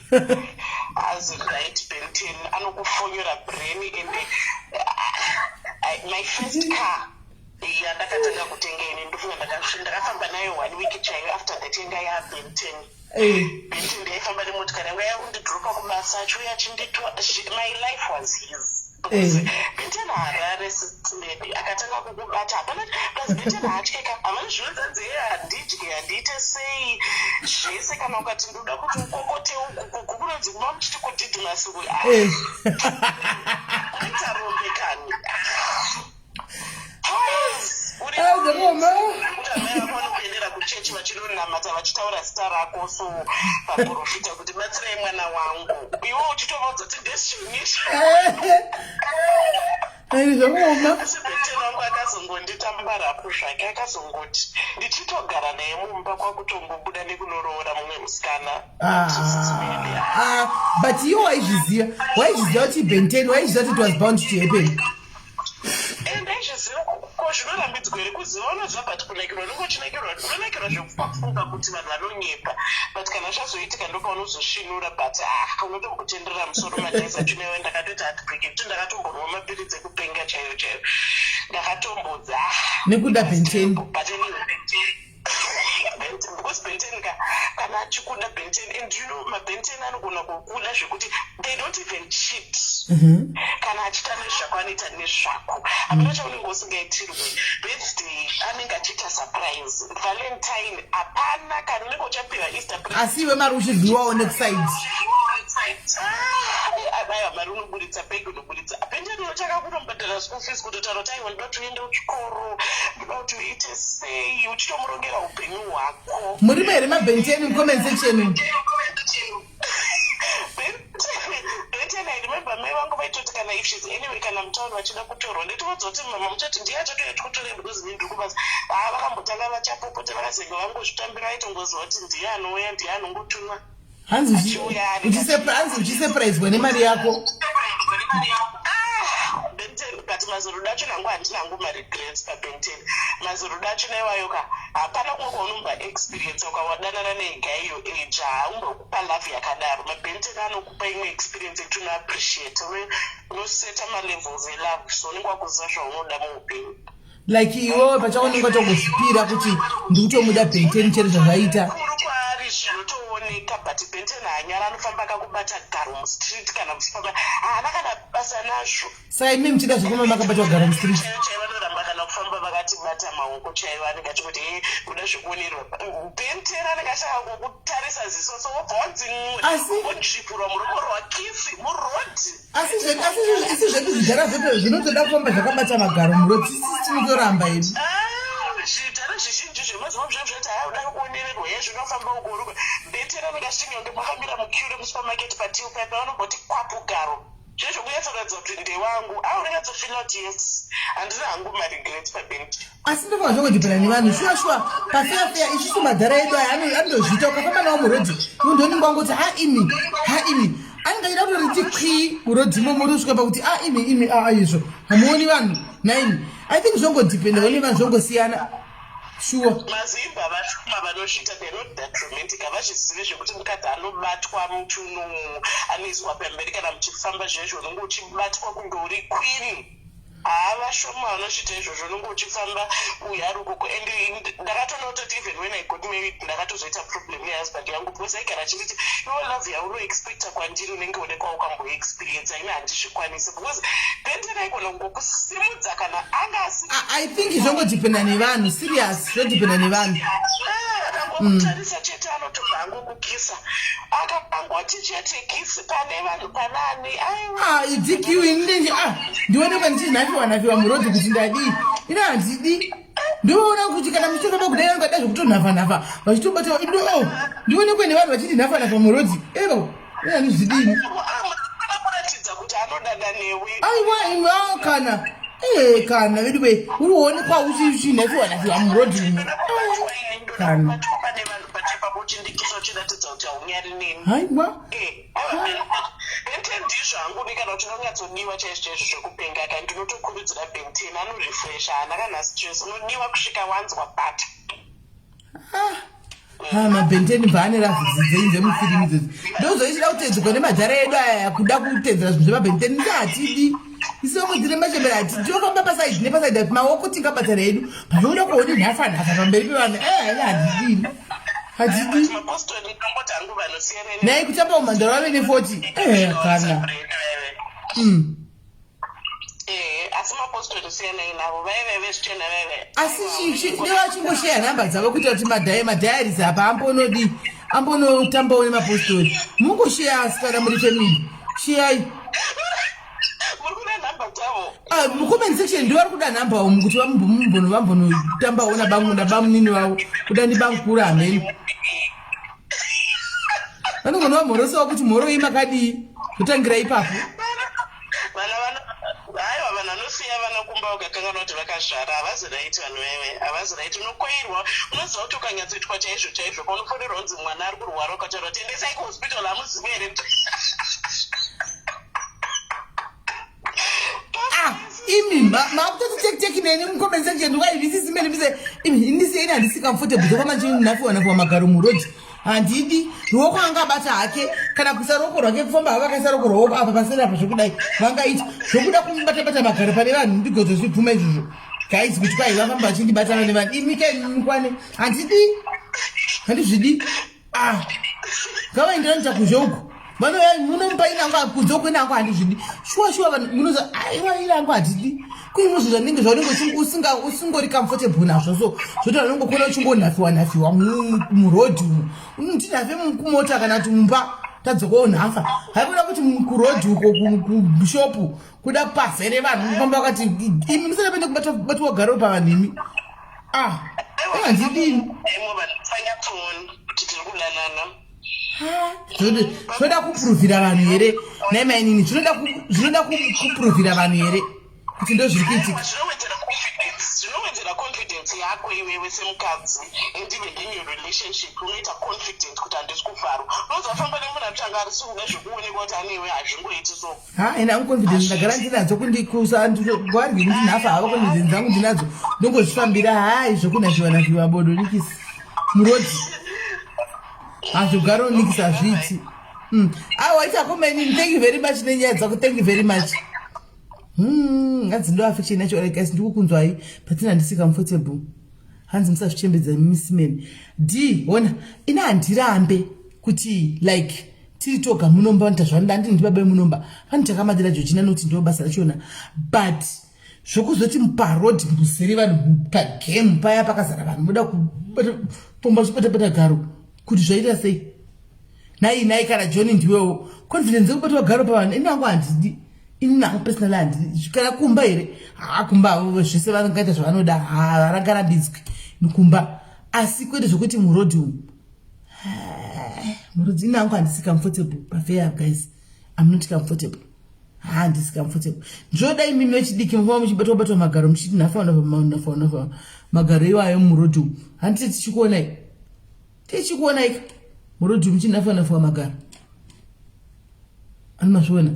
has right Benten anokufonyora brain and my first car yandakatanga kutenga ini ndofunga ndakafamba nayo 1 week chaiyo after that yanga yaBenten Benten ndaifamba nemotikari yangu yakundidropa kubasa acho yachinditwa my life was his Benten harare SIS MELLY akatanga kukubata hapana plus Benten haatyeka hamani zvinonzanzi handidyi handiite sei zvese kana ukati ndoda kuti ukokote uku kunonzi kuva muchiti kudhidhimasiku aitarombekani unoendera kuchechi vachinonamata vachitaura zita rako so paprofita kuti batsirai mwana wangu iwo uchitovaudza kuti ndezvinizvo asi Benten wangu akazongonditambarapo zvake akazongoti ndichitogara naye mumba kwakutongobuda nekunoroora mumwe musikana but iwo waizviziva kuti Benten waizviziva kuti it was bound to happen ndaizviziva zvinorambidzwa here kuziva unoziva but kunakirwa nongochinakirwa unonakirwa zvekupafunga kuti vanhu vanonyepa but kana zvazoitika ndopaunozosvinura but unotombotenderera musoro madhaisi achinewe ndakatoti hatibreak kuti ndakatombonwa mapiritsi ekupenga chaiyo ndakatombodza nekuda Benten but because Benten kana achikuda Benten and you know maBenten anogona kukuda zvekuti they don't even cheat kana achita nezvako anoita nezvako hapana chaunenge usingaitirwe birthday anenge achiita surprise valentine hapana kana unenge uchapiwa easter asi iwe mari uchiziwawo nekuside abaya mari unoburitsa bhegi unoburitsa bhenteni unotaka kutombhadhara school fees kutotaura kuti aiwa ndoda kuti uende kuchikoro ndoda kuti uite sei uchitomurongera upenyu hwako muri here mabhenteni comment section bhenteni I remember mai vangu vaitoti kana if she's anyway kana mutauri vachida kutorwa nditoudza kuti mama muchati ndiye achatoenda kutora because ndiri kubasa vakambotanga vachapopota vakazenge vangozvitambira vaitongoziva kuti ndiye anouya ndiye anongotumwa hanzi uchisurpriswa nemari yako but mazuru dacho nangu handinangu maregrets pabenten mazuru dacho naiwayoka hapana kumwe kwaunomba experience ukawadanana negaiyo age haumbokupa love yakadaro mabenten anokupa imwe experience yekuti unoappreciate unoseta malevels elove so unenge wakuziva zvaunoda muupenyu like iwewe pachako unenge watongozvipira kuti ndikutomuda benten chero zvazvaita kwaari zvinotooneka but benten hanyara anofamba akakubata garo mustreet kana muchifamba haana kana basa nazvo saka imi muchida zvekuma makabatwa garo mustreet chaivanoramba kana kufamba vakatibata maoko chaiva anenge achikuti kuda zvekuonerwa benten anenge achaka kukutarisa ziso so wobva wanzinwonzvipurwa muruoko rwakisi murodhi asi zvedu zvigara zvoto zvinotoda kufamba zvakabata magaro murodhi sisi tinotoramba ivi zvitaro zvizhinji zvemazuva zvoti hauda kuonererwa ye zvinofamba ukuruka benten anenge achitinge makamira mukiure musupermarket patiu paipa vanoboti kwapu garo zvezvo kunyatsoratidza kuti ndewangu aunengatsofila kuti yes handina hangu maregrets pabent asi ndofana zvokodhipera nevanhu shuwa pafeafea isusu madhara edu aya anozvita ukafamba nawo murodhi munhu onenge wangoti haimi anenge achida kutoriti kwi murodhimo muri usvika pakuti imi izvo hamuoni vanhu naimi I think zvogodhipendawo nevanhu zvongosiyana sure mazimba vashuma vanozviita they're not that romantic havazvizivi zvekuti mukadzi anobatwa muchiunomu anoiswa pamberi kana muchifamba zvezvo unenge uchibatwa kunge uri queen havashoma vanozviita izvozvo unenge uchifamba uyu ari ukoko and ndakatonototi even when I got married ndakatozoita problem nehusband yangu because aigara achinditi iwo love yaunoexpecta kwandiri unenge unekwa ukamboexperience ine handizvikwanisi because benten aigona kungokusimudza kana angasi I think zvongodhipenda nevanhu serious zvodhipenda nevanhu akangokutarisa chete anotoba angokukisa akangoti chete kisi pane vanhu panani idikiwindenje ndionekwa ndichinhafiwa murodhi kuti ndadii ino handidi ndoona kuti kana muchitofamba kudai angada zvekutonhafanhafa vachitobatawo ndionekwe nevanhu vachiti nhafanhafa murodhi handizvidini kuratidza kuti anodada newe aiwa kana veduwe urionekwa uchinhafiwa murodhi umu kana uchindikiso chiratidza kuti haunyari neni haiwa benten ndizvo hangu nekana kuti unonyatsodiwa chaizvo zvekupenga ka ndinotokurudzira benten anorefresha haana kana stress unodiwa kusvika wanzwa bata mabhenteni mbaane ravhidzidzei dzemufilimi idzodzi ndozoichida kutedzerwa nemadhara edu aya kuda kutedzera zvinhu zvemabhenteni ndehatidi isomudzire machembera ati tinofamba pasaidi nepasaidi ati maoko tingabatana edu pazvoda kuoni nhafanhafa pamberi pevanhu handidini hadidi nai kutamba umhandara wave ne40 kana asi mapostori siyanai navo vaive vezvitenda vaive asi nevachingosheya nhamba dzavo kuita kuti madhayaris apa ambonotambawo nemapostori mungosheya asi kana muri family sheyai muri kuda nhamba dzavo mucomment section ndivari kuda nhamba umu kuti vambonotambawo nabamunini vavo kuda ndibamukuru hameni vanogona vamhorosewo kuti mhoro imakadii kutangira ipapo aiwa vanhu vanosiya vanakumba ukakanganwa kuti vakazvara havazoraiti vanhu vaive havazoraiti unokoirwa unoziva kuti ukanyatsoitwa chaizvo chaizvo paunofonera kunzi mwana ari kurwara ukataura kuti endesai kuhospital hamuzivi here imi makutoti neni mucomment section ndikaivisisimelepise indisieni handisi comfortable zokama chinhafiwa magaro murodhi handidi ruoko anga abata hake kana kuisa ruoko rwake kufamba havakaisa ruoko rwoko apa pasera apa zvokudai vangaita zvokuda kumubatabata magaro pane vanhu ndigozozvibvuma izvozvo guys kuti kwai vafamba vachindibatana nevanhu imikaimukwane handidi handizvidi ngavaenderani chakuzvouku Mano ya munompa inanga kunzo kwena kwa handizvidi. Shuwa vanhu munoza aiwa ilangu hatidi. Kuimuzi zvanenge usingori comfortable nazvo so zvoti vanongokona uchingonafiwa muroad ndinafe kumota kana kuti mumba tadzokawo nhafa haikuda kuti kuroad uko kushopu kuda pazere vanhu pamba vakati imi musina pende kubatwa garo pavanhu imi handidini zvinoda kupuruvhira vanhu here naimainini zvinoda kupuruvhira vanhu here kuti ndo zviri kuitika zvinowedzera confidence yako iwewe semukadzi and even in your relationship unoita confident kuti handisi kuvharwa unozofamba nemunhu atanga arisi kuve zvekuoneka kuti anewe hazvingoiti so ende amuconfidence ndagara ndinadzo kundikusawarigi kuti nhafa hava confidence dzangu ndinadzo ndongozvifambira hai zvokunazviwanaziwa bodonikisi murodzi hazvogara unikisa zviti waita komenini thank you very much nenyaya dzako thank you very much ngadzindo affection yacho guys ndikukunzwai patina handisi comfortable hanzi musazvichembedza misimeni ona ina handirambe kuti like tiri toga munomba nda zvanda ndini ndibabe munomba pani takamadira Georgina noti ndo basa rachona but zvokuzoti muparod muzere vanhu pagame paya pakazara vanhu muda kupomba zvipatapata garo kuti zvaita sei nai kana John ndiwewo confidence yekubatwa garo pavanhu inangu handidi inangu personal handidi kana kumba here kumba zvese vanongaita zvavanoda harangarambidzwi nikumba asi kwete zvokuti murodhi umu murodhi inangu handisi comfortable pafair guys I'm not comfortable handisi comfortable njoda imimi vechidiki mufamba muchibatwa magaro muchiti nafa magaro iwayo murodhi umu handiti tichikuonai murodhi umu chinafa magaro animazviona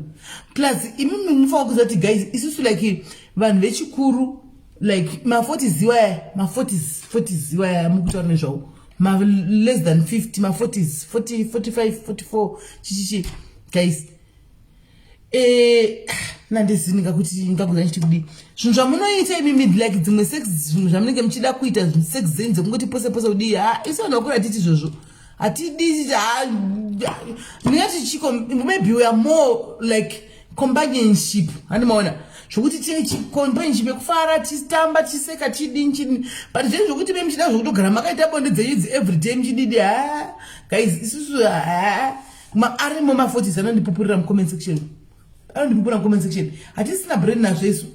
plus imimi munofanira kuziva kuti guys isusu like vanhu vechikuru like ma40s iwaya mukutaura nezvavo ma less than 50 ma40s 40 45 44 chichichi guys nandizini kuti ngakuza ndichikudi zvinhu zvamunoita imimi like dzimwe sex zvinhu zvamunenge muchida kuita sex zenyu dzekungoti pose kudi isi vanhu vakura titi izvozvo atidi ndingati chiko maybe we are more like companionship handimaona zvokuti tine companionship yekufara tichitamba chiseka chidini but zvinhu zvokuti me muchida zvokutogara makaita bonde dzeidzi everyday muchididi guys isusu arimo ma40s anondipupurira mucomment section hatisina brain nazvo isu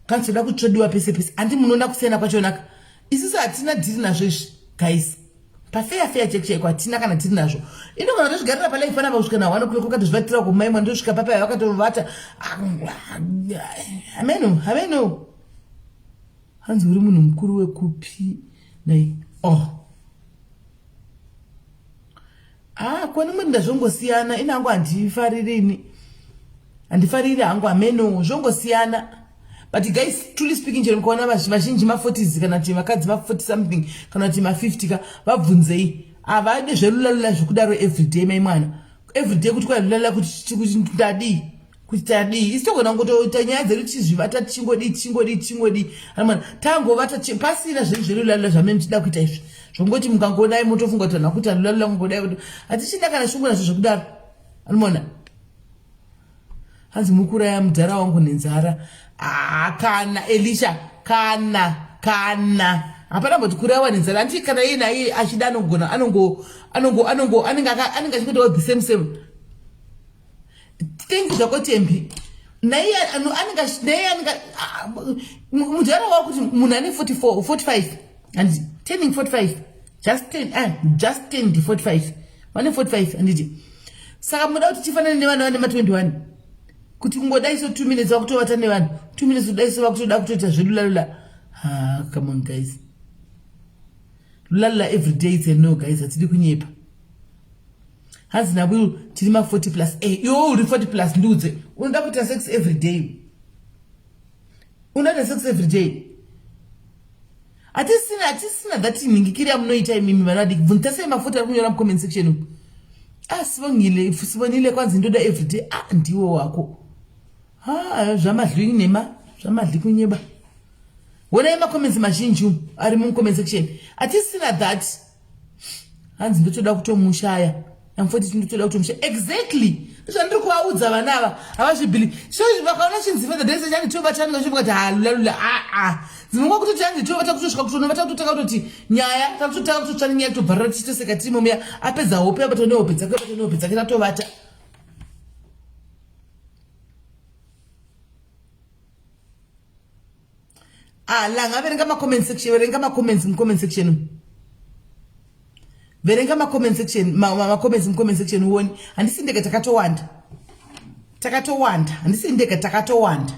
kana toda kutsvodiwa pese handi munoona kusiyana kwachonaka isusu hatina dhiri nazvo izvi guys pafair chekcheko hatina kana tiri nazvo inogona kutozvigarira palife panapa kusvika na1 o'clock ukatozvivatira kumaima ndosvika papaya vakatovata ameno hanzi uri munhu mukuru wekupi nai kone mwe ndazvongosiyana inangu handifariri hangu ameno zvongosiyana but guys truly speaking chero mukaona vazhinji ma40s kana kuti vakadzi va40 something kana kuti ma50 ka vabvunzei havade zvelulalula zvekudaro everyday maimwana everyday kuti kwalulala kuti tadii isitogona ngotoita nyaya dzedu tichizvivata tichingodi amwana tangovata pasina zvelulalula zvamene muchida kuita izvi zvongoti mukangodai motofunga kuti nakuti alulalula ngodai kuti hatichida kana shungura zvekudaro anomona hanzi mukuraya mudhara wangu nenzara kana Elisha kana hapana mboti kuraiwa nenzara anditi kana iye naye achida anogona anenge achikotawo the same tengi zvako tembi naye mudhara wako kuti munhu ane 45 and turning 45 just 10 45 vane 45 anditi saka muda kuti tifanane nevanhu vane ma21 kuti kungodaiso 2 minutes wakutovata nevanhu 2 minutes udaiso wakutoda kutoita zvelulalula come on guys lulalula everyday it's a no guys hatidi kunyepa hanzi nabu tiri ma 40 plus iwo uri 40 plus ndudze unoda kuita sex everyday hatisina that mingikiri yamunoita imimi vanadi bvunza sei mafuta ari kunyora mucomment section uku sivonile kwanzi ndoda everyday ndiwo wako zvamadli kunyeba wonai macomments mazhinji ari mucomment section hatisina that hanzi ndotoda kutomushaya amfoti tindotoda kuti mushe exactly zvandiri kuvaudza vana ava havazvibhili so vakaona chinziva dzadese change tovata ngashoka kuti halula dzimwe kuti change tovata kutosvika kutonova takutotanga kutoti nyaya takutotanga kutotsvana nyaya tobvarira tichitoseka timo muya apedza hope abato nehope dzake abato nehope dzake tatovata langa verenga ma-comment section verenga ma-comments mu-comment section verenga ma-comment section ma-comments mu-comment section uone handisi ndege takatowanda handisi ndege takatowanda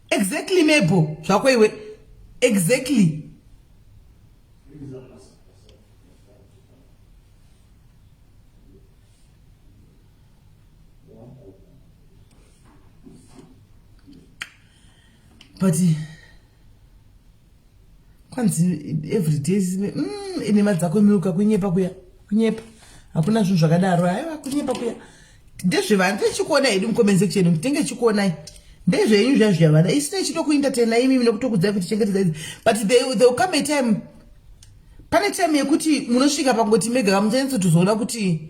exactly mebo zvako iwe exactly but kwanzi every day ine dzako miuka kunyepa hakuna zvinhu zvakadaro aiwa kunyepa kuya ndezvevanhu tichikuona hedu mu-comment section tenge chikuonai ndezvenyu zvazviya vana isina chitokuentertaina imimi nekutokudzai kuti chengetedza idzi but they will come a time pane time yekuti munosvika pangoti mega muchanatsotozoona kuti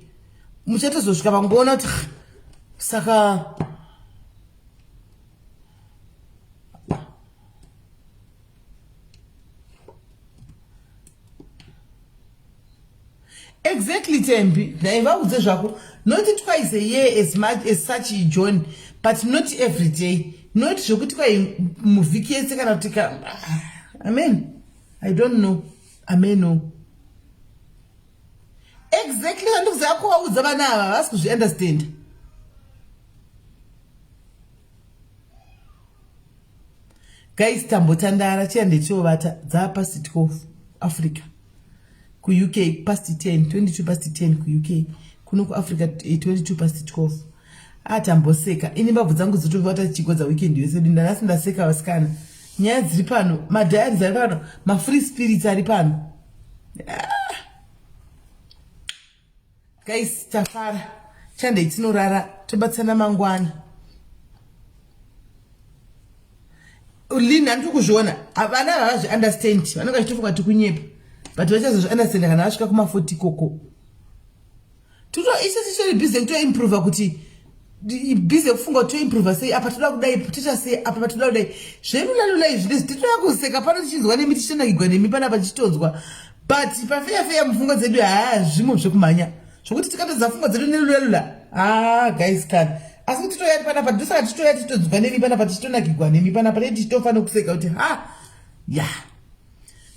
muchatozosvika pangoona kuti saka exactly Tembi ndaivaudze zvako not twice a year as much as such John but not every day not zvokuti kwai muvhiki yese kana kuti amen I don't know amen no exactly handikuziva kuvaudza vana ava havasi kuzviunderstand guys tambotandara chiyandechiovata dzapasi 12 Africa ku UK past 10 22 past 10 ku UK kuno ku Africa 22 past 12 atamboseka ini mbabvu dzangu dzotovata chigodza weekend yose ndanasi ndaseka vasikana nyaya dziri pano madhayari ari pano ma-free spirits ari pano guys tafara chande tinorara tobatsana mangwana ulini handiri kuzviona vana havazvi-understand vanenge vachitofunga kuti kunyepa but vachazozvi-understand kana vasvika kuma-40 koko isi titori bhizi kutoimprova kuti bhizi kufunga kuti toimprova sei apa toda kudai ticha sei apa toda kudai zverula izvi ndezvi titoda kuseka pano tichinzwa nemi tichitonakigwa nemi panapa tichitonzwa but pafeya mufungo dzedu zvimwe zvekumhanya zvokuti tikatodza fungo dzedu nerula guys kan asi kuti titoyati panapa ndosaka titoyati titodzwa nemi panapa tichitonakigwa nemi panapa neti tichitofana kuseka kuti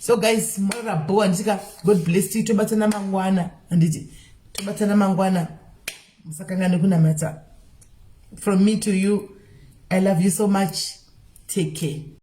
so guys mwarabhowa nditika god bless you tobatsana mangwana handiti tobatsana mangwana musakangane kunamata from me to you I love you so much take care